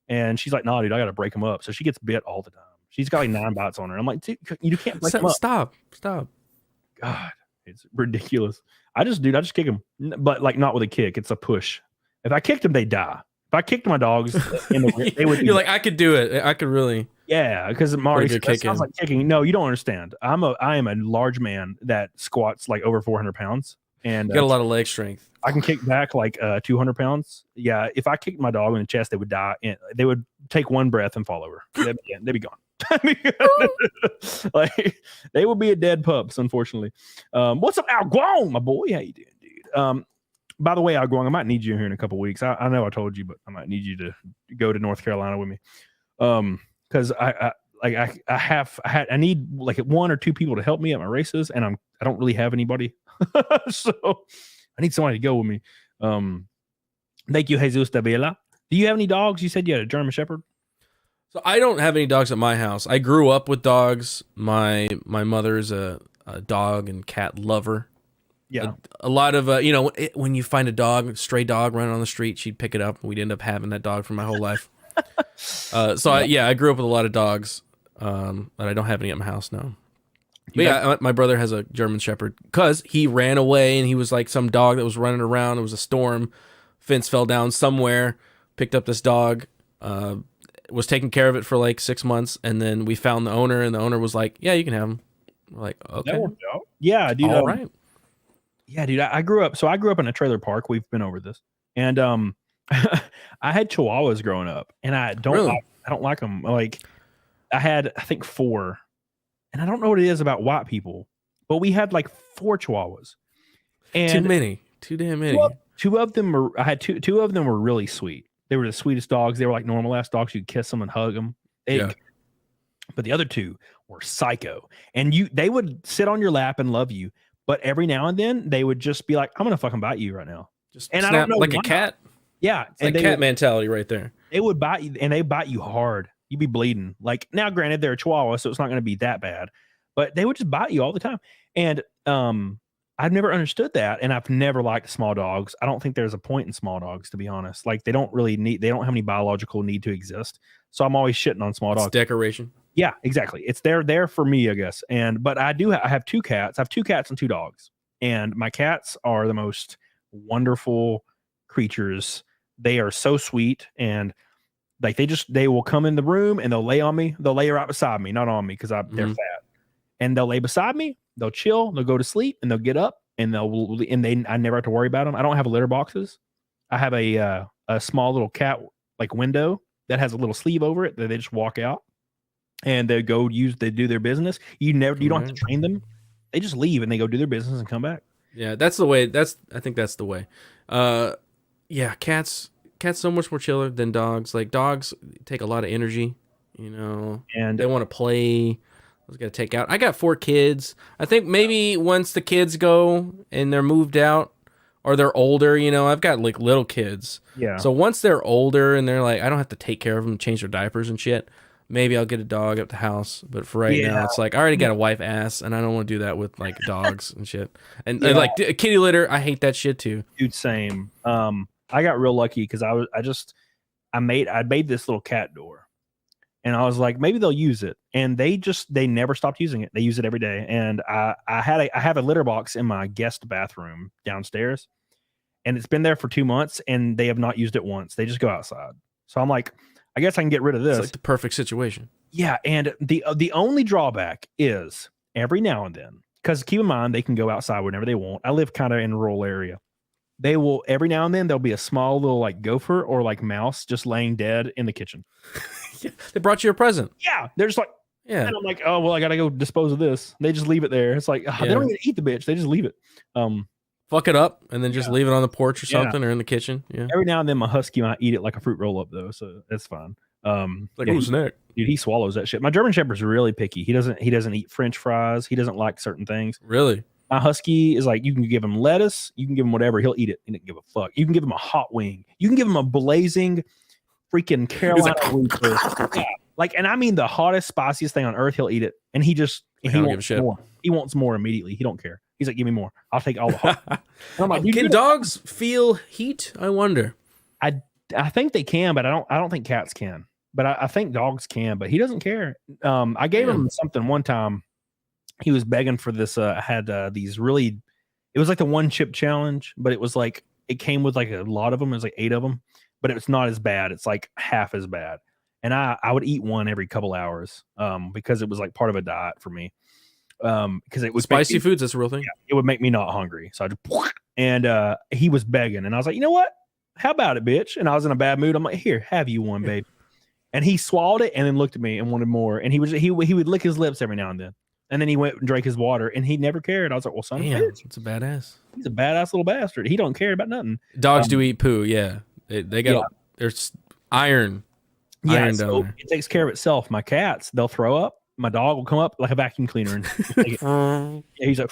And she's like, no, dude, I gotta break them up. So she gets bit all the time. She's got like 9 bites on her. I'm like, dude, you can't break them up. Stop. God, it's ridiculous. I just kick them, but like not with a kick. It's a push. If I kicked them, they die. If I kicked my dogs, they would. You're like, I could do it. I could really. Yeah, because Mari sounds like kicking. No, you don't understand. I am a large man that squats like over 400 pounds, and you got a lot of leg strength. I can kick back like 200 pounds. Yeah, if I kicked my dog in the chest, they would die. And they would take one breath and fall over. They'd be gone. Like they would be a dead pups, unfortunately. What's up, Al Guang, my boy? How you doing, dude? By the way, Al Guang, I might need you here in a couple weeks. I know I told you, but I might need you to go to North Carolina with me. Because I need like 1 or 2 people to help me at my races, and I don't really have anybody. So I need somebody to go with me. Thank you, Jesus Davila. Do you have any dogs? You said you had a German Shepherd. So I don't have any dogs at my house. I grew up with dogs. My mother's a dog and cat lover. Yeah, a lot of when you find a stray dog running on the street, she'd pick it up. We'd end up having that dog for my whole life. I grew up with a lot of dogs, but I don't have any at my house now. But my brother has a German Shepherd because he ran away and he was like some dog that was running around. It was a storm, fence fell down somewhere. Picked up this dog, was taking care of it for like 6 months, and then we found the owner, and the owner was like, "Yeah, you can have him." We're like, "Okay, yeah, dude, all right." Yeah, dude, I grew up in a trailer park. We've been over this, and I had Chihuahuas growing up, and I don't like them. Like I had, I think 4, and I don't know what it is about white people, but we had like 4 Chihuahuas, and too damn many. Two of them were really sweet. They were the sweetest dogs. They were like normal ass dogs. You'd kiss them and hug them. But the other 2 were psycho, and they would sit on your lap and love you. But every now and then they would just be like, "I'm gonna fucking bite you right now." I don't know, like why. A cat. Yeah, it's like cat mentality right there. They would bite you, and they bite you hard. You'd be bleeding. Like now, granted, they're a Chihuahua, so it's not going to be that bad. But they would just bite you all the time. And I've never understood that, and I've never liked small dogs. I don't think there's a point in small dogs, to be honest. Like they don't have any biological need to exist. So I'm always shitting on small dogs. Decoration. Yeah, exactly. It's there for me, I guess. But I have 2 cats. I have 2 cats and 2 dogs. And my cats are the most wonderful creatures. They are so sweet, and like they will come in the room and they'll lay on me. They'll lay right beside me, not on me because they're fat. And they'll lay beside me. They'll chill. They'll go to sleep, and they'll get up, and I never have to worry about them. I don't have litter boxes. I have a small little cat like window that has a little sleeve over it that they just walk out, and they do their business. You don't have to train them. They just leave and they go do their business and come back. Yeah, that's the way. I think that's the way. Yeah, cats so much more chiller than dogs. Like dogs take a lot of energy, and they want to play. I was gonna take out. I got 4 kids. I think maybe once the kids go and they're moved out or they're older, I've got like little kids. Yeah. So once they're older and they're like, I don't have to take care of them, change their diapers and shit. Maybe I'll get a dog at the house. But for right now, it's like I already got a wife ass, and I don't want to do that with like dogs and shit. And like kitty litter, I hate that shit too. Dude, same. I got real lucky because I made this little cat door. And I was like, maybe they'll use it. And they never stopped using it. They use it every day. And I have a litter box in my guest bathroom downstairs. And it's been there for 2 months, and they have not used it once. They just go outside. So I'm like, I guess I can get rid of this. It's like the perfect situation. Yeah. And the only drawback is every now and then, because keep in mind, they can go outside whenever they want. I live kind of in a rural area. They will, every now and then, there'll be a small little like gopher or like mouse just laying dead in the kitchen. They brought you a present. Yeah, they're just like, Yeah. And I'm like, oh well, I gotta go dispose of this. They just leave it there. It's like they don't even eat the bitch. They just leave it. Fuck it up and then just leave it on the porch or something or in the kitchen. Yeah. Every now and then my husky might eat it like a fruit roll up though, so that's fine. Like a snack. Dude, he swallows that shit. My German Shepherd's really picky. He doesn't eat French fries. He doesn't like certain things. Really? My husky is like, you can give him lettuce, you can give him whatever, he'll eat it. He doesn't give a fuck. You can give him a hot wing. You can give him a blazing freaking Carolina Reaper. Yeah. Like, and I mean the hottest, spiciest thing on earth, he'll eat it. And he wants more. He wants more immediately. He don't care. He's like, give me more. I'll take all the hot. I'm like, can dogs feel heat? I wonder. I think they can, but I don't think cats can. But I think dogs can, but he doesn't care. I gave him something one time. He was begging for this. I had these really, it was like the one chip challenge, but it was like, it came with like a lot of them. It was like 8 of them, but it's not as bad. It's like half as bad. And I would eat one every couple hours because it was like part of a diet for me. Because it was spicy foods. That's a real thing. Yeah, it would make me not hungry. So I just, and he was begging, and I was like, you know what? How about it, bitch? And I was in a bad mood. I'm like, here, have you one, babe. And he swallowed it and then looked at me and wanted more. And he would lick his lips every now and then. And then he went and drank his water, and he never cared. I was like, well, son of a bitch. It's a badass. He's a badass little bastard. He don't care about nothing. Dogs do eat poo. Yeah. They got, there's iron. Yeah, iron so down there. it takes care of itself. My cats, they'll throw up. My dog will come up like a vacuum cleaner. And he's like,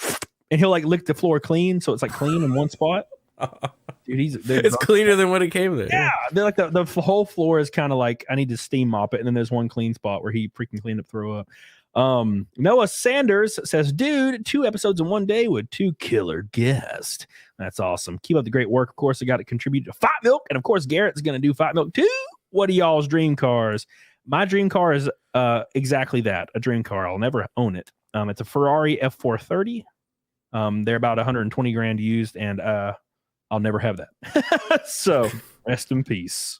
and he'll like lick the floor clean. So it's like clean in one spot. Dude, it's cleaner than when it came there. Yeah, they're like the whole floor is kind of like, I need to steam mop it, and then there's one clean spot where he freaking cleaned up, throw up. Noah Sanders says, dude, 2 episodes in one day with 2 killer guests. That's awesome. Keep up the great work. Of course, I got to contribute to Fight Milk, and of course, Garrett's going to do Fight Milk too. What are y'all's dream cars? My dream car is exactly that, a dream car. I'll never own it. It's a Ferrari F430. They're about 120 grand used, and I'll never have that. So rest in peace.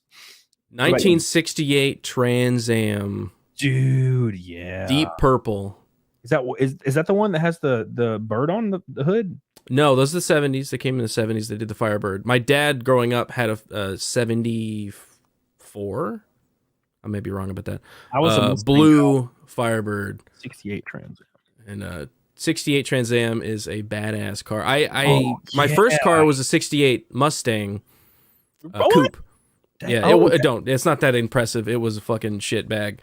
1968 Trans Am. Dude, yeah. Deep purple. Is that the one that has the bird on the hood? No, those are the 70s. They came in the 70s. They did the Firebird. My dad growing up had a 74. I may be wrong about that. I was a blue Firebird. 68 Trans Am. And 68 Trans Am is a badass car. My first car was a 68 Mustang coupe. Yeah, it's not that impressive. It was a fucking shit bag.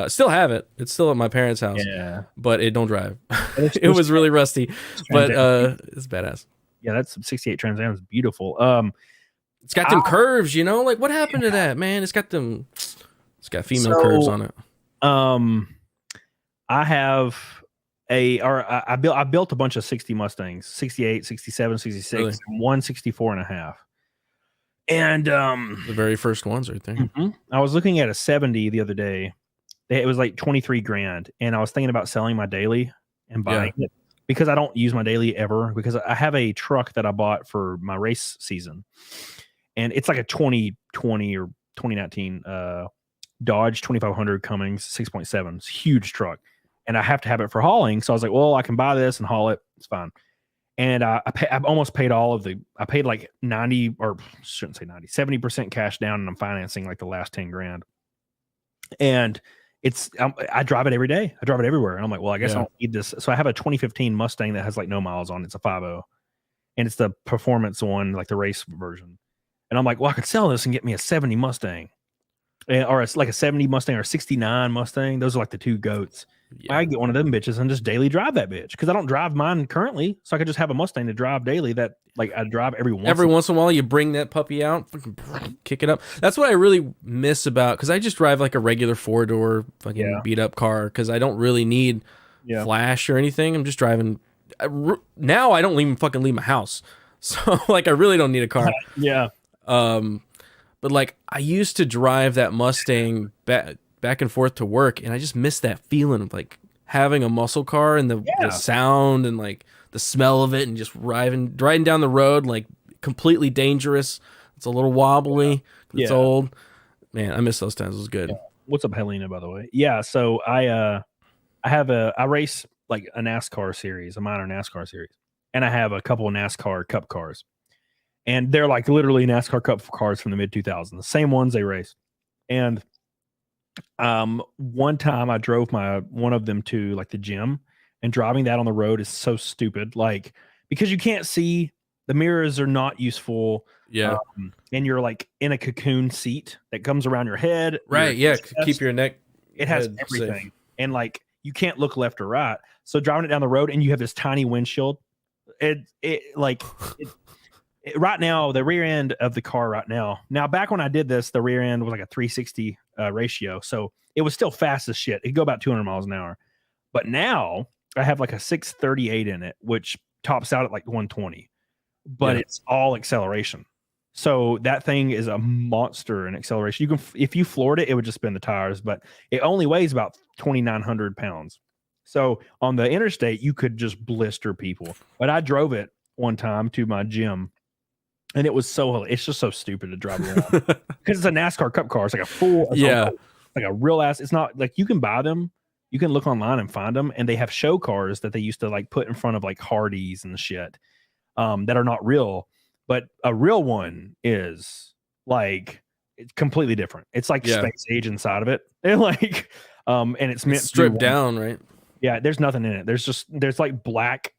Still have it. It's still at my parents' house. Yeah, but it don't drive. It was really rusty, but it's badass. Yeah, that's 68 Trans Am is beautiful. It's got them curves, like what happened to that, man? It's got female curves on it. I have I built a bunch of 60 Mustangs, 68, 67, 66, really? And 164 and a half. And the very first ones right there. Mm-hmm. I was looking at a 70 the other day. It was like 23 grand, and I was thinking about selling my daily and buying it because I don't use my daily ever, because I have a truck that I bought for my race season, and it's like a 2020 or 2019 Dodge 2500 Cummins 6.7. It's a huge truck, and I have to have it for hauling. So I was like, well, I can buy this and haul it. It's fine. And I almost paid I paid like 90, or shouldn't say 90, 70% cash down, and I'm financing like the last 10 grand. And I drive it every day. I drive it everywhere. And I'm like, well, I guess I don't need this. So I have a 2015 Mustang that has like no miles on it. It's a 5.0, and it's the performance one, like the race version. And I'm like, well, I could sell this and get me a 70 Mustang, or it's like a 70 Mustang or 69 Mustang. Those are like the 2 goats. Yeah. I get one of them bitches and just daily drive that bitch, because I don't drive mine currently, so I could just have a Mustang to drive daily that like I drive every once in a while. You bring that puppy out, kick it up. That's what I really miss about, because I just drive like a regular 4-door fucking beat up car, because I don't really need flash or anything. I'm just driving. Now I don't even fucking leave my house, so like I really don't need a car. But like I used to drive that Mustang back and forth to work, and I just miss that feeling of like having a muscle car and the sound and like the smell of it, and just riding down the road, like completely dangerous. It's a little wobbly. It's old. Man, I miss those times. It was good. What's up, Helena, by the way? Yeah, so I race like a NASCAR series, a minor NASCAR series, and I have a couple of NASCAR Cup cars, and they're like literally NASCAR Cup cars from the mid 2000s, the same ones they race. And One time I drove one of them to like the gym, and driving that on the road is so stupid. Like, because you can't see, the mirrors are not useful. Yeah. And you're like in a cocoon seat that comes around your head. Right. Your Yeah. chest. Keep your neck. It has everything. Safe. And like, you can't look left or right. So driving it down the road and you have this tiny windshield. Right now, the rear end of the car right now. Now, back when I did this, the rear end was like a 360 ratio. So it was still fast as shit. It'd go about 200 miles an hour. But now I have like a 638 in it, which tops out at like 120. But it's all acceleration. So that thing is a monster in acceleration. You can, if you floored it, it would just spin the tires, but it only weighs about 2,900 pounds. So on the interstate, you could just blister people. But I drove it one time to my gym, and it's just so stupid to drive around because it's a NASCAR Cup car. It's like a full, like a real ass. It's not like you can buy them. You can look online and find them, and they have show cars that they used to like put in front of like Hardee's and shit that are not real. But a real one is like, it's completely different. It's like space age inside of it, and like, and it's meant stripped down, right? Yeah, there's nothing in it. There's like black,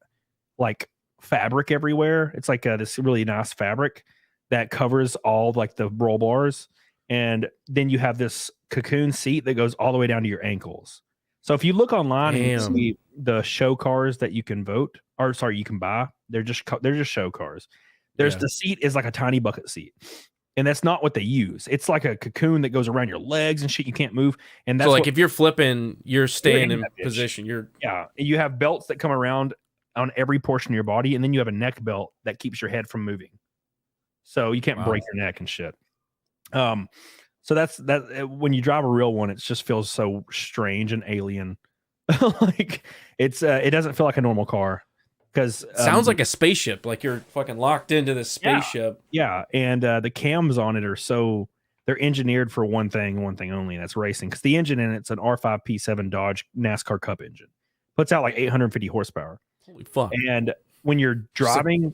like fabric everywhere. It's like this really nice fabric that covers all like the roll bars, and then you have this cocoon seat that goes all the way down to your ankles. So if you look online and you see the show cars that you can you can buy, they're just show cars. The seat is like a tiny bucket seat, and that's not what they use. It's like a cocoon that goes around your legs and shit. You can't move. And that's so like if you're flipping, you're staying in position. You have belts that come around on every portion of your body, and then you have a neck belt that keeps your head from moving. So you can't break your neck and shit. So that's when you drive a real one, it just feels so strange and alien. Like it doesn't feel like a normal car. Because sounds like a spaceship, like you're fucking locked into this spaceship. Yeah, and the cams on it they're engineered for one thing only, and that's racing. Because the engine in it's an R5P7 Dodge NASCAR Cup engine, puts out like 850 horsepower. Holy fuck! And when you're driving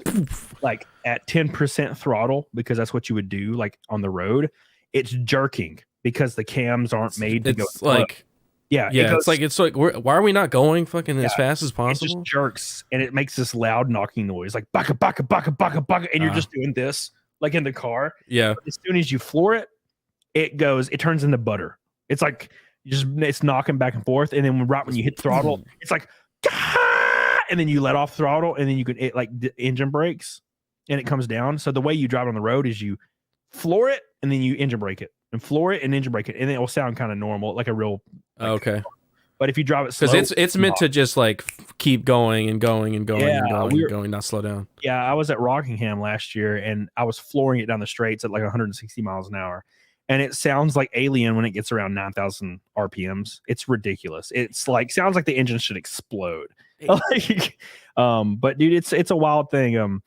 like at 10% throttle, because that's what you would do like on the road, it's jerking because the cams aren't made to go like. Yeah, it's like why are we not going fucking as fast as possible? It just jerks, and it makes this loud knocking noise, like baka baka baka baka baka, and you're just doing this like in the car. Yeah. But as soon as you floor it, it turns into butter. It's like it's knocking back and forth, and then when you hit throttle, it's like, and then you let off throttle, and then the engine brakes, and it comes down. So the way you drive on the road is you floor it, and then you engine brake it, and floor it and engine brake it, and it will sound kind of normal, like a real. Okay. But if you drive it slow, because it's meant to just like keep going and going and going and going, not slow down. Yeah, I was at Rockingham last year, and I was flooring it down the straights at like 160 miles an hour, and it sounds like alien when it gets around 9,000 RPMs. It's ridiculous. It's like sounds like the engine should explode. But dude, it's a wild thing.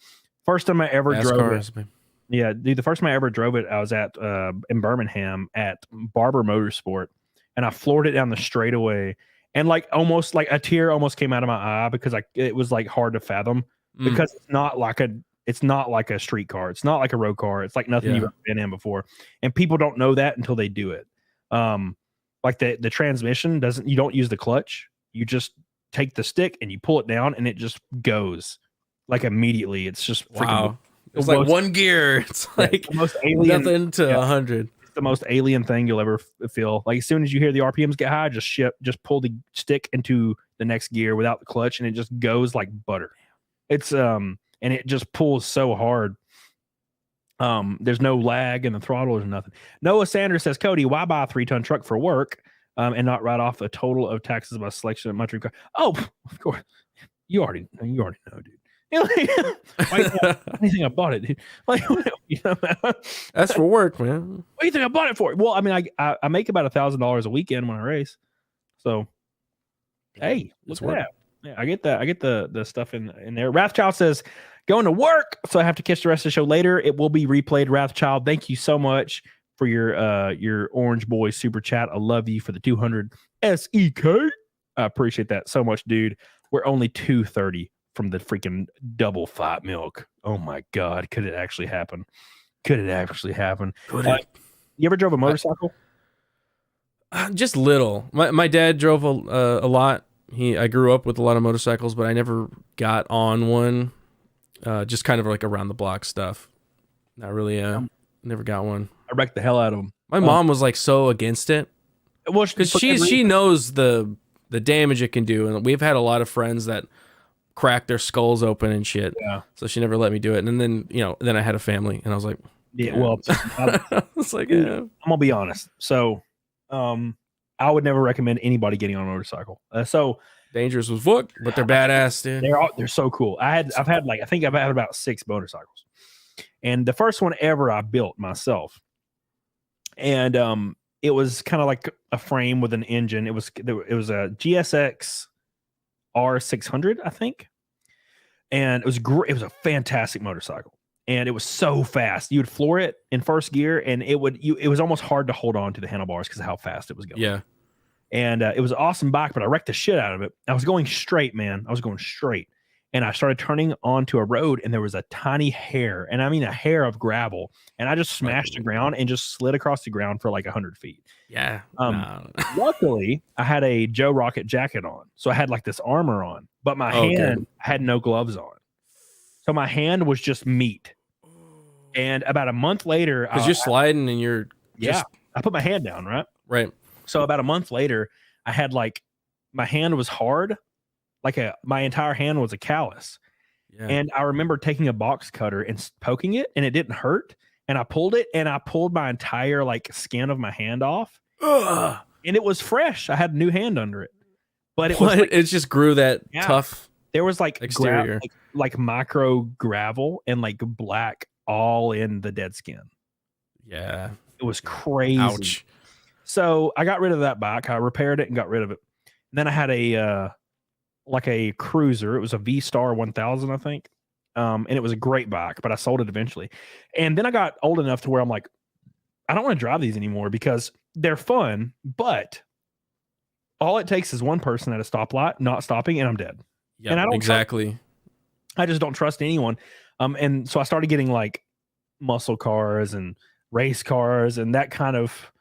First time I ever drove it. Yeah, dude, the first time I ever drove it, I was at in Birmingham at Barber Motorsport. And I floored it down the straightaway, and like almost like a tear almost came out of my eye because it was like hard to fathom because it's not like a street car. It's not like a road car. It's like nothing you've ever been in before. And people don't know that until they do it. Like the transmission you don't use the clutch. You just take the stick and you pull it down and it just goes like immediately. It's just wow. It's like one gear. It's like the most alien, nothing to 100. The most alien thing you'll ever feel. Like as soon as you hear the RPMs get high, just pull the stick into the next gear without the clutch, and it just goes like butter. It's and it just pulls so hard. There's no lag in the throttle or nothing. Noah Sanders says, Cody, why buy a 3-ton truck for work and not write off a total of taxes by selection of my dream car? Oh, of course. You already know, dude. Why do you think I bought it, dude? Like, that's for work, man. What do you think I bought it for? Well, I mean, I make about $1,000 a weekend when I race, so hey, look at that. Yeah, I get that. I get the stuff in there. Wrathchild says, going to work, so I have to catch the rest of the show later. It will be replayed. Wrathchild, thank you so much for your Orange Boy super chat. I love you for the 200 SEK. I appreciate that so much, dude. We're only 230 from the freaking double fat milk. Oh my God. Could it actually happen? You ever drove a motorcycle? Just little. My dad drove a lot. I grew up with a lot of motorcycles, but I never got on one. Just kind of like around the block stuff. Not really. Never got one. I wrecked the hell out of them. My mom was like so against it. Well, Because she knows the damage it can do, and we've had a lot of friends that crack their skulls open and shit. Yeah. So she never let me do it, and then then I had a family, and I was like, yeah. Well, it's like, I'm gonna be honest. So, I would never recommend anybody getting on a motorcycle. So dangerous as fuck, but they're badass, dude. they're so cool. I think I've had about 6 motorcycles, and the first one ever I built myself, and it was kind of like a frame with an engine. It was a GSX R600, I think, and it was great. It was a fantastic motorcycle, and it was so fast. You would floor it in first gear, and it was almost hard to hold on to the handlebars because of how fast it was going. Yeah, and it was an awesome bike, but I wrecked the shit out of it. I was going straight, man. I was going straight, and I started turning onto a road, and there was a tiny hair, and I mean a hair of gravel, and I just smashed the ground and just slid across the ground for like 100 feet. Yeah. Luckily, I had a Joe Rocket jacket on, so I had like this armor on, but my hand had no gloves on, so my hand was just meat. And about a month later, because you're sliding and you're I put my hand down, right. So about a month later, I had like my hand was hard, like my entire hand was a callus. Yeah. And I remember taking a box cutter and poking it, and it didn't hurt. And I pulled it, and I pulled my entire like skin of my hand off. Ugh. And it was fresh. I had a new hand under it, but it was it just grew that tough. There was like exterior, like micro gravel and like black all in the dead skin. Yeah, it was crazy. Ouch. So I got rid of that bike. I repaired it and got rid of it. And then I had a cruiser. It was a V-Star 1000, I think. And it was a great bike, but I sold it eventually. And then I got old enough to where I'm like, I don't want to drive these anymore because they're fun, but all it takes is one person at a stoplight not stopping, and I'm dead. Yeah, and I don't exactly. I just don't trust anyone. And so I started getting like muscle cars and race cars, and that kind of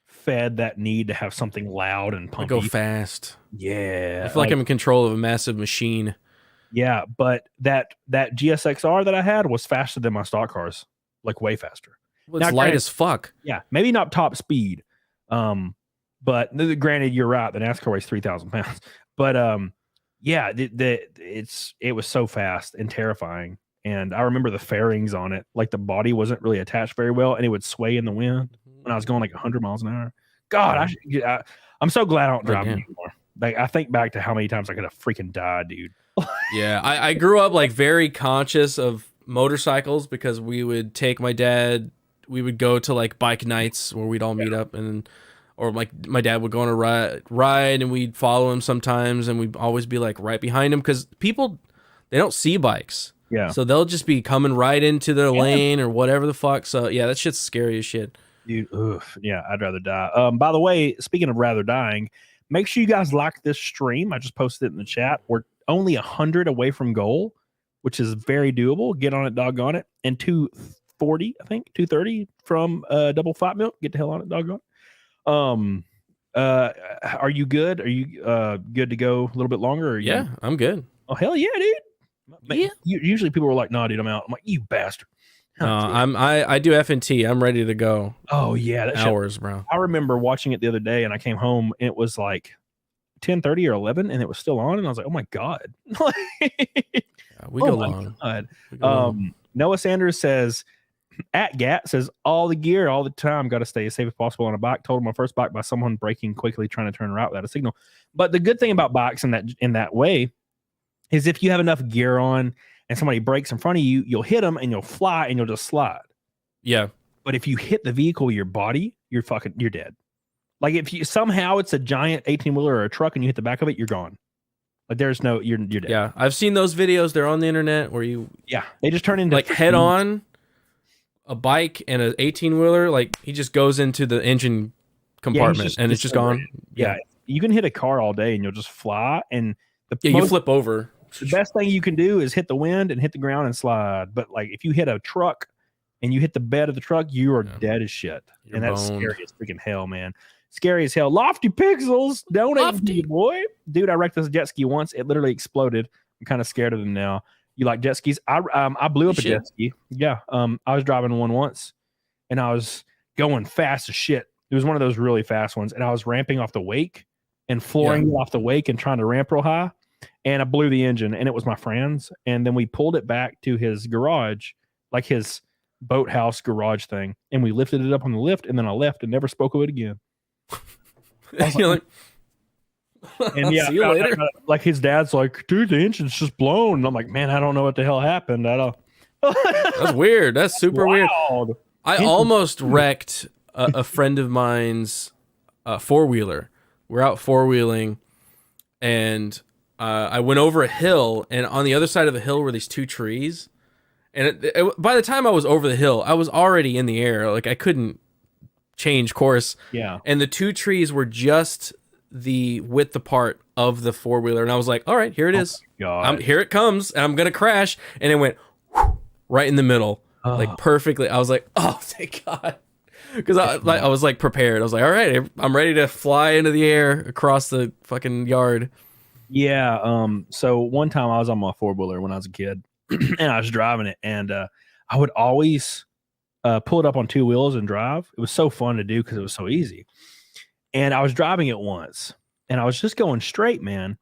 fed that need to have something loud and pumpy. Go fast. Yeah. I feel like I'm in control of a massive machine. Yeah, but that GSXR that I had was faster than my stock cars, like way faster. Well, it's light as fuck. Yeah, maybe not top speed. But granted, you're right. The NASCAR weighs 3,000 pounds. But yeah, it was so fast and terrifying. And I remember the fairings on it, like the body wasn't really attached very well, and it would sway in the wind when I was going like 100 miles an hour. God, I'm so glad I don't drive anymore. Like I think back to how many times I could have freaking died, dude. Yeah, I grew up like very conscious of motorcycles because we would take my dad. We would go to like bike nights where we'd all meet up, or like my dad would go on a ride and we'd follow him sometimes, and we'd always be like right behind him because people, they don't see bikes. Yeah. So they'll just be coming right into their lane or whatever the fuck. So yeah, that shit's scary as shit. Dude, oof, yeah, I'd rather die. By the way, speaking of rather dying, make sure you guys like this stream. I just posted it in the chat. We're only 100 away from goal, which is very doable. Get on it, doggone it. And 240, I think, 230 from Double Fat Milk. Get the hell on it, doggone it. Are you good? Are you good to go a little bit longer? Or yeah, I'm good. Oh, hell yeah, dude. Yeah. Usually people are like, "Nah, dude, I'm out." I'm like, "You bastard." I do F&T. I'm ready to go. Oh yeah, that hours, bro. I remember watching it the other day, and I came home, and it was like 10:30 or 11, and it was still on, and I was like, "Oh my god." We go long. Noah Sanders says, at Gat says, all the gear all the time, got to stay as safe as possible on a bike. Totaled my first bike by someone braking quickly trying to turn right without a signal. But the good thing about bikes in that way is if you have enough gear on and somebody breaks in front of you, you'll hit them and you'll fly and you'll just slide. Yeah. But if you hit the vehicle with your body, you're dead. Like if you somehow it's a giant 18-wheeler or a truck and you hit the back of it, you're gone. Like there's no, you're dead. Yeah. I've seen those videos. They're on the internet where they just turn into like head on a bike and an 18-wheeler. Like he just goes into the engine compartment and it's just gone. Yeah. You can hit a car all day and you'll just fly. And you flip over. The best thing you can do is hit the wind and hit the ground and slide. But like if you hit a truck and you hit the bed of the truck, you are dead as shit. You're and that's boned. scary as freaking hell, man. Scary as hell. Lofty Pixels, donate Lofty. to you, boy. Dude, I wrecked this jet ski once. It literally exploded. I'm kind of scared of them now. You like jet skis? I blew up a jet ski. Yeah. I was driving one once, and I was going fast as shit. It was one of those really fast ones, and I was ramping off the wake and flooring it off the wake and trying to ramp real high, and I blew the engine, and it was my friend's, and then we pulled it back to his garage, like his boathouse garage thing, and we lifted it up on the lift, and then I left and never spoke of it again. You're like, and yeah, see you later. Like his dad's like, dude, the engine's just blown. And I'm like, man, I don't know what the hell happened. That's weird. That's super weird. I almost wrecked a friend of mine's four-wheeler. We're out four-wheeling, and I went over a hill, and on the other side of the hill were these two trees. And by the time I was over the hill, I was already in the air. Like, I couldn't change course. Yeah. And the two trees were just the width apart of the four-wheeler. And I was like, all right, here it is. Here it comes, and I'm going to crash. And it went right in the middle, like perfectly. I was like, oh, thank God. Because I was like prepared. I was like, all right, I'm ready to fly into the air across the fucking yard. Yeah. So one time I was on my four-wheeler when I was a kid, and I was driving it, and I would always pull it up on two wheels and drive. It was so fun to do because it was so easy. And I was driving it once, and I was just going straight, man.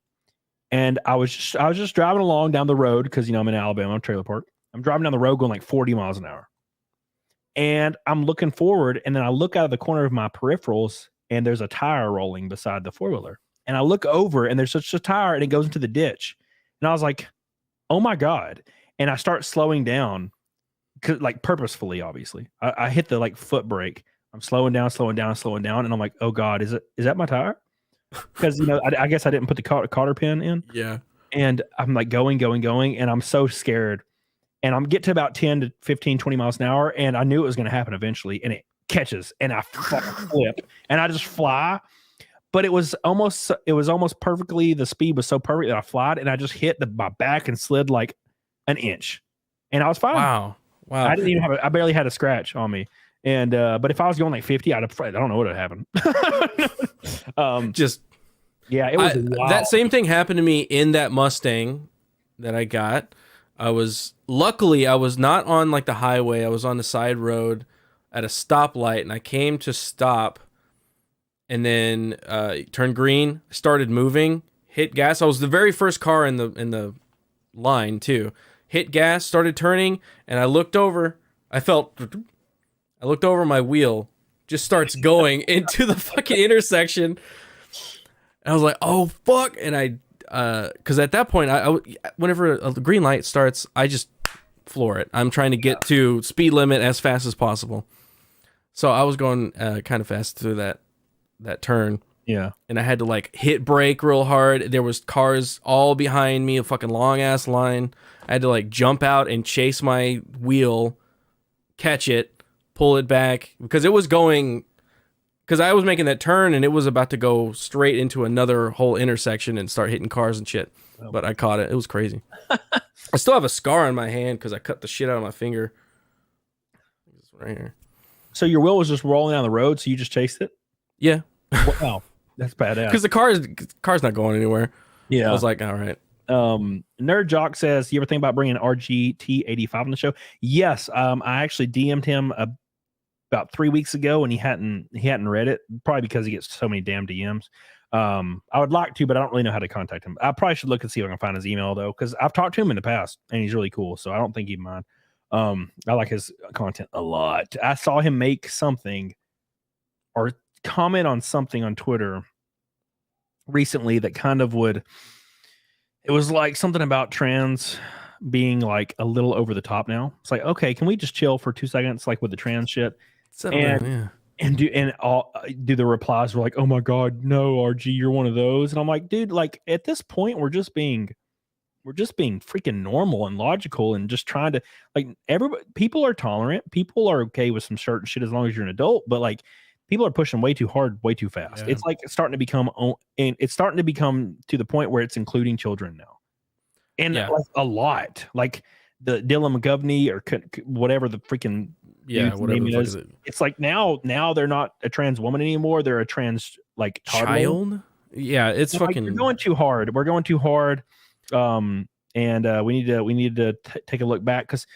And I was just driving along down the road because, you know, I'm in Alabama, I'm trailer park. I'm driving down the road going like 40 miles an hour. And I'm looking forward, and then I look out of the corner of my peripherals, and there's a tire rolling beside the four-wheeler. And I look over, and there's such a tire, and it goes into the ditch. And I was like, oh my God. And I start slowing down, like purposefully, obviously. I hit the like foot brake. I'm slowing down. And I'm like, oh God, is that my tire? Because, you know, I guess I didn't put the cotter pin in. Yeah. And I'm like going. And I'm so scared. And I'm get to about 10 to 15, 20 miles an hour. And I knew it was going to happen eventually. And it catches, and I fucking flip, and I just fly. But it was almost perfectly. The speed was so perfect that I flied, and I just hit my back and slid like an inch, and I was fine. Wow. I didn't even I barely had a scratch on me. And but if I was going like 50, I don't know what would have happened. Yeah, it was wild. That same thing happened to me in that Mustang that I got. Luckily I was not on like the highway. I was on the side road at a stoplight, and I came to stop, and then turned green, started moving, hit gas. I was the very first car in the line too. Hit gas, started turning, and I looked over. I looked over, my wheel just starts going into the fucking intersection. And I was like, oh fuck. And because at that point, whenever a green light starts, I just floor it. I'm trying to get to speed limit as fast as possible. So I was going kind of fast through that turn. Yeah. And I had to like hit brake real hard. There was cars all behind me, a fucking long ass line. I had to like jump out and chase my wheel, catch it, pull it back, because I was making that turn, and it was about to go straight into another whole intersection and start hitting cars and shit. Oh. But I caught it. It was crazy. I still have a scar on my hand because I cut the shit out of my finger. It's right here. So your wheel was just rolling down the road, so you just chased it? Yeah. Wow. That's badass. Because the car's not going anywhere. Yeah. I was like, all right. Nerd Jock says, you ever think about bringing RGT85 on the show? Yes. I actually DM'd him about 3 weeks ago, and he hadn't read it, probably because he gets so many damn DMs. I would like to, but I don't really know how to contact him. I probably should look and see if I can find his email, though, because I've talked to him in the past, and he's really cool, so I don't think he'd mind. I like his content a lot. I saw him make something or comment on something on Twitter recently that kind of it was like something about trans being like a little over the top now. It's like, okay, can we just chill for 2 seconds, like with the trans shit? And do the replies were like, oh my God, no, RG, you're one of those. And I'm like, dude, like at this point, we're just being freaking normal and logical, and just trying to, like, people are tolerant. People are okay with some certain shit as long as you're an adult, but like people are pushing way too hard, way too fast. Yeah. It's like starting to become to the point where it's including children now. And like a lot, like the Dylan McGovney or whatever the freaking Yeah, dude's whatever name the fuck is. is it. It's like now they're not a trans woman anymore. They're a trans like toddler. Child? Yeah, it's Like, fucking. we're going too hard. We're going too hard. And we need to take a look back because,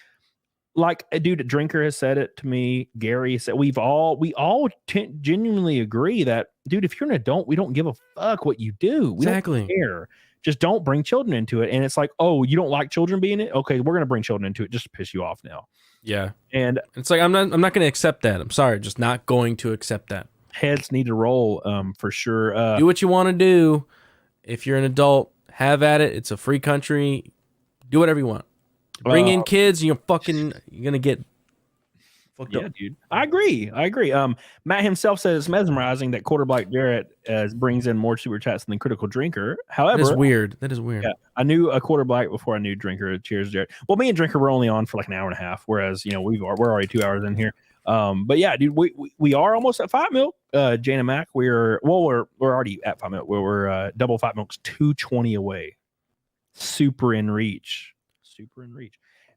like a dude, a drinker has said it to me. Gary said we all genuinely agree that, dude, if you're an adult, we don't give a fuck what you do. We Exactly. don't care. Just don't bring children into it. And it's like, oh, you don't like children being it? Okay, we're gonna bring children into it just to piss you off now. Yeah, and it's like I'm not going to accept that. I'm sorry, just not going to accept that. Heads need to roll, for sure. Do what you want to do. If you're an adult, have at it. It's a free country. Do whatever you want. Bring in kids, and you're gonna get fucked up. Dude. I agree. Matt himself says it's mesmerizing that Quarterback Jarrett brings in more super chats than Critical Drinker. However, That is weird. Yeah, I knew a Quarterback before I knew Drinker. Cheers, Jarrett. Well, me and Drinker were only on for like an hour and a half, whereas we're already 2 hours in here. But yeah, dude, we are almost at 5 mil. Jane and Mac, we're already at 5 mil. We're double 5 milks, 220 away. Super in reach,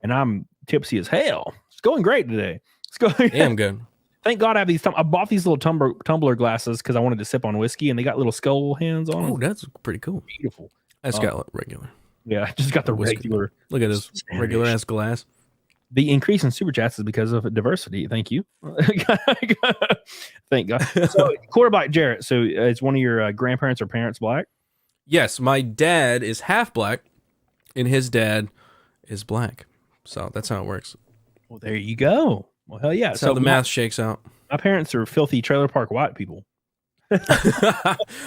and I'm tipsy as hell. It's going great today. It's going Damn good. Thank God I have these. I bought these little tumbler glasses because I wanted to sip on whiskey, and they got little skull hands on them. Oh, that's pretty cool. Beautiful. That's got regular. Yeah, I just got the Whiskey. regular. Look at this regular ass glass. The increase in super chats is because of diversity. Thank you. Thank God. So, Quarterback Jarrett. So, is one of your grandparents or parents black? Yes, my dad is half black, and his dad is black. So that's how it works. Well, there you go. Well, hell yeah. That's So how the math shakes out. My parents are filthy trailer park white people.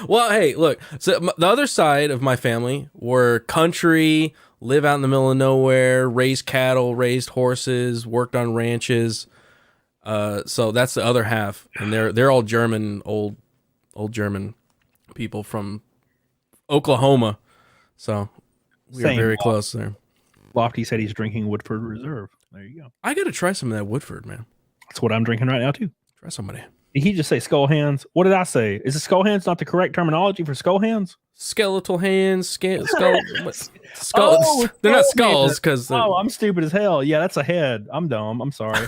Well, hey, look. So the other side of my family were country, live out in the middle of nowhere, raised cattle, raised horses, worked on ranches. So that's the other half, and they're all German, old German people from Oklahoma. So we are very close there. Lofty said he's drinking Woodford Reserve. There you go. I gotta try some of that Woodford, man. That's what I'm drinking right now too. Try somebody. Did he just say skull hands? What did I say? Is it skull hands not the correct terminology for skull hands? Skeletal hands, skull. Oh, they're not skulls because. Oh, I'm stupid as hell. Yeah, that's a head. I'm dumb. I'm sorry.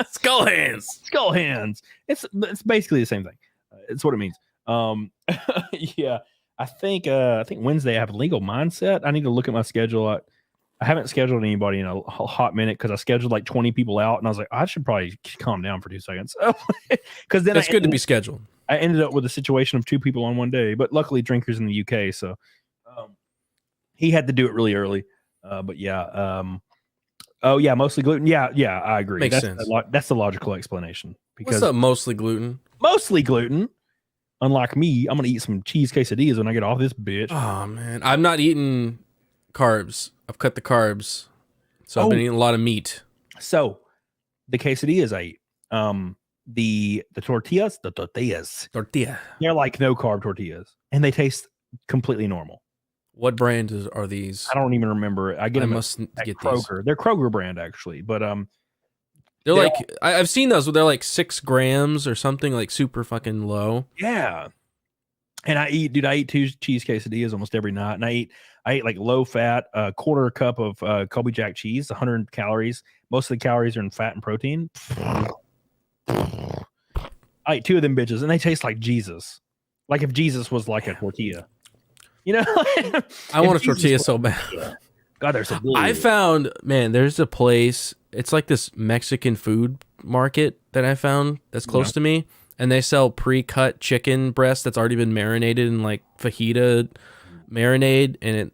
Skull hands. Skull hands. It's basically the same thing. It's what it means. Yeah. I think Wednesday I have a legal mindset. I need to look at my schedule. I haven't scheduled anybody in a hot minute because I scheduled like 20 people out, and I was like, I should probably calm down for 2 seconds. Because then It's good to be scheduled. I ended up with a situation of 2 people on one day, but luckily Drinker's in the UK, so he had to do it really early. But yeah, oh yeah, mostly gluten. Yeah, I agree. Makes That's sense. That's the logical explanation. Because What's up, mostly gluten? mostly gluten. Unlike me, I'm gonna eat some cheese quesadillas when I get off this bitch. Oh man, I'm not eating carbs. I've cut the carbs, so I've been eating a lot of meat. So the quesadillas I eat, the tortillas, Tortilla. they're like no carb tortillas, and they taste completely normal. What brand are these? I don't even remember. I get them must at get Kroger. these. They're Kroger brand actually, but They're like I've seen those. Where they're like 6 grams or something, like super fucking low. yeah. And I eat 2 cheese quesadillas almost every night, and I eat like low fat, quarter cup of Colby Jack cheese, 100 calories. Most of the calories are in fat and protein. I eat 2 of them bitches, and they taste like Jesus. Like if Jesus was like a tortilla, you know. I want a tortilla so bad. God, they're so good. I found, man, there's a place. It's like this Mexican food market that I found that's close to me, and they sell pre-cut chicken breast that's already been marinated in like fajita marinade, and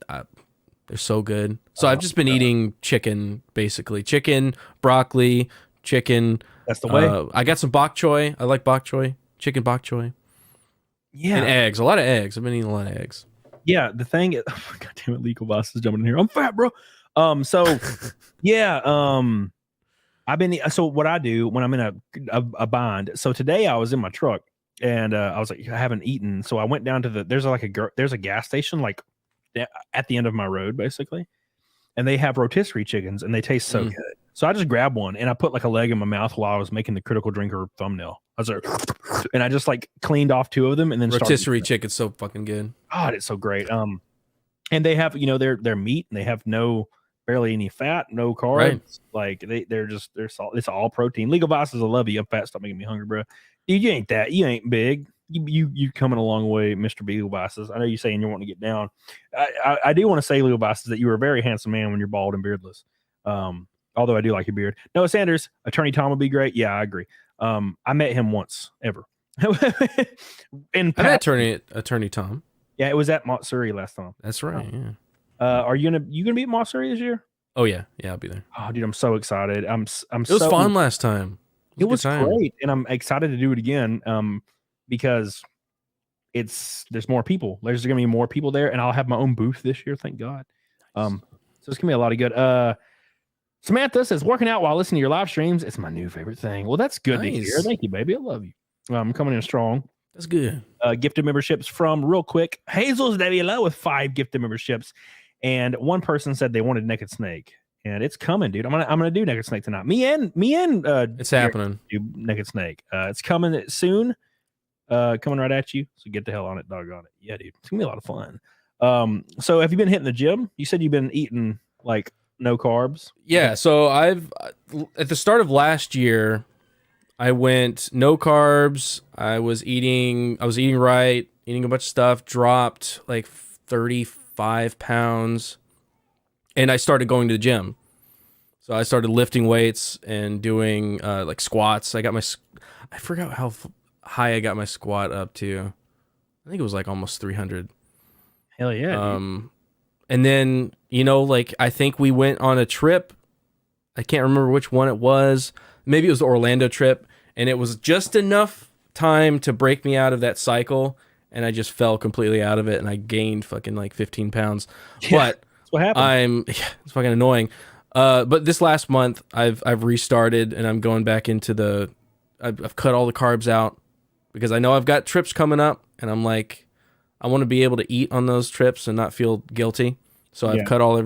they're so good. So I've just been eating chicken, basically chicken, broccoli, chicken. That's the way. I got some bok choy. I like bok choy, chicken bok choy. Yeah, and eggs. A lot of eggs. I've been eating a lot of eggs. Yeah, the thing is, oh, God damn it, legal boss is jumping in here. I'm fat, bro. So yeah, so what I do when I'm in a bind. So today I was in my truck and I was like, I haven't eaten. So I went down to there's a gas station like at the end of my road, basically. And they have rotisserie chickens and they taste so good. So I just grabbed one and I put like a leg in my mouth while I was making the Critical Drinker thumbnail. I was like, and I just like cleaned off 2 of them and then rotisserie chicken's so fucking good. God, it's so great. And they have, their meat and they have no barely any fat, no carbs. Right. Like they're it's all protein. Legal Vices, I love you. I'm fat, stop making me hungry, bro. Dude, you ain't that. You ain't big. You coming a long way, Mr. Legal Vices. I know you're saying you're wanting to get down. I do want to say, Legal Vices, that you were a very handsome man when you're bald and beardless. Although I do like your beard. Noah Sanders, Attorney Tom would be great. Yeah, I agree. I met him once ever. I met Attorney Tom. Yeah, it was at Montsuri last time. That's right. Yeah. Are you gonna be at Montsuri this year? Oh yeah, I'll be there. Oh, dude, I'm so excited. It was fun last time. It was great, and I'm excited to do it again. Because there's more people. There's gonna be more people there, and I'll have my own booth this year. Thank God. So it's gonna be a lot of good. Samantha says, working out while listening to your live streams, it's my new favorite thing. Well, that's good to hear. Thank you, baby. I love you. I'm coming in strong. That's good. Gifted memberships from real quick. Hazel's Debbie Low with 5 gifted memberships. And one person said they wanted Naked Snake. And it's coming, dude. I'm gonna do Naked Snake tonight. Me and it's happening. Do Naked Snake. It's coming soon. Coming right at you. So get the hell on it, doggone it. Yeah, dude. It's gonna be a lot of fun. So have you been hitting the gym? You said you've been eating like no carbs. Yeah. So I've at the start of last year, I went no carbs. I was eating right, eating a bunch of stuff, dropped like 35 pounds, and I started going to the gym. So I started lifting weights and doing like squats. I forgot how high I got my squat up to. I think it was like almost 300. Hell yeah. And then, like I think we went on a trip. I can't remember which one it was. Maybe it was the Orlando trip, and it was just enough time to break me out of that cycle, and I just fell completely out of it, and I gained fucking like 15 pounds. Yeah, but that's what happened. It's fucking annoying. But this last month, I've restarted, and I'm going back into I've cut all the carbs out because I know I've got trips coming up, and I'm like, I want to be able to eat on those trips and not feel guilty. So I've cut all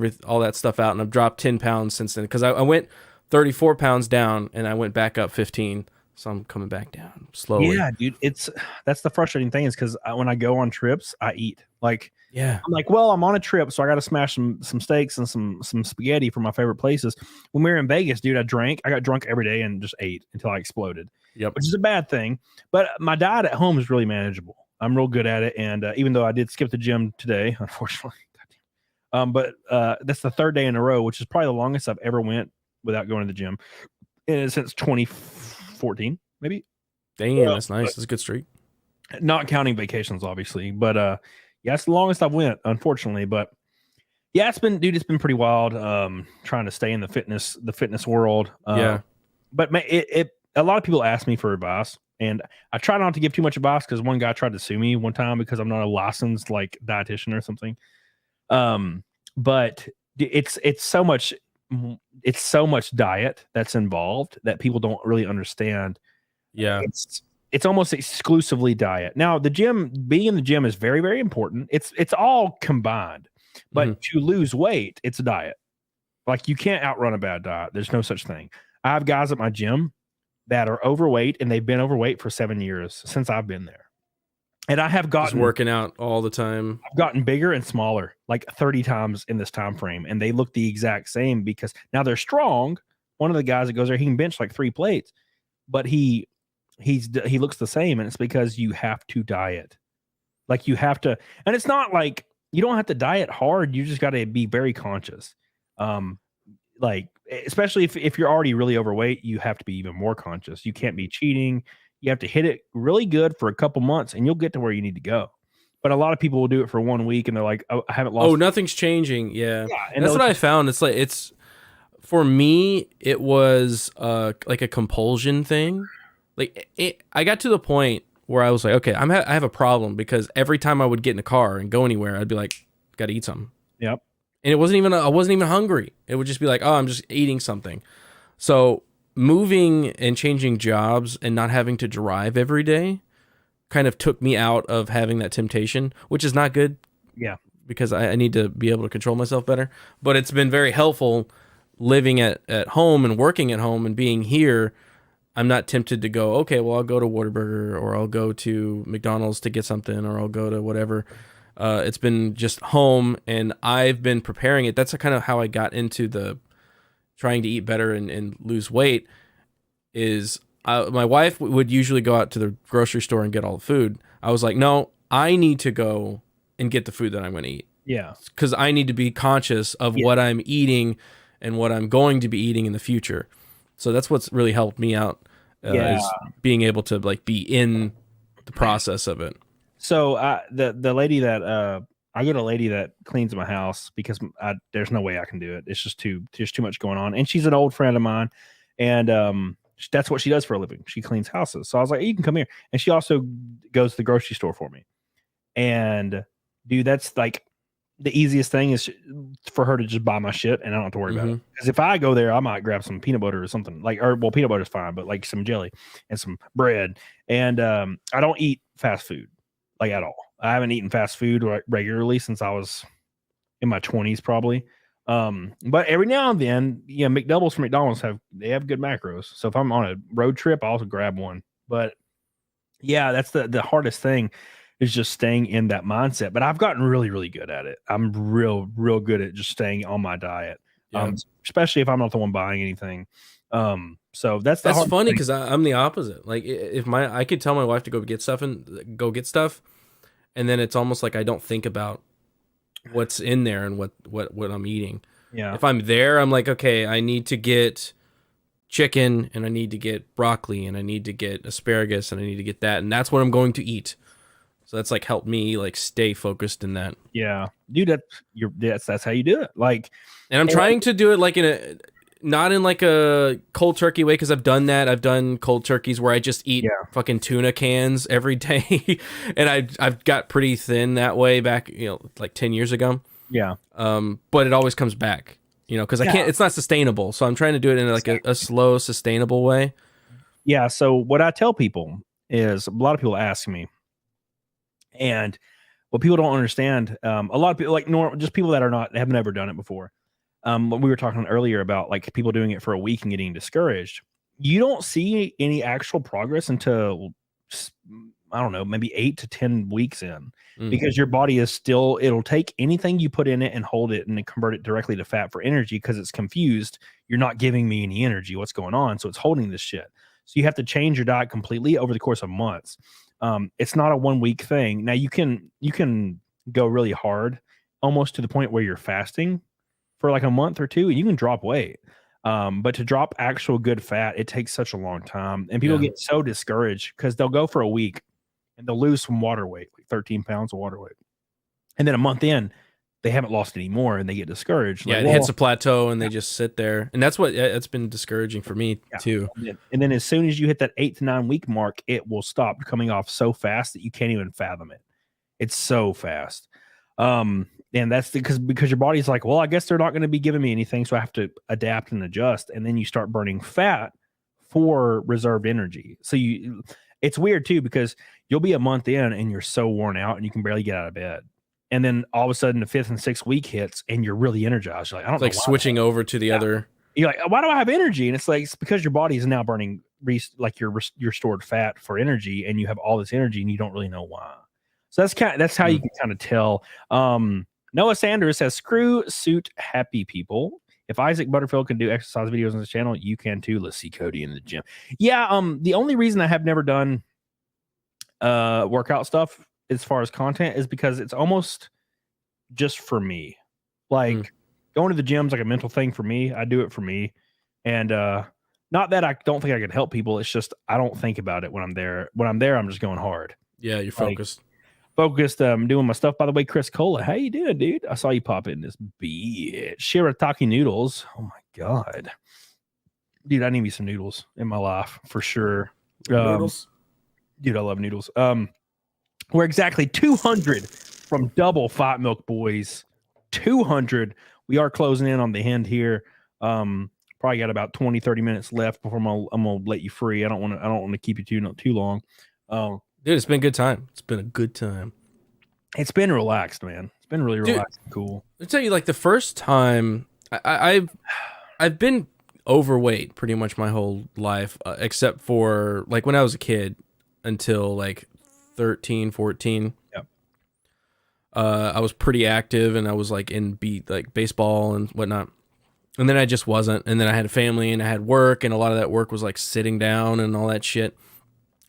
that stuff out, and I've dropped 10 pounds since then because I went 34 pounds down, and I went back up 15. So I'm coming back down slowly. Yeah, dude. That's the frustrating thing is because when I go on trips, I eat. Like, yeah, I'm like, well, I'm on a trip, so I got to smash some steaks and some spaghetti from my favorite places. When we were in Vegas, dude, I got drunk every day and just ate until I exploded. Yep, which is a bad thing. But my diet at home is really manageable. I'm real good at it, and even though I did skip the gym today, unfortunately, but that's the 3rd day in a row, which is probably the longest I've ever went without going to the gym, and since 2014, maybe. Damn, that's nice. That's a good streak. Not counting vacations, obviously, but yeah, it's the longest I've went, unfortunately. But yeah, it's been pretty wild. Trying to stay in the fitness world. Yeah, but a lot of people ask me for advice, and I try not to give too much advice because one guy tried to sue me one time because I'm not a licensed like dietitian or something. But it's so much diet that's involved that people don't really understand. Yeah. It's almost exclusively diet. Now, being in the gym is very, very important. It's all combined, but to lose weight, it's a diet. Like you can't outrun a bad diet. There's no such thing. I have guys at my gym that are overweight, and they've been overweight for 7 years since I've been there. And I have gotten just working out all the time. I've gotten bigger and smaller, like 30 times in this time frame, and they look the exact same because now they're strong. One of the guys that goes there, he can bench like 3 plates, but he looks the same, and it's because you have to diet. Like you have to, and it's not like you don't have to diet hard. You just got to be very conscious. Like especially if you're already really overweight, you have to be even more conscious. You can't be cheating. You have to hit it really good for a couple months, and you'll get to where you need to go. But a lot of people will do it for 1 week, and they're like, "Oh, I haven't lost." Oh, nothing's changing. Yeah, and that's what I found. It's for me, it was like a compulsion thing. Like I got to the point where I was like, okay, I have a problem because every time I would get in a car and go anywhere, I'd be like, got to eat something. Yep. And I wasn't even hungry. It would just be like, oh, I'm just eating something. So moving and changing jobs and not having to drive every day kind of took me out of having that temptation, which is not good. Yeah. Because I need to be able to control myself better. But it's been very helpful living at home and working at home and being here. I'm not tempted to go, okay, well, I'll go to Whataburger or I'll go to McDonald's to get something or I'll go to whatever. It's been just home, and I've been preparing it. That's kind of how I got into the trying to eat better and lose weight. Is my wife would usually go out to the grocery store and get all the food. I was like, no, I need to go and get the food that I'm going to eat. Yeah. Because I need to be conscious of what I'm eating and what I'm going to be eating in the future. So that's what's really helped me out, is being able to like be in the process of it. So the lady that I get a lady that cleans my house because there's no way I can do it. It's just too much going on. And she's an old friend of mine, and that's what she does for a living. She cleans houses. So I was like, you can come here. And she also goes to the grocery store for me. And dude, that's like the easiest thing is for her to just buy my shit and I don't have to worry about it. Because if I go there, I might grab some peanut butter or something peanut butter is fine, but like some jelly and some bread. And I don't eat fast food like at all. I haven't eaten fast food regularly since I was in my 20s probably. But every now and then, McDoubles from McDonald's have good macros. So if I'm on a road trip, I'll also grab one. But yeah, that's the hardest thing is just staying in that mindset. But I've gotten really, really good at it. I'm real good at just staying on my diet. Especially if I'm not the one buying anything. So that's funny because I'm the opposite. Like if I could tell my wife to go get stuff, and then it's almost like I don't think about what's in there and what I'm eating. Yeah. If I'm there, I'm like, okay, I need to get chicken and I need to get broccoli and I need to get asparagus and I need to get that, and that's what I'm going to eat. So that's like helped me like stay focused in that. Yeah, dude, that's how you do it. Like, and I'm trying to do it like not in like a cold turkey way, because I've done that. I've done cold turkeys where I just eat fucking tuna cans every day, and I've got pretty thin that way back, like 10 years ago. Yeah. But it always comes back, because I can't. It's not sustainable. So I'm trying to do it in like a slow, sustainable way. Yeah. So what I tell people is, a lot of people ask me, and what people don't understand, a lot of people just people that have never done it before. We were talking earlier about like people doing it for a week and getting discouraged. You don't see any actual progress until, I don't know, maybe 8 to 10 weeks in, because your body is still, it'll take anything you put in it and hold it and then convert it directly to fat for energy, because it's confused. You're not giving me any energy. What's going on? So it's holding this shit. So you have to change your diet completely over the course of months. It's not a 1 week thing. Now you can go really hard, almost to the point where you're fasting for like a month or two, and you can drop weight. But to drop actual good fat, it takes such a long time. And people get so discouraged because they'll go for a week and they'll lose some water weight, like 13 pounds of water weight. And then a month in, they haven't lost any more and they get discouraged. Yeah, it hits a plateau and they just sit there. And that's it's been discouraging for me too. And then as soon as you hit that 8 to 9 week mark, it will stop coming off so fast that you can't even fathom it. It's so fast. And that's because your body's like, well, I guess they're not going to be giving me anything, so I have to adapt and adjust. And then you start burning fat for reserved energy. So it's weird too, because you'll be a month in and you're so worn out and you can barely get out of bed. And then all of a sudden the 5th and 6th week hits and you're really energized. You're like, I don't know. It's like switching over to the other. You're like, why do I have energy? And it's like, it's because your body is now burning like your stored fat for energy, and you have all this energy and you don't really know why. So that's how you can kind of tell. Noah Sanders says, screw suit happy people. If Isaac Butterfield can do exercise videos on his channel, you can too. Let's see Cody in the gym. Yeah. The only reason I have never done workout stuff as far as content is because it's almost just for me. Like going to the gym's like a mental thing for me. I do it for me. And not that I don't think I could help people. It's just I don't think about it when I'm there. When I'm there, I'm just going hard. Yeah, you're focused. Doing my stuff. By the way, Chris Cola, how you doing, dude? I saw you pop in this bitch. Shirataki noodles. Oh my god, dude, I need me some noodles in my life for sure. Noodles, dude, I love noodles. We're exactly 200 from Double Fight Milk Boys. 200. We are closing in on the end here. Probably got about 20-30 minutes left before I'm gonna let you free. I don't want to keep you too long. Dude, it's been a good time. It's been a good time. It's been relaxed, man. It's been really relaxed and cool. I'll tell you, like the first time I've been overweight pretty much my whole life, except for like when I was a kid until like 13, 14. Yep. I was pretty active, and I was like in baseball and whatnot. And then I just wasn't. And then I had a family and I had work, and a lot of that work was like sitting down and all that shit.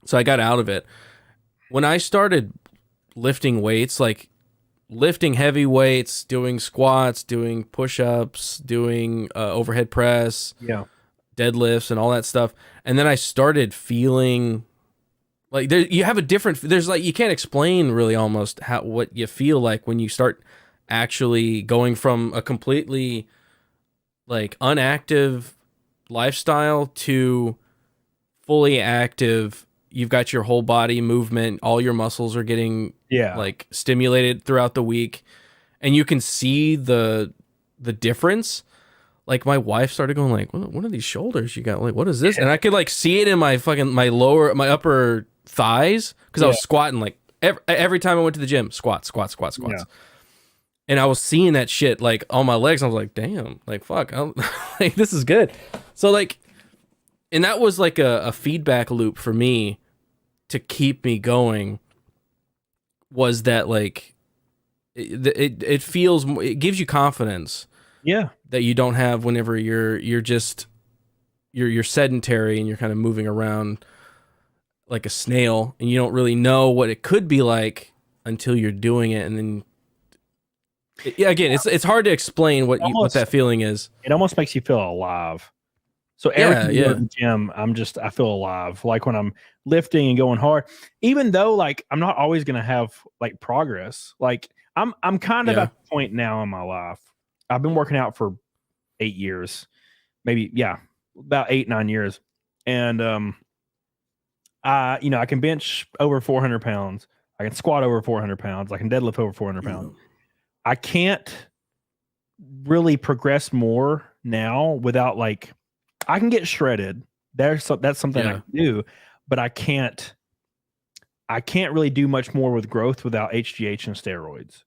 So I got out of it. When I started lifting weights, like lifting heavy weights, doing squats, doing push-ups, doing overhead press, deadlifts, and all that stuff, and then I started feeling like you have a different. There's like you can't explain really almost what you feel like when you start actually going from a completely like unactive lifestyle to fully active. You've got your whole body movement, all your muscles are getting like stimulated throughout the week, and you can see the difference. Like my wife started going like, what are these shoulders you got? Like, what is this? And I could like see it in my my upper thighs, because I was squatting like every time I went to the gym, squats. Yeah. And I was seeing that shit like on my legs. I was like, damn, like fuck, like this is good. So like, and that was like a feedback loop for me to keep me going. Was that like it feels, it gives you confidence. Yeah, that you don't have whenever you're sedentary and you're kind of moving around like a snail, and you don't really know what it could be like until you're doing it. And then again, it's hard to explain what that feeling is. It almost makes you feel alive. So every time I go to the gym, I feel alive. Like when I'm lifting and going hard, even though like I'm not always gonna have like progress. Like I'm kind of at the point now in my life. I've been working out for 8 years, maybe, about 8-9 years. And, I can bench over 400 pounds. I can squat over 400 pounds. I can deadlift over 400 pounds. I can't really progress more now without like, I can get shredded. That's something I can do, but I can't really do much more with growth without HGH and steroids.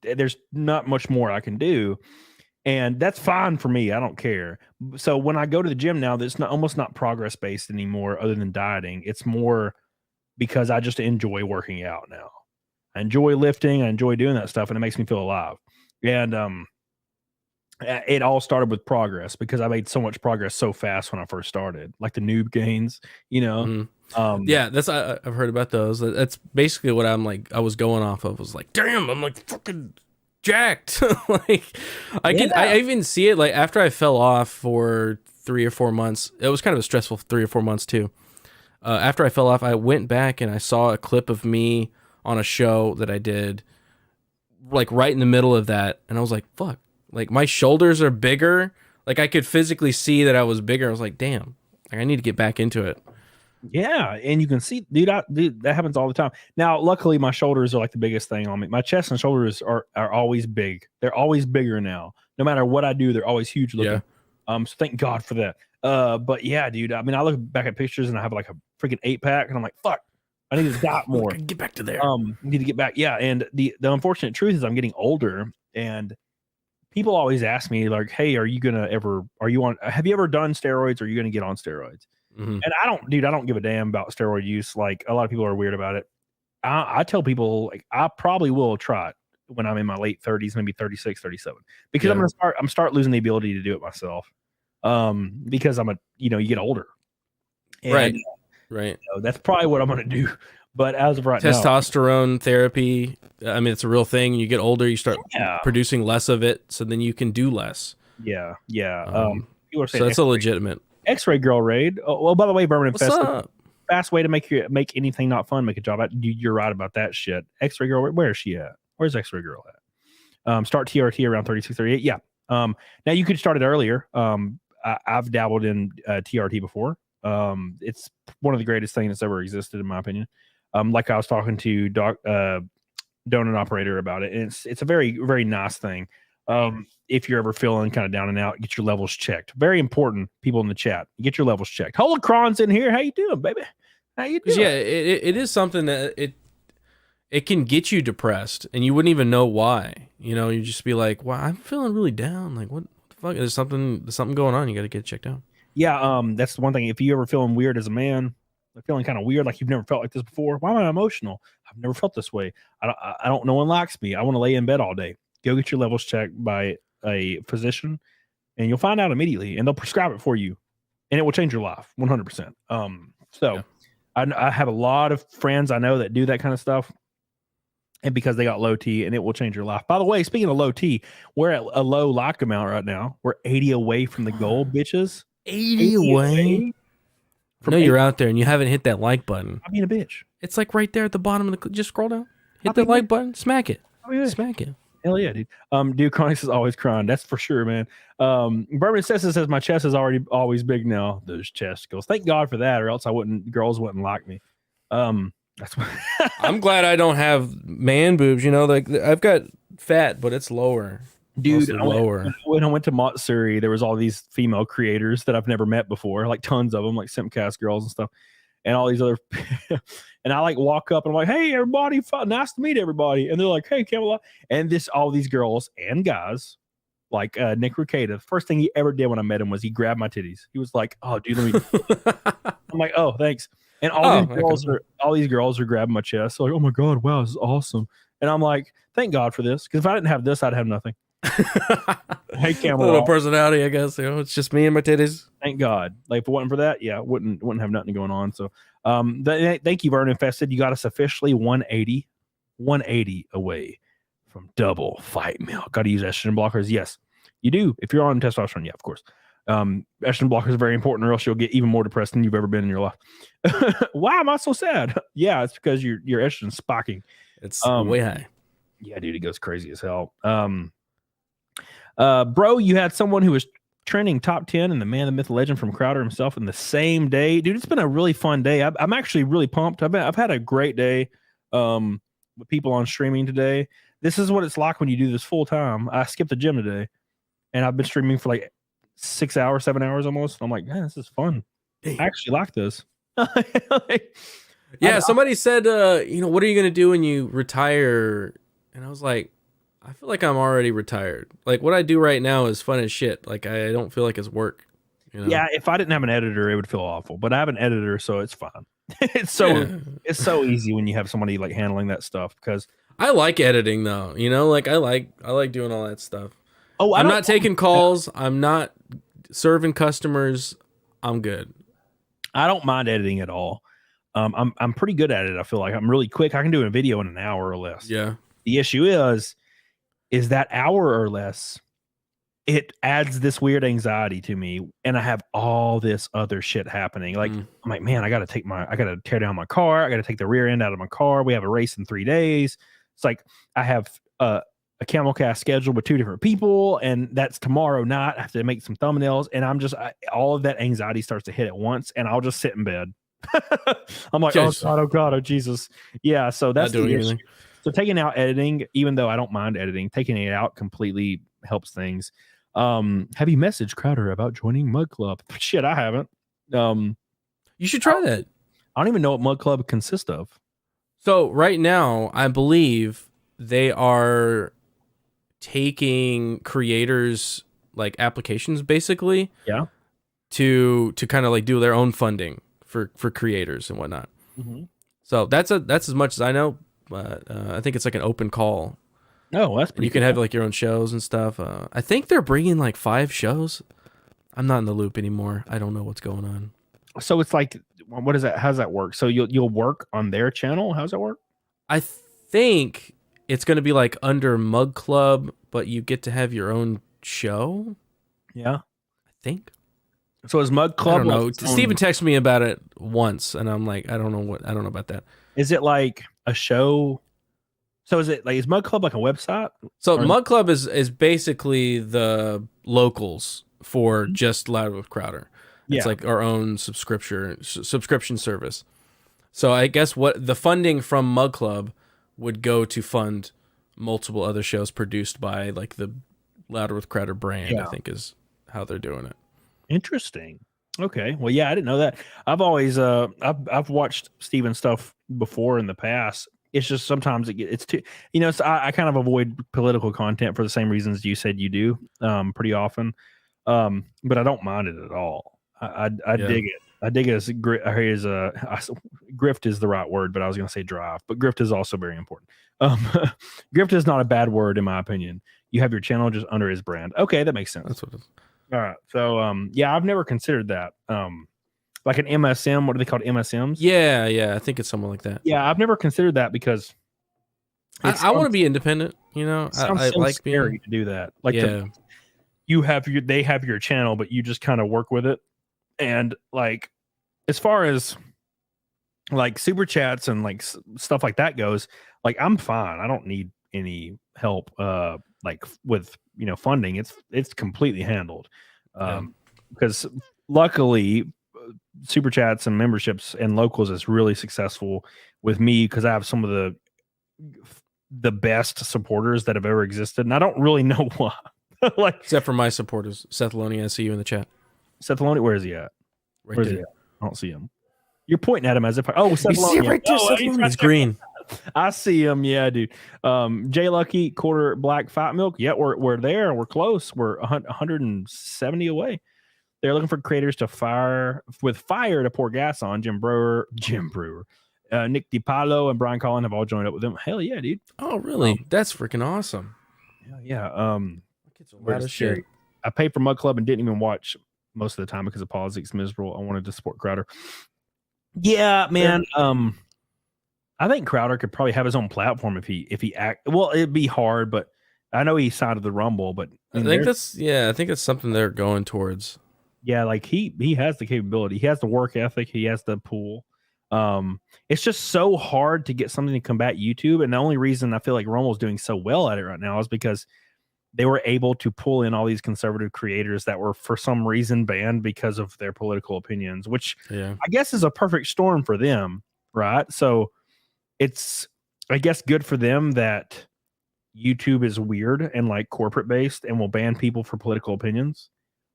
There's not much more I can do, and that's fine for me. I don't care. So when I go to the gym now, that's almost not progress based anymore, other than dieting. It's more because I just enjoy working out now. I enjoy lifting. I enjoy doing that stuff, and it makes me feel alive. And it all started with progress, because I made so much progress so fast when I first started, like the noob gains, that's I've heard about those. That's basically what I was going off of. Was like, damn, I'm like fucking jacked. Like I even see it like after I fell off for 3 or 4 months. It was kind of a stressful 3 or 4 months too. After I fell off, I went back and I saw a clip of me on a show that I did, like right in the middle of that, and I was like, fuck. Like my shoulders are bigger. Like I could physically see that I was bigger. I was like, damn, like I need to get back into it. Yeah, and you can see, dude, that happens all the time. Now, luckily, my shoulders are like the biggest thing on me. My chest and shoulders are always big. They're always bigger now. No matter what I do, they're always huge looking. So thank God for that. But yeah, dude, I mean, I look back at pictures and I have like a freaking 8-pack, and I'm like, fuck, I need to diet more. Get back to there. Need to get back. Yeah, and the unfortunate truth is I'm getting older, and people always ask me like, hey, have you ever done steroids? Or are you going to get on steroids? Mm-hmm. And I don't give a damn about steroid use. Like a lot of people are weird about it. I tell people like, I probably will try it when I'm in my late 30s, maybe 36, 37, because I'm start losing the ability to do it myself. Because you get older. And, right. That's probably what I'm going to do. But as of right now, testosterone therapy, I mean, it's a real thing. You get older, you start producing less of it, so then you can do less. Yeah. People are saying so that's a legitimate X-ray girl raid. Oh, well, by the way, Birmingham What's up? Fast way to make anything not fun, make a job. You're right about that shit. X-ray girl, where is she at? Where's X-ray girl at? Start TRT around 36, 38. Yeah. Now you could start it earlier. I've dabbled in TRT before. It's one of the greatest things that's ever existed, in my opinion. Like I was talking to Donut Operator about it, and it's a very, very nice thing. If you're ever feeling kind of down and out, get your levels checked. Very important, people in the chat. Get your levels checked. Holocron's in here. How you doing, baby? How you doing? Yeah, it is something that it can get you depressed, and you wouldn't even know why. You just be like, "Wow, I'm feeling really down. Like, what the fuck? There's something going on. You got to get checked out." Yeah, that's the one thing. If you ever feeling weird as a man, feeling kind of weird, like you've never felt like this before. Why am I emotional? I've never felt this way. I don't. No one likes me. I want to lay in bed all day. Go get your levels checked by a physician, and you'll find out immediately, and they'll prescribe it for you, and it will change your life 100%. I have a lot of friends I know that do that kind of stuff, and because they got low T, and it will change your life. By the way, speaking of low T, we're at a low lock amount right now. We're 80 away from the goal, bitches. 80 away. No, you're out there and you haven't hit that like button. I mean, a bitch. It's like right there at the bottom of the. Just scroll down, hit the like button, smack it, smack it. Hell yeah, dude. Dude, Chronics is always crying. That's for sure, man. Bourbon says my chest is always big now. Those chest girls. Thank God for that, or else girls wouldn't like me. That's what I'm glad I don't have man boobs. You know, like I've got fat, but it's lower. Dude, lower. When I went to Matsuri, there was all these female creators that I've never met before, like tons of them, like Simcast girls and stuff, and all these other. And I like walk up and I'm like, "Hey, everybody! Nice to meet everybody." And they're like, "Hey, Camelot." And all these girls and guys, like Nick Ricada, first thing he ever did when I met him was he grabbed my titties. He was like, "Oh, dude, let me." I'm like, "Oh, thanks." And all these girls are grabbing my chest, like, "Oh my God, wow, this is awesome." And I'm like, "Thank God for this, because if I didn't have this, I'd have nothing." Hey, Camelot. Little personality, I guess. You know, it's just me and my titties. Thank God. Like, if it wasn't for that, yeah, wouldn't have nothing going on. So, thank you, Vernon Infested. You got us officially 180 away from double fight milk. Got to use estrogen blockers. Yes, you do. If you're on testosterone, yeah, of course. Estrogen blockers are very important, or else you'll get even more depressed than you've ever been in your life. Why am I so sad? Yeah, it's because your estrogen's spiking. It's way high. Yeah, dude, it goes crazy as hell. Bro, you had someone who was trending top 10 and the man, the myth, legend from Crowder himself in the same day. Dude, it's been a really fun day. I'm actually really pumped. I've had a great day with people on streaming today. This is what it's like when you do this full time. I skipped the gym today, and I've been streaming for like 6 hours, 7 hours almost. I'm like, man, this is fun. I actually like this. Yeah, somebody said, what are you going to do when you retire? And I was like, I feel like I'm already retired. Like, what I do right now is fun as shit. Like, I don't feel like it's work. You know? Yeah, if I didn't have an editor, it would feel awful. But I have an editor, so it's fine. It's so easy when you have somebody like handling that stuff, because I like editing though. You know, like I like doing all that stuff. Oh, I'm not taking calls. I'm not serving customers. I'm good. I don't mind editing at all. I'm pretty good at it. I feel like I'm really quick. I can do a video in an hour or less. Yeah. The issue is that hour or less, it adds this weird anxiety to me, and I have all this other shit happening. Like, I'm like, man, I got to tear down my car. I got to take the rear end out of my car. We have a race in 3 days. It's like I have a CAMELCAST scheduled with 2 different people, and that's tomorrow night. I have to make some thumbnails, and all of that anxiety starts to hit at once, and I'll just sit in bed. I'm like, oh God, oh Jesus. Yeah, so that's the issue. So taking out editing, even though I don't mind editing, taking it out completely helps things. Have you messaged Crowder about joining Mud Club? Shit, I haven't. You should try that. I don't even know what Mud Club consists of. So right now, I believe they are taking creators like applications basically. Yeah. To kind of like do their own funding for creators and whatnot. Mm-hmm. So that's as much as I know. But I think it's like an open call. Oh, that's pretty. You can have like your own shows and stuff. I think they're bringing like 5 shows. I'm not in the loop anymore. I don't know what's going on. So it's like, what is that? How does that work? So you'll work on their channel. How does that work? I think it's going to be like under Mug Club, but you get to have your own show. Yeah, I think. So is Mug Club? I don't know. Steven texted me about it once, and I'm like, I don't know about that. Is it like a show? So is Mug Club like a website? So Mug Club is basically the locals for just Loud with Crowder. It's like our own subscription service. So I guess what the funding from Mug Club would go to fund multiple other shows produced by like the Louder with Crowder brand, I think is how they're doing it. Interesting. Okay. Well, yeah, I didn't know that. I've always I've watched Steven stuff before in the past. It's just sometimes it's too, so I kind of avoid political content for the same reasons you said you do pretty often. But I don't mind it at all. I dig it. I dig his grift is the right word, but I was going to say drive, but grift is also very important. Grift is not a bad word in my opinion. You have your channel just under his brand. Okay, that makes sense. That's what it is. All right. So yeah, I've never considered that. Like an MSM, what are they called? MSMs? Yeah, I think it's something like that. Yeah, I've never considered that because I want to be independent, you know. I so like scary being to do that. Like yeah. they have your channel, but you just kind of work with it. And like as far as like super chats and like stuff like that goes, like I'm fine. I don't need any help like with funding. It's completely handled. Because luckily super chats and memberships and locals is really successful with me because I have some of the best supporters that have ever existed, and I don't really know why. Like Except for my supporters, Seth Loney, I see you in the chat. Seth Loney, where is he at? Right there. He at? I don't see him. You're pointing at him as if Seth You Loney. see it right there, Seth Loney. He's green. I see him. Yeah, dude. J Lucky, quarter black fat milk. Yeah, we're there. We're close. We're 170 away. They're looking for creators to fire to pour gas on. Jim Brewer, Nick DiPaolo, and Brian Collin have all joined up with them. Hell yeah, dude. Oh, really? That's freaking awesome. Yeah. It's a lot of shit. I paid for Mud Club and didn't even watch most of the time because of politics. Miserable. I wanted to support Crowder. Yeah, man. I think Crowder could probably have his own platform if he act. Well, it'd be hard, but I know he signed the Rumble. But I think that's something they're going towards. Yeah, like he has the capability. He has the work ethic. He has the pool. It's just so hard to get something to combat YouTube. And the only reason I feel like Rumble's doing so well at it right now is because they were able to pull in all these conservative creators that were for some reason banned because of their political opinions, which I guess is a perfect storm for them. Right. So it's, I guess, good for them that YouTube is weird and like corporate based and will ban people for political opinions.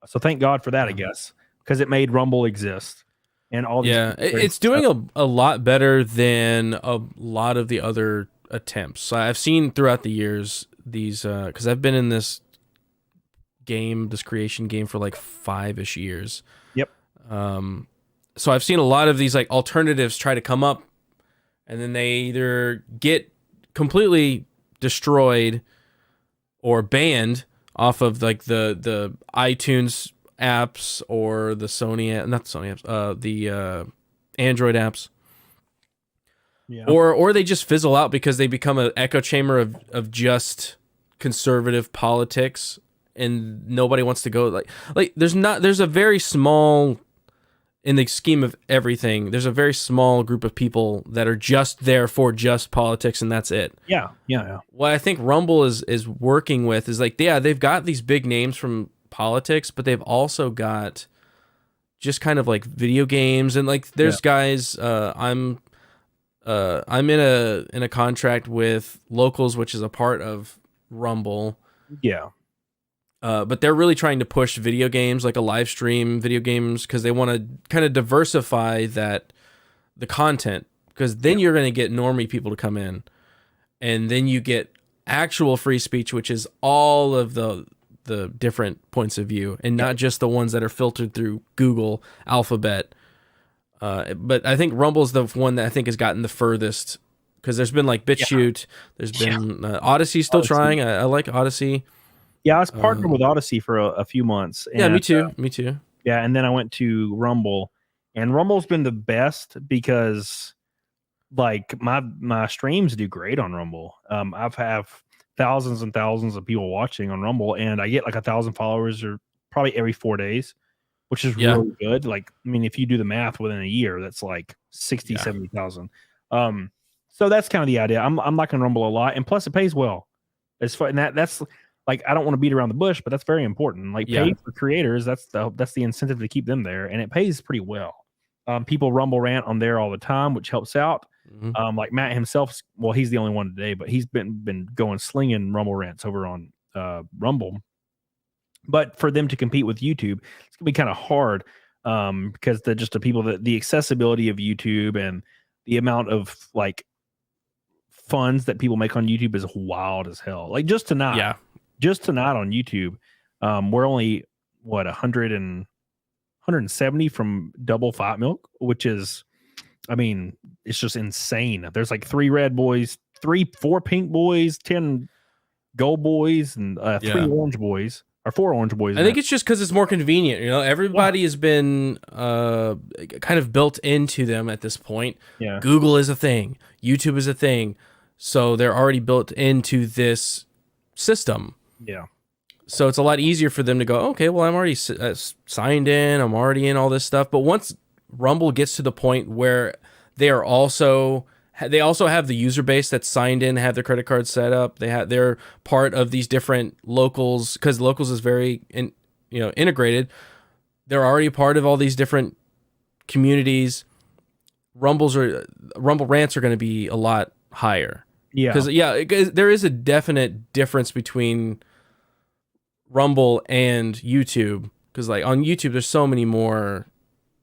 So thank God for that, I guess, because it made Rumble exist. And all these it's doing a lot better than a lot of the other attempts. So I've seen throughout the years these because I've been in this creation game for like 5-ish years. Yep. So I've seen a lot of these like alternatives try to come up, and then they either get completely destroyed or banned off of like the iTunes apps or the the Android apps. Yeah. Or they just fizzle out because they become an echo chamber of just conservative politics, and nobody wants to go like there's a very small, in the scheme of everything, there's a very small group of people that are just there for just politics, and that's it. Yeah. What I think Rumble is working with is like, they've got these big names from politics, but they've also got just kind of like video games, and like there's guys. I'm in a contract with Locals, which is a part of Rumble. Yeah. But they're really trying to push video games, like a live stream video games, because they want to kind of diversify the content, because then you're going to get normie people to come in, and then you get actual free speech, which is all of the different points of view, and not just the ones that are filtered through Google Alphabet. But I think Rumble's the one that I think has gotten the furthest, because there's been like BitChute, there's been Odyssey still trying. I like Odyssey. Yeah, I was partnered with Odyssey for a few months. And, yeah, me too. Yeah, and then I went to Rumble, and Rumble's been the best because, like, my streams do great on Rumble. I've have thousands and thousands of people watching on Rumble, and I get like 1,000 followers or probably every 4 days, which is really good. Like, I mean, if you do the math within a year, that's like 60, 70,000. So that's kind of the idea. I'm liking Rumble a lot, and plus it pays well. It's fun, and that's like, I don't want to beat around the bush, but that's very important. Like, pay for creators, that's the incentive to keep them there, and it pays pretty well. People Rumble rant on there all the time, which helps out. Mm-hmm. Like Matt himself, well, he's the only one today, but he's been going slinging Rumble rants over on Rumble. But for them to compete with YouTube, it's gonna be kind of hard because the accessibility of YouTube and the amount of like funds that people make on YouTube is wild as hell. Like just tonight on YouTube, we're only what 100 170 from double Fight Milk, which is, I mean, it's just insane. There's like 3 red boys, 4 pink boys, 10 gold boys, and 3 orange boys, or 4 orange boys. I think it's just because it's more convenient. You know, everybody has been kind of built into them at this point. Yeah. Google is a thing. YouTube is a thing. So they're already built into this system. Yeah. So it's a lot easier for them to go, okay, well, I'm already signed in. I'm already in all this stuff. But once Rumble gets to the point where they also have the user base that's signed in, have their credit card set up. They're part of these different locals, because locals is very integrated. They're already part of all these different communities. Rumble rants are going to be a lot higher. Yeah, because there is a definite difference between Rumble and YouTube. Because like on YouTube, there's so many more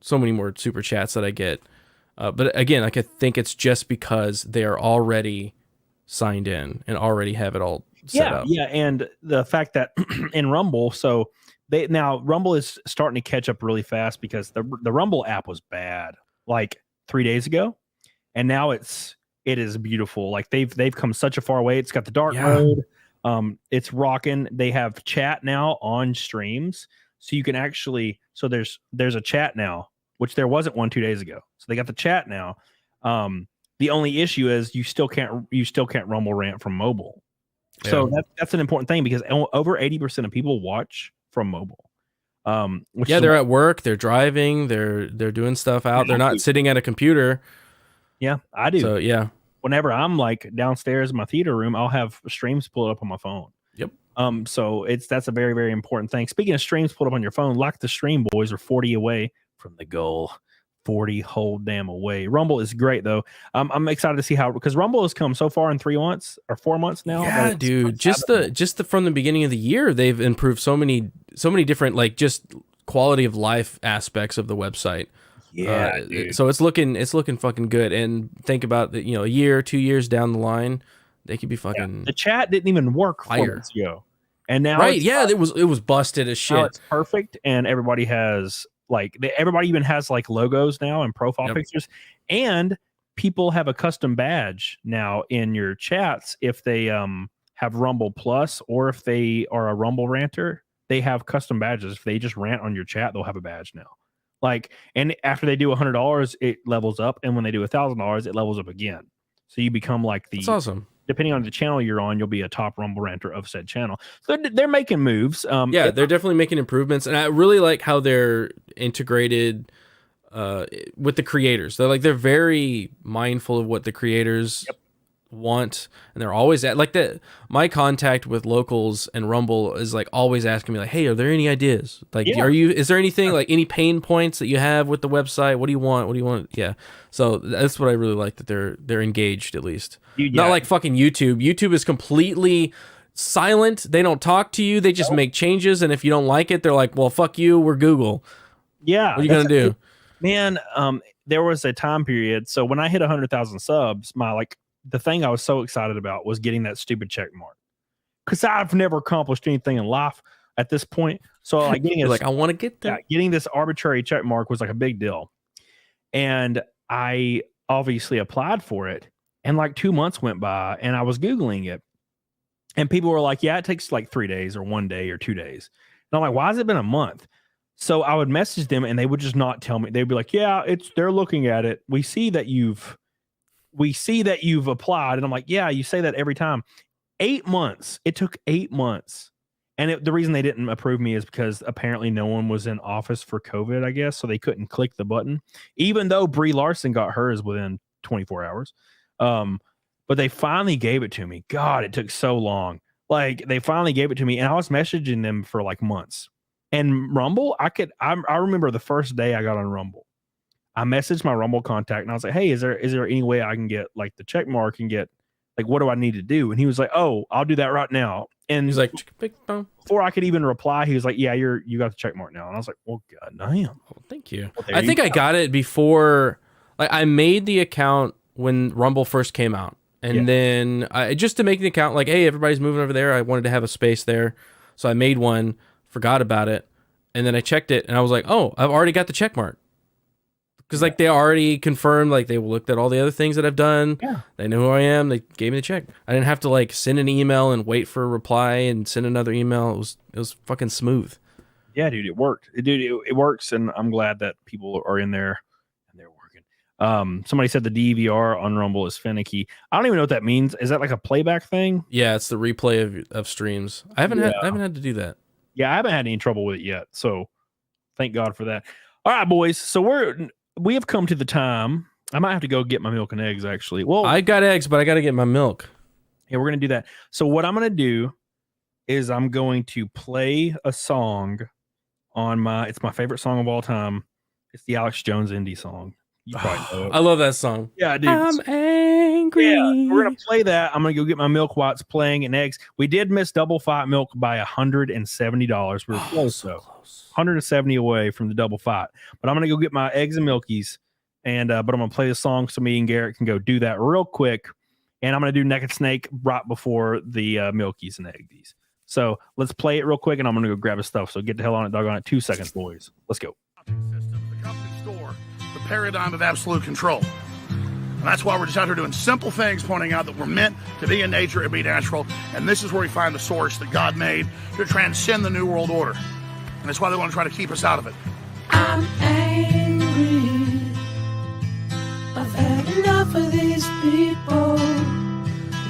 super chats that I get. But again, I think it's just because they are already signed in and already have it all set up. Yeah, and the fact that in Rumble, so Rumble is starting to catch up really fast because the Rumble app was bad like 3 days ago, and now it is beautiful. Like they've come such a far way. It's got the dark mode. It's rocking. They have chat now on streams, so you can actually there's a chat now, which there wasn't one 2 days ago. So they got the chat now. The only issue is you still can't Rumble rant from mobile. So that's an important thing because over 80% of people watch from mobile. They're at work, they're driving, they're doing stuff out. They're not sitting at a computer. Yeah, I do. So yeah. Whenever I'm like downstairs in my theater room, I'll have streams pulled up on my phone. Yep. So that's a very, very important thing. Speaking of streams pulled up on your phone, like the stream boys are 40 away from the goal. 40 whole damn away. Rumble is great though. I'm excited to see because Rumble has come so far in 3 months or 4 months now. Yeah, dude. Just from the beginning of the year, they've improved so many different like just quality of life aspects of the website. Yeah. So it's looking fucking good. And think about that, a year, 2 years down the line, they could be fucking. Yeah. The chat didn't even work 4 months ago, and now it was busted as shit. Now it's perfect, and everybody has. Everybody even has like logos now and profile pictures, and people have a custom badge now in your chats if they have Rumble Plus or if they are a Rumble ranter. They have custom badges. If they just rant on your chat, they'll have a badge now. And after they do $100, it levels up, and when they do $1,000, it levels up again. So you become like That's awesome. Depending on the channel you're on, you'll be a top Rumble ranter of said channel. So they're making moves. They're definitely making improvements, and I really like how they're integrated with the creators. They're very mindful of what the creators want, and they're always at like that. My contact with locals and Rumble is like always asking me like, "Hey, are there any ideas? Is there anything like any pain points that you have with the website? What do you want? Yeah." So that's what I really like, that they're engaged at least. Dude, not like fucking YouTube. YouTube is completely silent. They don't talk to you. They just make changes, and if you don't like it, they're like, "Well, fuck you. We're Google." Yeah. What are you gonna do? Man, there was a time period. So when I hit 100,000 subs, the thing I was so excited about was getting that stupid check mark, because I've never accomplished anything in life at this point. So getting I want to get that. Yeah, getting this arbitrary check mark was like a big deal, and I obviously applied for it. And 2 months went by, and I was Googling it, and people were like, "Yeah, it takes 3 days or 1 day or 2 days." And I'm like, "Why has it been a month?" So I would message them, and they would just not tell me. They'd be like, "Yeah, they're looking at it. We see that you've applied." And I'm like, "Yeah, you say that every time." 8 months. It took 8 months. And the reason they didn't approve me is because apparently no one was in office for COVID, I guess. So they couldn't click the button, even though Brie Larson got hers within 24 hours. But they finally gave it to me. God, it took so long. They finally gave it to me, and I was messaging them for months. And Rumble, I remember the first day I got on Rumble, I messaged my Rumble contact, and I was like, "Hey, is there any way I can get the check mark and get what do I need to do?" And he was like, "Oh, I'll do that right now." And he's like, before I could even reply, he was like, "Yeah, you got the check mark now." And I was like, "Well, god damn." Well, thank you. I think I got it before. I made the account when Rumble first came out, and then just to make the account hey, everybody's moving over there. I wanted to have a space there, so I made one. Forgot about it, and then I checked it, and I was like, oh, I've already got the check mark. Because like they already confirmed, like they looked at all the other things that I've done. Yeah. They know who I am. They gave me the check. I didn't have to like send an email and wait for a reply and send another email. It was fucking smooth. Yeah, dude, it worked. It works, and I'm glad that people are in there and they're working. Somebody said the DVR on Rumble is finicky. I don't even know what that means. Is that like a playback thing? Yeah, it's the replay of streams. I haven't had to do that. Yeah, I haven't had any trouble with it yet. So thank God for that. All right, boys. So we have come to the time. I might have to go get my milk and eggs, actually. Well, I got eggs, but I got to get my milk. Yeah, we're going to do that. So what I'm going to do is I'm going to play a song on it's my favorite song of all time. It's the Alex Jones indie song. You probably know it. I love that song. Yeah, dude. I'm angry. Yeah, we're going to play that. I'm going to go get my milk while it's playing and eggs. We did miss double fight milk by $170. We were close, so though. close. 170 away from the double fight. But I'm going to go get my eggs and milkies. And but I'm going to play the song so me and Garrett can go do that real quick. And I'm going to do Naked Snake right before the milkies and eggies. So let's play it real quick, and I'm going to go grab his stuff. So get the hell on it, doggone it. 2 seconds, boys. Let's go. System, the company store, the paradigm of absolute control. And that's why we're just out here doing simple things, pointing out that we're meant to be in nature and be natural. And this is where we find the source that God made to transcend the New World Order. And that's why they want to try to keep us out of it. I'm angry. I've had enough of these people.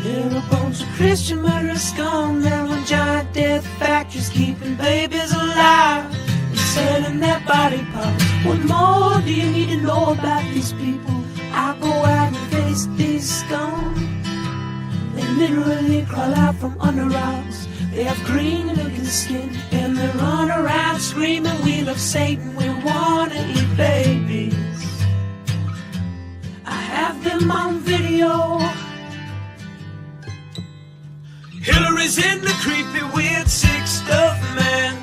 They're a bunch of Christian murderers, scum. They're on giant death factories, keeping babies alive and selling their body parts. What more do you need to know about these people? I go out and face these scum. They literally crawl out from under rocks. They have green-looking skin, and they run around screaming, we love Satan, we want to eat babies. I have them on video. Hillary's in the creepy, weird, sick stuff, man.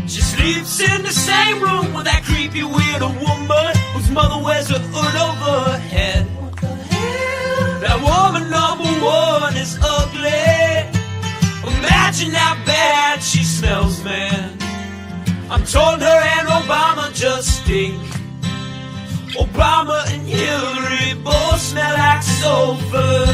She sleeps in the same room with that creepy, weird woman whose mother wears a hood over her head. What the hell? That woman number one is ugly. Imagine how bad she smells, man. I'm told her and Obama just stink. Obama and Hillary both smell like sulfur.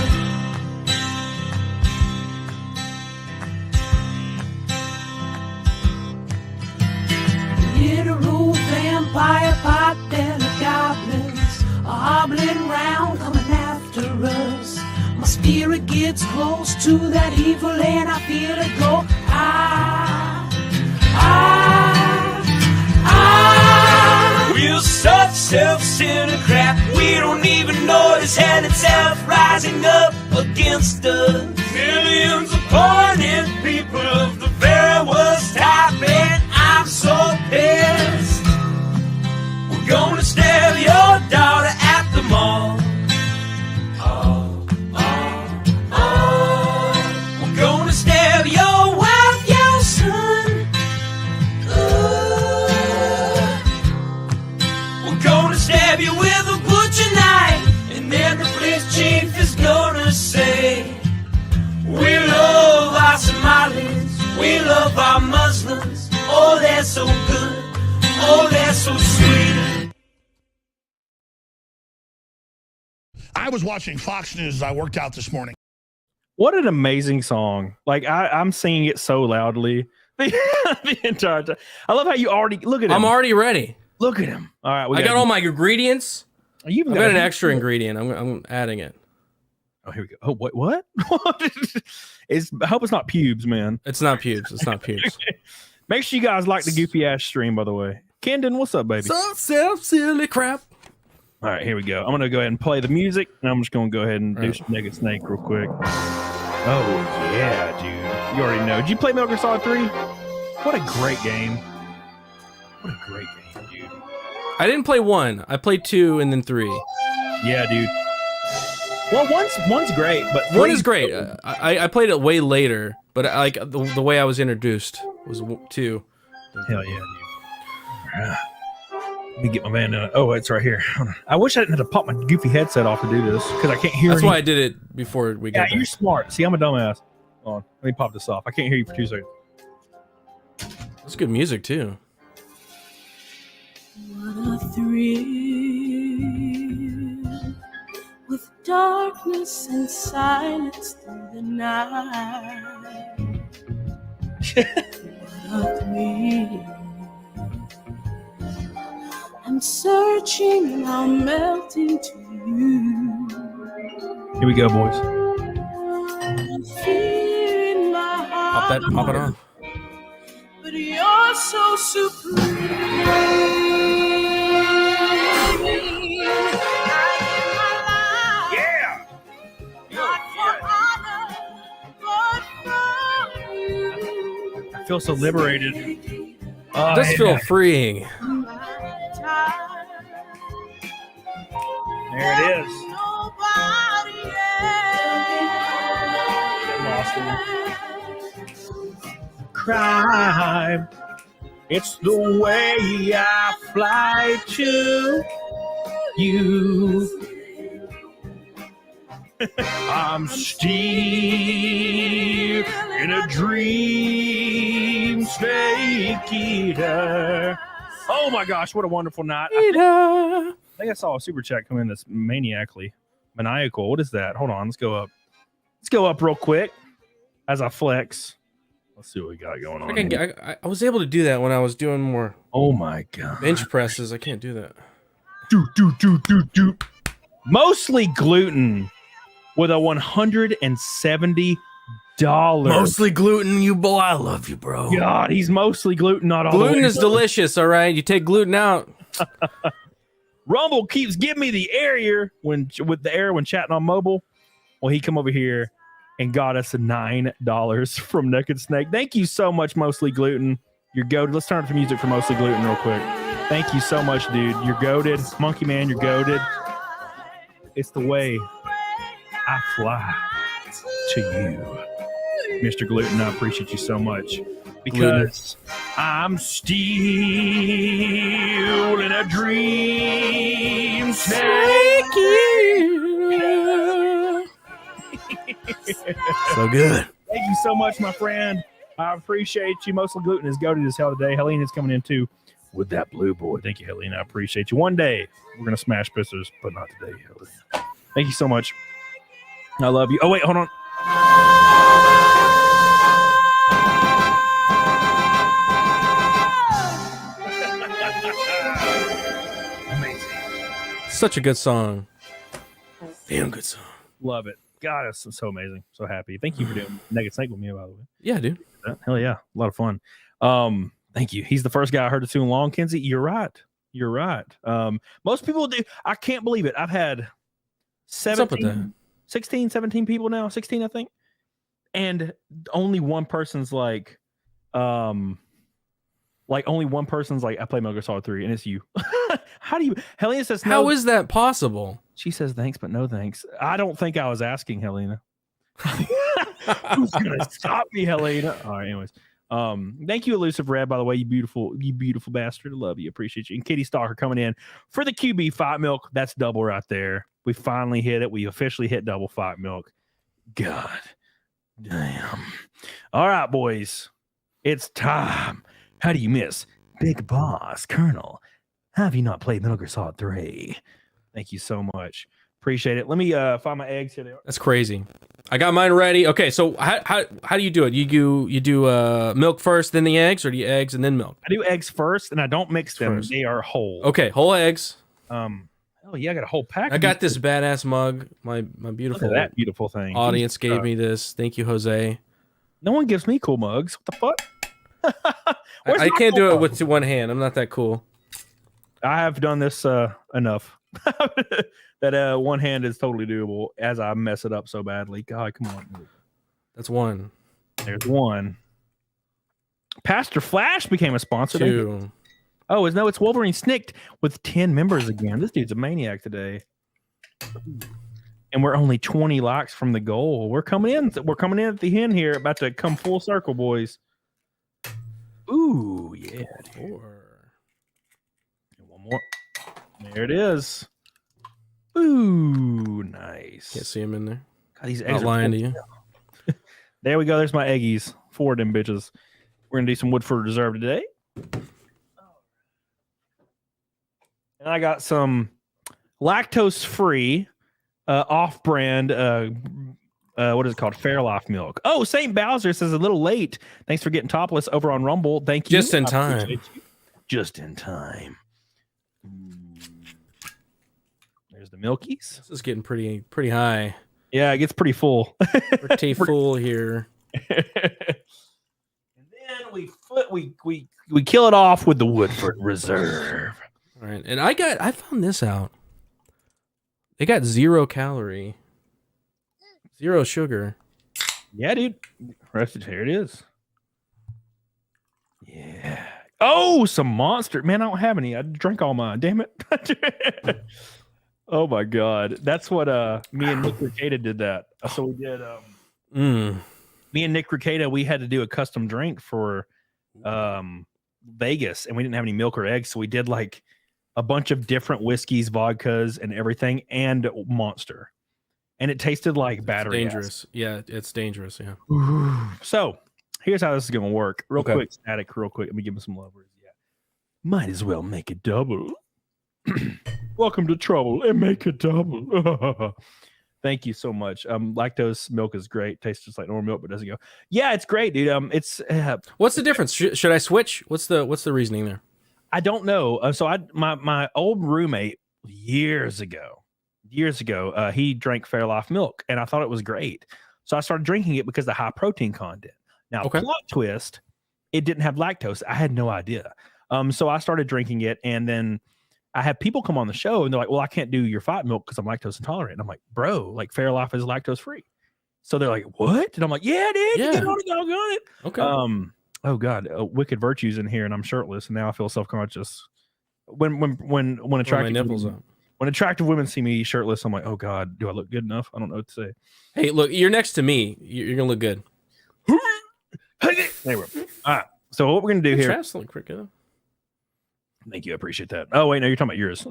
Literal vampire pot and the goblins are hobbling round coming after us. My spirit gets close to that evil and I feel it go. We're such self-centered crap. We don't even notice hell itself rising up against us. Millions of pointed people of the very worst type, and I'm so pissed. We're gonna stab your daughter at the mall. We're gonna stab your wife, your son. We're gonna stab you with a butcher knife, and then the police chief is gonna say, we love our Somalis, we love our Muslims. Oh, they're so good, oh, they're so sweet. I was watching Fox News as I worked out this morning. What an amazing song. Like, I'm singing it so loudly the entire time. I love how you already, look at him. I'm already ready. Look at him. All right. I got all my ingredients. You I've got an extra ingredient. I'm adding it. Oh, here we go. Oh, what? I hope it's not pubes, man. It's not pubes. It's not pubes. Make sure you guys like the goofy ass stream, by the way. Kendon, what's up, baby? Some silly crap. All right, here we go. I'm going to go ahead and play the music, and I'm just going to go ahead and do some Naked Snake real quick. Oh, yeah, dude. You already know. Did you play Metal Gear Solid 3? What a great game. What a great game, dude. I didn't play 1. I played 2 and then 3. Yeah, dude. Well, one's great, but 1 is great. I played it way later, but like the way I was introduced was 2. Hell yeah, dude. Let me get my man. Oh, it's right here. I wish I didn't have to pop my goofy headset off to do this because I can't hear. That's why I did it before we got. Yeah, you're smart. See, I'm a dumbass. Hold on. Let me pop this off. I can't hear you for 2 seconds. That's good music too. What a thrill with darkness and silence through the night. What a thrill. I'm searching and I'm melting to you. Here we go, boys. I'm feeling my heart. Pop it off. But you're so supreme. Yeah. Not for honor, but for you. I feel so liberated. It does feel freeing. There it is. Nobody Crime. It's the way I fly to you. I'm still in a dream, snake eater. Oh my gosh, what a wonderful night. I think I saw a super chat come in that's maniacal. What is that? Hold on, let's go up. Let's go up real quick as I flex. Let's see what we got going on. I was able to do that when I was doing more Oh my god. bench presses. I can't do that. Do. Mostly gluten with a $170. Mostly gluten, you boy. I love you, bro. God, he's mostly gluten, not all the Gluten way. is delicious, all right? You take gluten out. Rumble keeps giving me the error when chatting on mobile. Well, he come over here and got us $9 from Naked Snake. Thank you so much, Mostly Gluten. You're goated. Let's turn up the music for Mostly Gluten real quick. Thank you so much, dude. You're goated. Monkey Man, you're goated. It's the way I fly to you. Mr. Gluten, I appreciate you so much. Because I'm still in a dream. Snake So good. Thank you so much, my friend. I appreciate you. Mostly Gluten is goated as hell today. Helene is coming in too with that blue boy. Thank you, Helene. I appreciate you. One day we're gonna smash pistols, but not today, Helene. Thank you so much. I love you. Oh wait, hold on. Amazing. Such a good song. Damn good song. Love it. God, it's so amazing. So happy. Thank you for doing Naked Snake with me, by the way. Yeah, dude. Hell yeah. A lot of fun. Thank you. He's the first guy I heard it too long, Kenzie. You're right. You're right. Most people do. I can't believe it. I've had 17 people now, 16, I think. And only one person's like, only one person's like, I play Metal Gear Solid 3, and it's you. How do you? Helena says, no. How is that possible? She says, thanks, but no thanks. I don't think I was asking, Helena. Who's gonna stop me, Helena? All right, anyways. Thank you, Elusive Red, by the way, you beautiful bastard. I love you, appreciate you. And Kitty Stalker coming in for the QB Fight Milk. That's double right there. We finally hit it. We officially hit double Fight Milk. God damn. All right, boys. It's time. How do you miss Big Boss Colonel? Have you not played Metal Gear Solid 3? Thank you so much. Appreciate it. Let me find my eggs. Here they are. That's crazy. I got mine ready. Okay, so how do you do it? You do milk first, then the eggs, or do you eggs and then milk? I do eggs first, and I don't mix them. First. They are whole. Okay, whole eggs. Oh yeah, I got a whole pack. I got this badass mug. My beautiful Look at that beautiful thing. audience gave me this. Thank you, Jose. No one gives me cool mugs. What the fuck? I can't do it with one hand. I'm not that cool. I have done this enough. That one hand is totally doable as I mess it up so badly. God, come on. That's one. There's one. Pastor Flash became a sponsor. Two. Oh, it's Wolverine Snicked with 10 members again. This dude's a maniac today. And we're only 20 likes from the goal. We're coming in. We're coming in at the end here. About to come full circle, boys. Ooh, yeah. And one more. There it is. Ooh, nice. Can't see him in there. God, these eggs Not are lying to you. There we go. There's my eggies. 4 of them bitches. We're going to do some Woodford Reserve today. And I got some lactose-free, off-brand, what is it called? Fairlife milk. Oh, St. Bowser says a little late. Thanks for getting topless over on Rumble. Thank you. Just in time. Just in time. There's the milkies. This is getting pretty high. Yeah, it gets pretty full. Pretty full here. And then we kill it off with the Woodford Reserve. All right, and I found this out. They got 0 calorie, 0 sugar. Yeah, dude. Here it is. Yeah. Oh, some Monster. Man, I don't have any. I drank all mine. Damn it. Oh my God. That's what me and Nick Ricada did that. So we did me and Nick Ricada, we had to do a custom drink for Vegas, and we didn't have any milk or eggs, so we did like a bunch of different whiskeys, vodkas, and everything, and Monster. And it tasted like battery. Dangerous. Acid. Yeah, it's dangerous. Yeah. So here's how this is going to work. Real quick, Static, real quick. Let me give him some love. Yeah. Might as well make it double. Welcome to trouble and make it double. Thank you so much. Lactose milk is great. Tastes just like normal milk, but doesn't go. Yeah, it's great, dude. It's what's the difference? Should I switch? What's the reasoning there? I don't know. So my old roommate years ago, he drank Fairlife milk, and I thought it was great. So I started drinking it because of the high protein content. Now, plot twist, it didn't have lactose. I had no idea. So I started drinking it, and then I have people come on the show, and they're like, well, I can't do your fight milk because I'm lactose intolerant. And I'm like, bro, like Fairlife is lactose free. So they're like, what? And I'm like, yeah, dude, yeah. Get on it. Okay. Oh God, Wicked Virtue's in here, and I'm shirtless, and now I feel self-conscious. When attractive women see me shirtless, I'm like, oh God, do I look good enough? I don't know what to say. Hey, look, you're next to me. You're gonna look good. Anyway, all right. So what we're gonna do here? Travis look pretty good. Thank you, I appreciate that. Oh wait, no, you're talking about yours.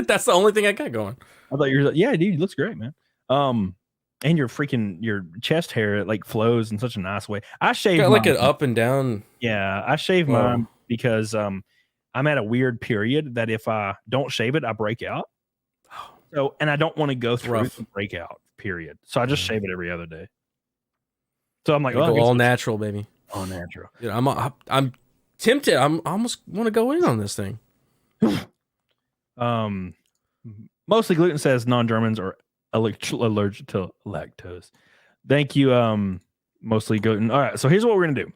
That's the only thing I got going. I thought yours. Yeah, dude, looks great, man. And your chest hair, it like flows in such a nice way. I shave got like an up and down. Yeah, I shave mine because I'm at a weird period that if I don't shave it, I break out. So, and I don't want to go through the breakout period. So I just shave it every other day. So I'm like, go all natural, baby. All natural. Dude, I'm tempted. I almost want to go in on this thing. Mostly gluten says non-Germans are allergic to lactose. Thank you. Mostly gluten. All right. So here's what we're gonna do.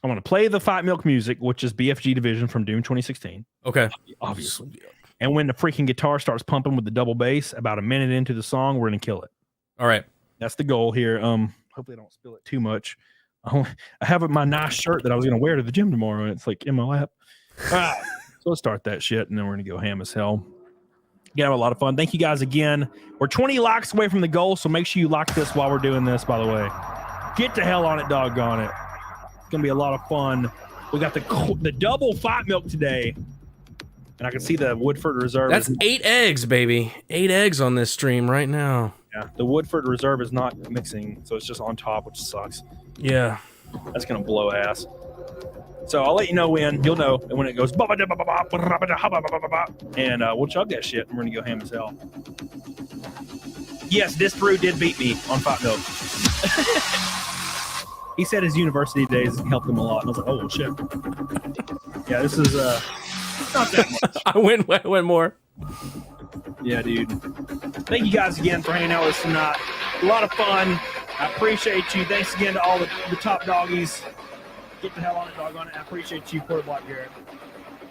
I'm gonna play the fight milk music, which is BFG Division from Doom 2016. Okay. Obviously. And when the freaking guitar starts pumping with the double bass, about a minute into the song, we're gonna kill it. All right. That's the goal here. Hopefully I don't spill it too much. I have my nice shirt that I was gonna wear to the gym tomorrow, and it's like in my lap. All right. So let's start that shit, and then we're gonna go ham as hell. Gonna have a lot of fun. Thank you guys again. We're 20 likes away from the goal, so make sure you like this while we're doing this, by the way. Get the hell on it, doggone it. It's gonna be a lot of fun. We got the double fight milk today. And I can see the Woodford Reserve. That's 8 eggs, baby. 8 eggs on this stream right now. Yeah, the Woodford Reserve is not mixing, so it's just on top, which sucks. Yeah. That's gonna blow ass. So I'll let you know when. You'll know when it goes. And we'll chug that shit, and we're gonna go ham as hell. Yes, this brew did beat me on fight milk. He said his university days helped him a lot, and I was like, oh shit. Yeah, this is not that much. I went more. Yeah, dude. Thank you guys again for hanging out with us tonight. A lot of fun. I appreciate you. Thanks again to all the top doggies. Get the hell on it, doggone it. I appreciate you, Porter Black Garrett.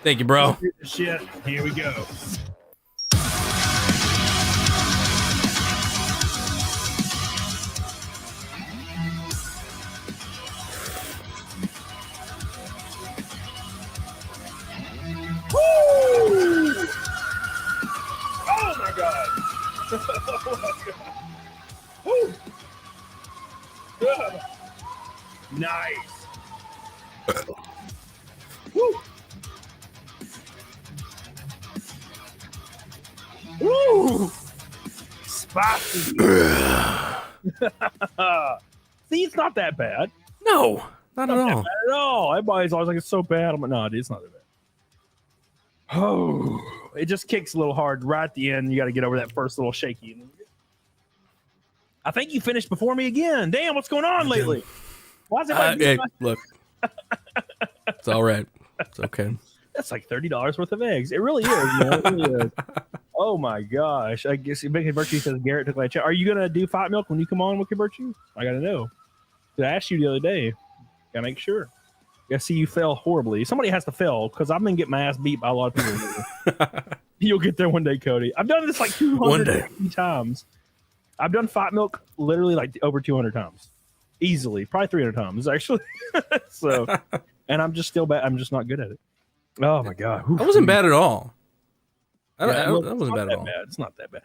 Thank you, bro. Shit. Here we go. Woo! Oh my God. Oh my God. Woo! Yeah. Nice. Woo! Woo! Spicy. See, it's not that bad. No, not at all. Bad at all. Everybody's always like, it's so bad. I'm like, no, dude, it's not that bad. Oh, it just kicks a little hard right at the end. You got to get over that first little shaky. I think you finished before me again. Damn, what's going on lately? Why is everybody Hey, look, it's all right. It's okay. That's like $30 worth of eggs. It really is. It really is. Oh my gosh. I guess Big Virtue says Garrett took that chat. Are you going to do Fight Milk when you come on, Wicked Virtue? I got to know. I asked you the other day. Got to make sure. I see you fail horribly. Somebody has to fail because I've been getting my ass beat by a lot of people. You'll get there one day, Cody. I've done this like 250 times. I've done Fight Milk literally like over 200 times. Easily. Probably 300 times, actually. So, and I'm just still bad. I'm just not good at it. Oh, my God. I wasn't bad at all. That wasn't bad at all. It's not that bad.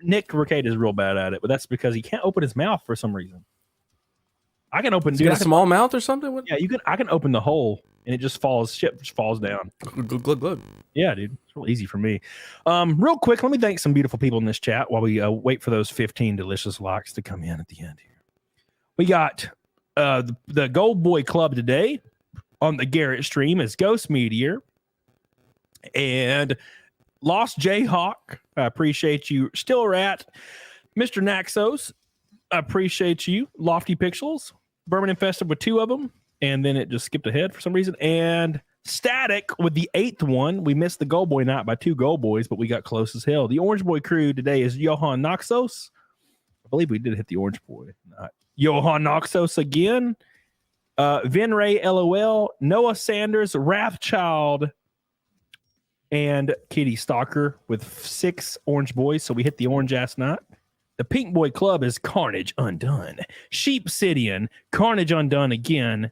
Nick Ricade is real bad at it, but that's because he can't open his mouth for some reason. I can open. You got a small mouth or something? What? Yeah, you can. I can open the hole and it just falls. Shit just falls down. Glug. Yeah, dude, it's real easy for me. Real quick, let me thank some beautiful people in this chat while we wait for those 15 delicious likes to come in at the end here. We got the Gold Boy Club today on the Garrett stream is Ghost Meteor and Lost Jayhawk. I appreciate you. Still Rat, Mr. Naxos. I appreciate you. Lofty Pixels. Berman Infested with 2 of them. And then it just skipped ahead for some reason. And Static with the 8th one. We missed the Gold Boy night by 2 Gold Boys, but we got close as hell. The Orange Boy crew today is Johan Naxos. I believe we did hit the Orange Boy. Johan Naxos again. Vinray LOL. Noah Sanders. Wrathchild. And Kitty Stalker with 6 Orange Boys. So we hit the orange ass night. The Pink Boy Club is Carnage Undone. Sheepsidian, Carnage Undone again.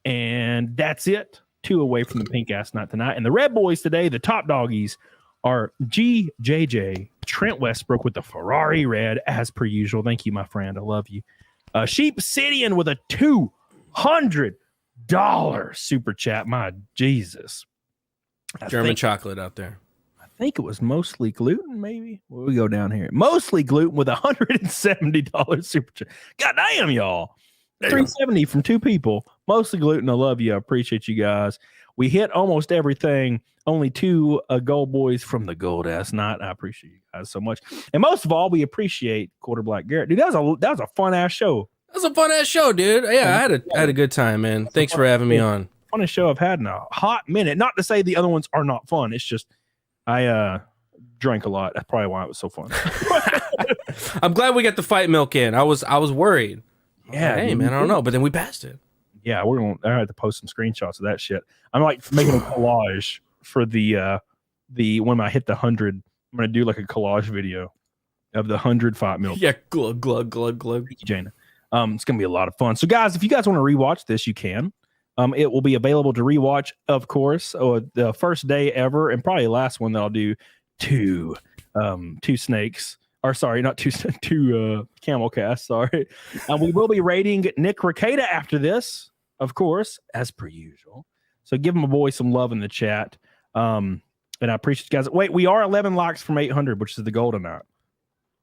And that's it. 2 away from the pink ass night tonight. And the Red Boys today, the top doggies, are GJJ, Trent Westbrook with the Ferrari Red, as per usual. Thank you, my friend. I love you. Sheepsidian with a $200 super chat. My Jesus. German chocolate out there. I think it was mostly gluten, maybe. Well, we go down here. Mostly gluten with $170 super chat. God damn, y'all. $370 from 2 people. Mostly gluten. I love you. I appreciate you guys. We hit almost everything. Only 2 Gold Boys from the Gold Ass Night. I appreciate you guys so much. And most of all, we appreciate Quarter Black Garrett. Dude, that was a fun ass show. That was a fun ass show, dude. Yeah, I had a good time, man. Thanks for having me on. Funnest show I've had in a hot minute. Not to say the other ones are not fun. It's just I drank a lot. That's probably why it was so fun. I'm glad we got the Fight Milk in. I was worried. Yeah, hey man, I don't know, but then we passed it. Yeah, I had to post some screenshots of that shit. I'm like making a collage for the when I hit the 100. I'm gonna do like a collage video of the 100 Fight Milk. Yeah, glug. Thank you, Jana. It's gonna be a lot of fun. So guys, if you guys want to rewatch this, you can. It will be available to rewatch, of course, the first day ever, and probably the last one that I'll do 2 snakes. Or sorry, not 2 CAMELCAST, sorry. We will be rating Nick Ricada after this, of course, as per usual. So give him a boy some love in the chat. And I appreciate you guys. Wait, we are 11 likes from 800, which is the golden night.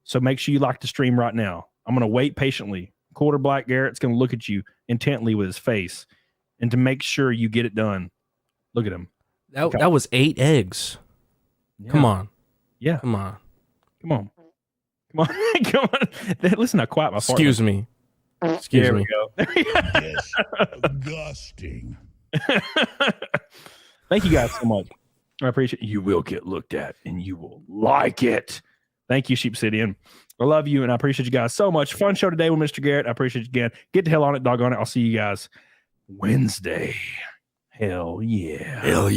So make sure you like the stream right now. I'm going to wait patiently. Quarter Black Garrett's going to look at you intently with his face. And to make sure you get it done, look at him. That was 8 eggs. Yeah. Come on. Yeah. Come on. Come on. Listen, I quiet my fart. Excuse me. There we go. Yes. Disgusting. Thank you guys so much. I appreciate it. You will get looked at and you will like it. Thank you, Sheepsidian. I love you and I appreciate you guys so much. Fun show today with Mr. Garrett. I appreciate you again. Get the hell on it, doggone it. I'll see you guys Wednesday. Hell yeah. Hell yeah.